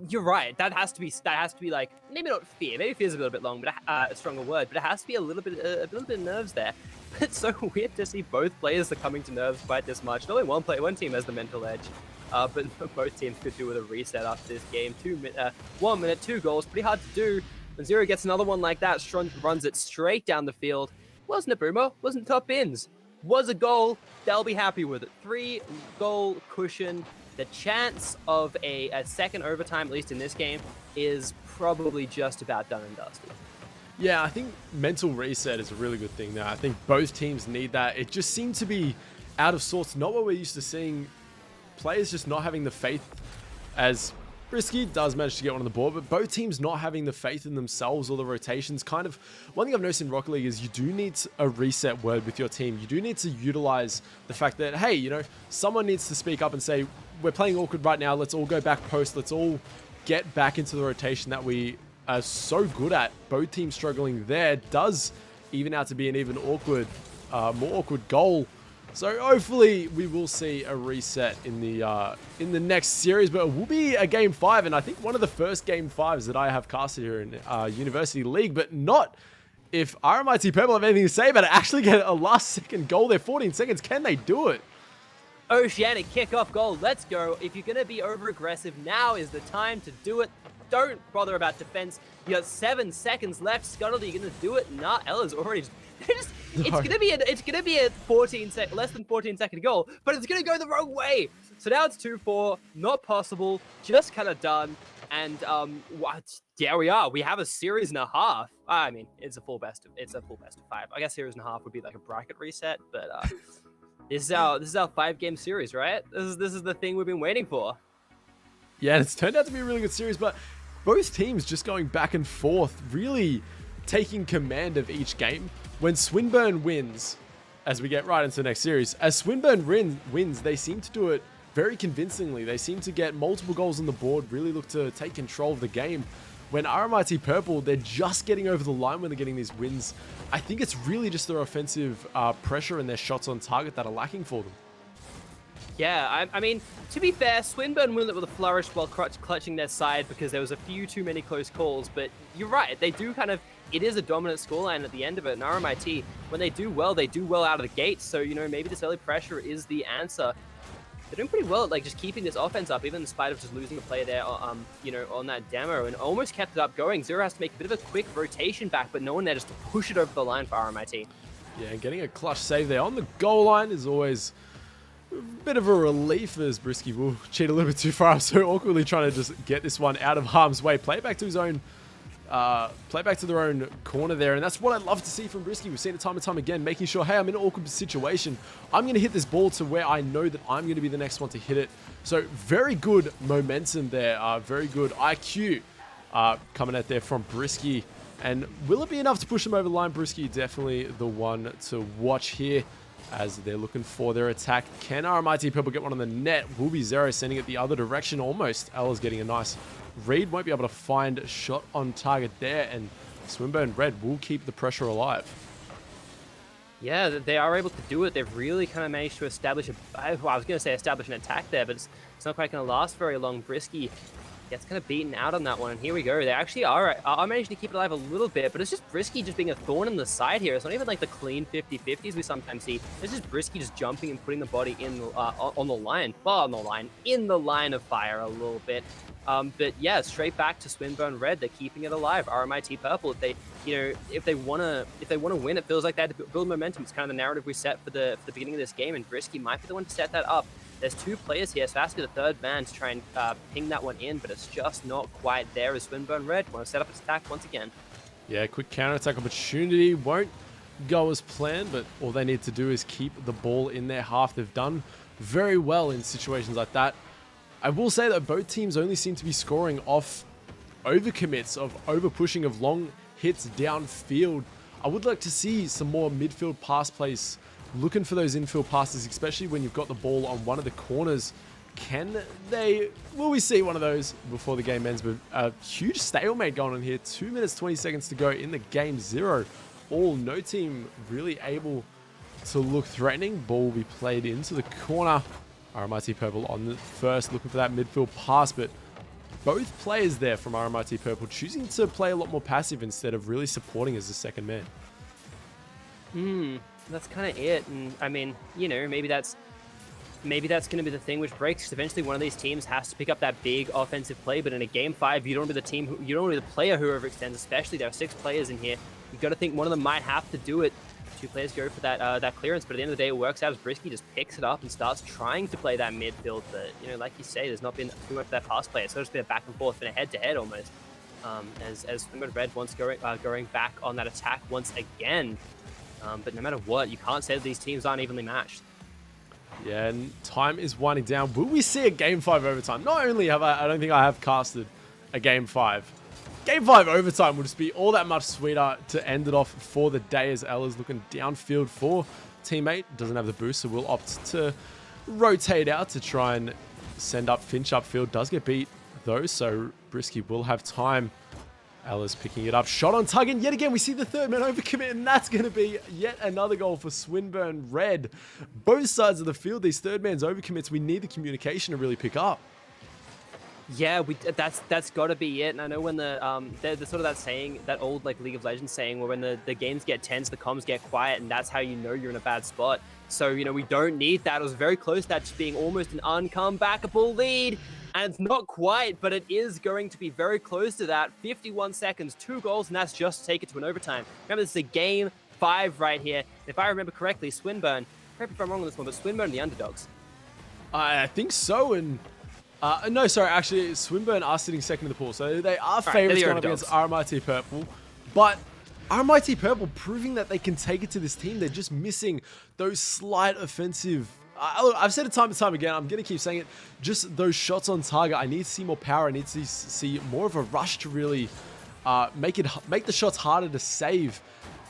You're right. That has to be like, maybe not fear. Maybe fear is a little bit long, but a stronger word. But it has to be a little bit of nerves there. It's so weird to see both players are coming to nerves quite this much. Not only one team has the mental edge, but both teams could do with a reset after this game. 1 minute, 2 goals, pretty hard to do. When Zero gets another one like that, Strong runs it straight down the field. Wasn't a boomer, wasn't top ins. Was a goal, they'll be happy with it. 3-goal cushion. The chance of a second overtime, at least in this game, is probably just about done and dusted. Yeah, I think mental reset is a really good thing now. I think both teams need that. It just seemed to be out of sorts. Not what we're used to seeing. Players just not having the faith, as Brisky does manage to get one on the board, but both teams not having the faith in themselves or the rotations. Kind of one thing I've noticed in Rocket League is you do need a reset word with your team. You do need to utilize the fact that, hey, you know, someone needs to speak up and say, we're playing awkward right now. Let's all go back post. Let's all get back into the rotation that we are so good at. Both teams struggling there does even out to be an even awkward, more awkward goal. So hopefully we will see a reset in the next series, but it will be a game 5, and I think one of the first game 5s that I have casted here in University League, but not if RMIT Purple have anything to say about it. Actually get a last-second goal there, 14 seconds. Can they do it? Oceanic kickoff goal. Let's go. If you're going to be over-aggressive, now is the time to do it. Don't bother about defense. You got 7 seconds left. Scuttle, are you going to do it? Nah, Ella's already... It's gonna be a less than 14 second goal, but it's gonna go the wrong way. So now it's 2-4, not possible, just kind of done. And there we are. We have a series and a half. I mean, it's a full best of 5. I guess series and a half would be like a bracket reset, but this is our 5-game series, right? This is the thing we've been waiting for. Yeah, and it's turned out to be a really good series, but both teams just going back and forth, really taking command of each game. When Swinburne wins, as we get right into the next series, as Swinburne wins, they seem to do it very convincingly. They seem to get multiple goals on the board, really look to take control of the game. When RMIT Purple, they're just getting over the line when they're getting these wins. I think it's really just their offensive pressure and their shots on target that are lacking for them. Yeah, I mean, to be fair, Swinburne won it with a flourish while clutching their side because there was a few too many close calls, but you're right, they do kind of, it is a dominant scoreline at the end of it, and RMIT, when they do well out of the gate, so, you know, maybe this early pressure is the answer. They're doing pretty well at, like, just keeping this offense up, even in spite of just losing a player there, you know, on that demo, and almost kept it up going. Zero has to make a bit of a quick rotation back, but no one there just to push it over the line for RMIT. Yeah, and getting a clutch save there on the goal line is always a bit of a relief, as Brisky will cheat a little bit too far. I'm so awkwardly trying to just get this one out of harm's way. Play it back to his own, play back to their own corner there. And that's what I love to see from Brisky. We've seen it time and time again, making sure, hey, I'm in an awkward situation. I'm going to hit this ball to where I know that I'm going to be the next one to hit it. So very good momentum there. Very good IQ coming out there from Brisky. And will it be enough to push them over the line? Brisky definitely the one to watch here, as they're looking for their attack. Can RMIT Purple get one on the net? Will be Zero sending it the other direction almost. Ella's getting a nice read. Won't be able to find a shot on target there. And Swinburne Red will keep the pressure alive. Yeah, they are able to do it. They've really kind of managed to establish I was going to say establish an attack there, but it's not quite going to last very long. Brisky gets kind of beaten out on that one, and here we go. They actually are managing to keep it alive a little bit, but it's just Brisky just being a thorn in the side here. It's not even like the clean 50-50s we sometimes see. It's just Brisky just jumping and putting the body in on the line, in the line of fire a little bit. But yeah, straight back to Swinburne Red. They're keeping it alive. RMIT Purple, if they wanna win, it feels like they had to build momentum. It's kind of the narrative we set for the beginning of this game, and Brisky might be the one to set that up. There's two players here, so it has to be the third man to try and ping that one in, but it's just not quite there as Swinburne Red want to set up its attack once again. Yeah, quick counter-attack opportunity. Won't go as planned, but all they need to do is keep the ball in their half. They've done very well in situations like that. I will say that both teams only seem to be scoring off overcommits, of over-pushing, of long hits downfield. I would like to see some more midfield pass plays, looking for those infield passes, especially when you've got the ball on one of the corners. Will we see one of those before the game ends? But a huge stalemate going on here. 2 minutes, 20 seconds to go in the game. Zero. No team really able to look threatening. Ball will be played into the corner. RMIT Purple on the first, looking for that midfield pass, but both players there from RMIT Purple choosing to play a lot more passive instead of really supporting as the second man. That's kind of it, and I mean, you know, maybe that's going to be the thing which breaks, because eventually one of these teams has to pick up that big offensive play. But in a game 5, you don't want to be the player who overextends. Especially there are 6 players in here. You got to think one of them might have to do it. 2 players go for that clearance, but at the end of the day, it works out as Brisky just picks it up and starts trying to play that midfield. But you know, like you say, there's not been too much of that pass play. It's just been a back and forth, been a head-to-head almost. As Swinburne Red wants going back on that attack once again. But no matter what, you can't say that these teams aren't evenly matched. Yeah, and time is winding down. Will we see a Game 5 overtime? Not only have I don't think I have casted a Game 5. Game 5 overtime will just be all that much sweeter to end it off for the day, as Ella's looking downfield for teammate. Doesn't have the boost, so will opt to rotate out to try and send up Finch upfield. Does get beat, though, so Brisky will have time. Ella's picking it up. Shot on target. Yet again, we see the third man overcommit, and that's going to be yet another goal for Swinburne Red. Both sides of the field, these third man's overcommits, we need the communication to really pick up. Yeah, that's got to be it. And I know when the sort of that saying, that old like League of Legends saying, where when the games get tense, the comms get quiet, and that's how you know you're in a bad spot. So, you know, we don't need that. It was very close to that just being almost an uncomebackable lead. And it's not quite, but it is going to be very close to that. 51 seconds, 2 goals, and that's just to take it to an overtime. Remember, this is a game 5 right here. If I remember correctly, Swinburne, correct me if I'm wrong on this one, but Swinburne the underdogs. I think so, and no, sorry, actually, Swinburne are sitting second in the pool, so they are favourites going up against RMIT Purple, but RMIT Purple proving that they can take it to this team. They're just missing those slight offensive I've said it time and time again. I'm going to keep saying it. Just those shots on target. I need to see more power. I need to see more of a rush to really make the shots harder to save.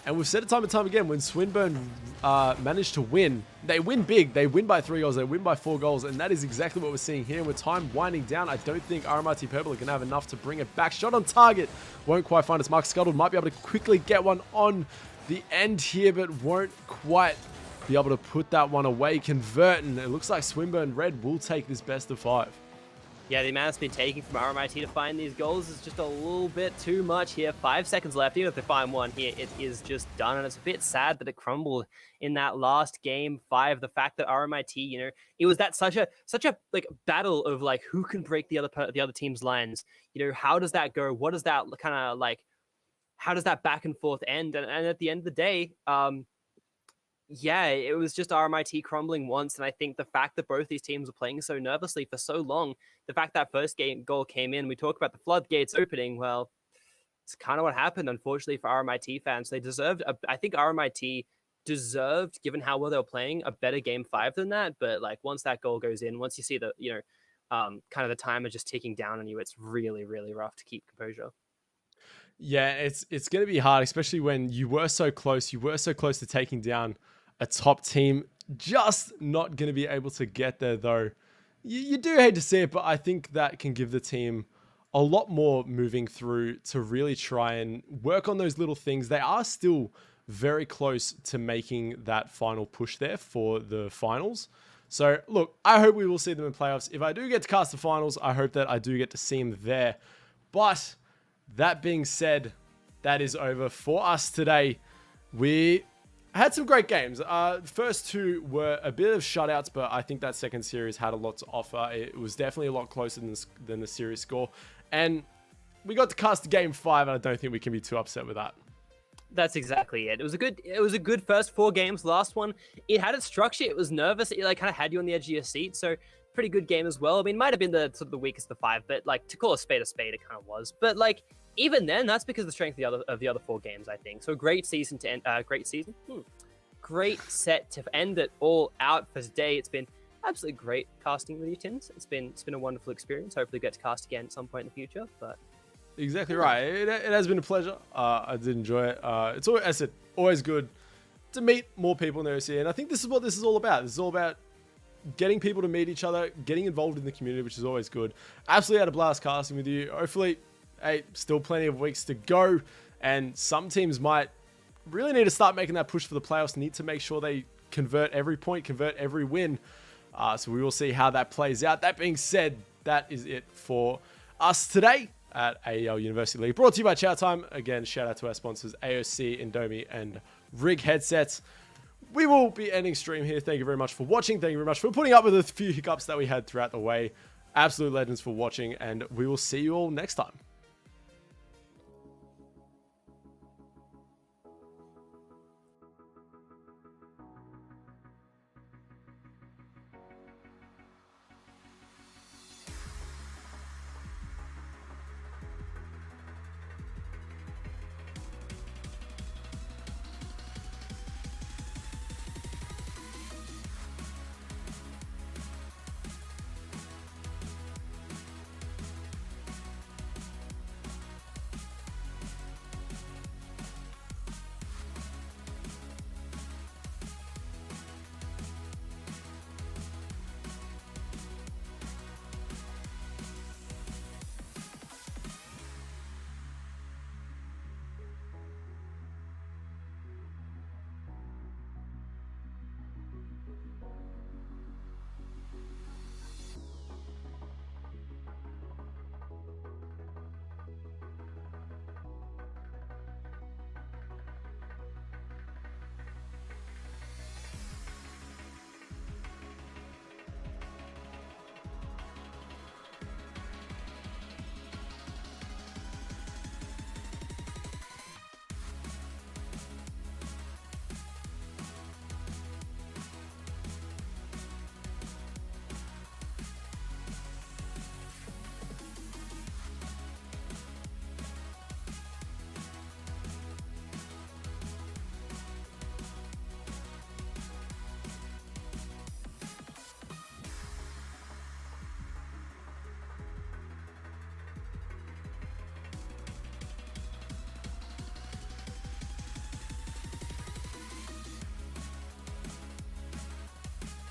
And we've said it time and time again, when Swinburne managed to win, they win big. They win by 3 goals. They win by 4 goals. And that is exactly what we're seeing here. With time winding down, I don't think RMIT Purple are going to have enough to bring it back. Shot on target. Won't quite find its mark. Scuttled might be able to quickly get one on the end here, but won't quite be able to put that one away. Converting. It looks like Swinburne Red will take this best of 5. Yeah, the amount it's been taking from RMIT to find these goals is just a little bit too much here. 5 seconds left. Even if they find one here, it is just done. And it's a bit sad that it crumbled in that last game 5. The fact that RMIT, you know, it was that such a like battle of like who can break the other team's lines. You know, how does that go? What does that kind of like? How does that back and forth end? And at the end of the day, yeah, it was just RMIT crumbling once. And I think the fact that both these teams were playing so nervously for so long, the fact that first goal came in, we talk about the floodgates opening. Well, it's kind of what happened, unfortunately, for RMIT fans. They deserved, I think RMIT deserved, given how well they were playing, a better game 5 than that. But like once that goal goes in, once you see the, you know, kind of the timer just ticking down on you, it's really, really rough to keep composure. Yeah, it's going to be hard, especially when you were so close. You were so close to taking down a top team. Just not going to be able to get there, though. You do hate to see it, but I think that can give the team a lot more moving through to really try and work on those little things. They are still very close to making that final push there for the finals. So, look, I hope we will see them in playoffs. If I do get to cast the finals, I hope that I do get to see them there. But that being said, that is over for us today. We had some great games. The first 2 were a bit of shutouts, but I think that second series had a lot to offer. It was definitely a lot closer than the series score. And we got to cast game 5, and I don't think we can be too upset with that. That's exactly it. It was a good first 4 games. Last one, it had its structure. It was nervous. It like kind of had you on the edge of your seat. So pretty good game as well. I mean, it might have been the sort of the weakest of the 5, but like to call a spade, it kind of was. But like even then, that's because of the strength of the other 4 games, I think. So great season to end. Great set to end it all out for today. It's been absolutely great casting with you, Tins. It's been a wonderful experience. Hopefully, get to cast again at some point in the future. But exactly right. It has been a pleasure. I did enjoy it. It's always, as I said, always good to meet more people in the OC, and I think this is what this is all about. This is all about getting people to meet each other, getting involved in the community, which is always good. Absolutely had a blast casting with you. Hopefully, hey, still plenty of weeks to go, and some teams might really need to start making that push for the playoffs, need to make sure they convert every point, convert every win. So we will see how that plays out. That being said, that is it for us today at AEL University League. Brought to you by Chatime. Again, shout out to our sponsors, AOC, Indomie, and Rig headsets. We will be ending stream here. Thank you very much for watching. Thank you very much for putting up with a few hiccups that we had throughout the way. Absolute legends for watching, and we will see you all next time.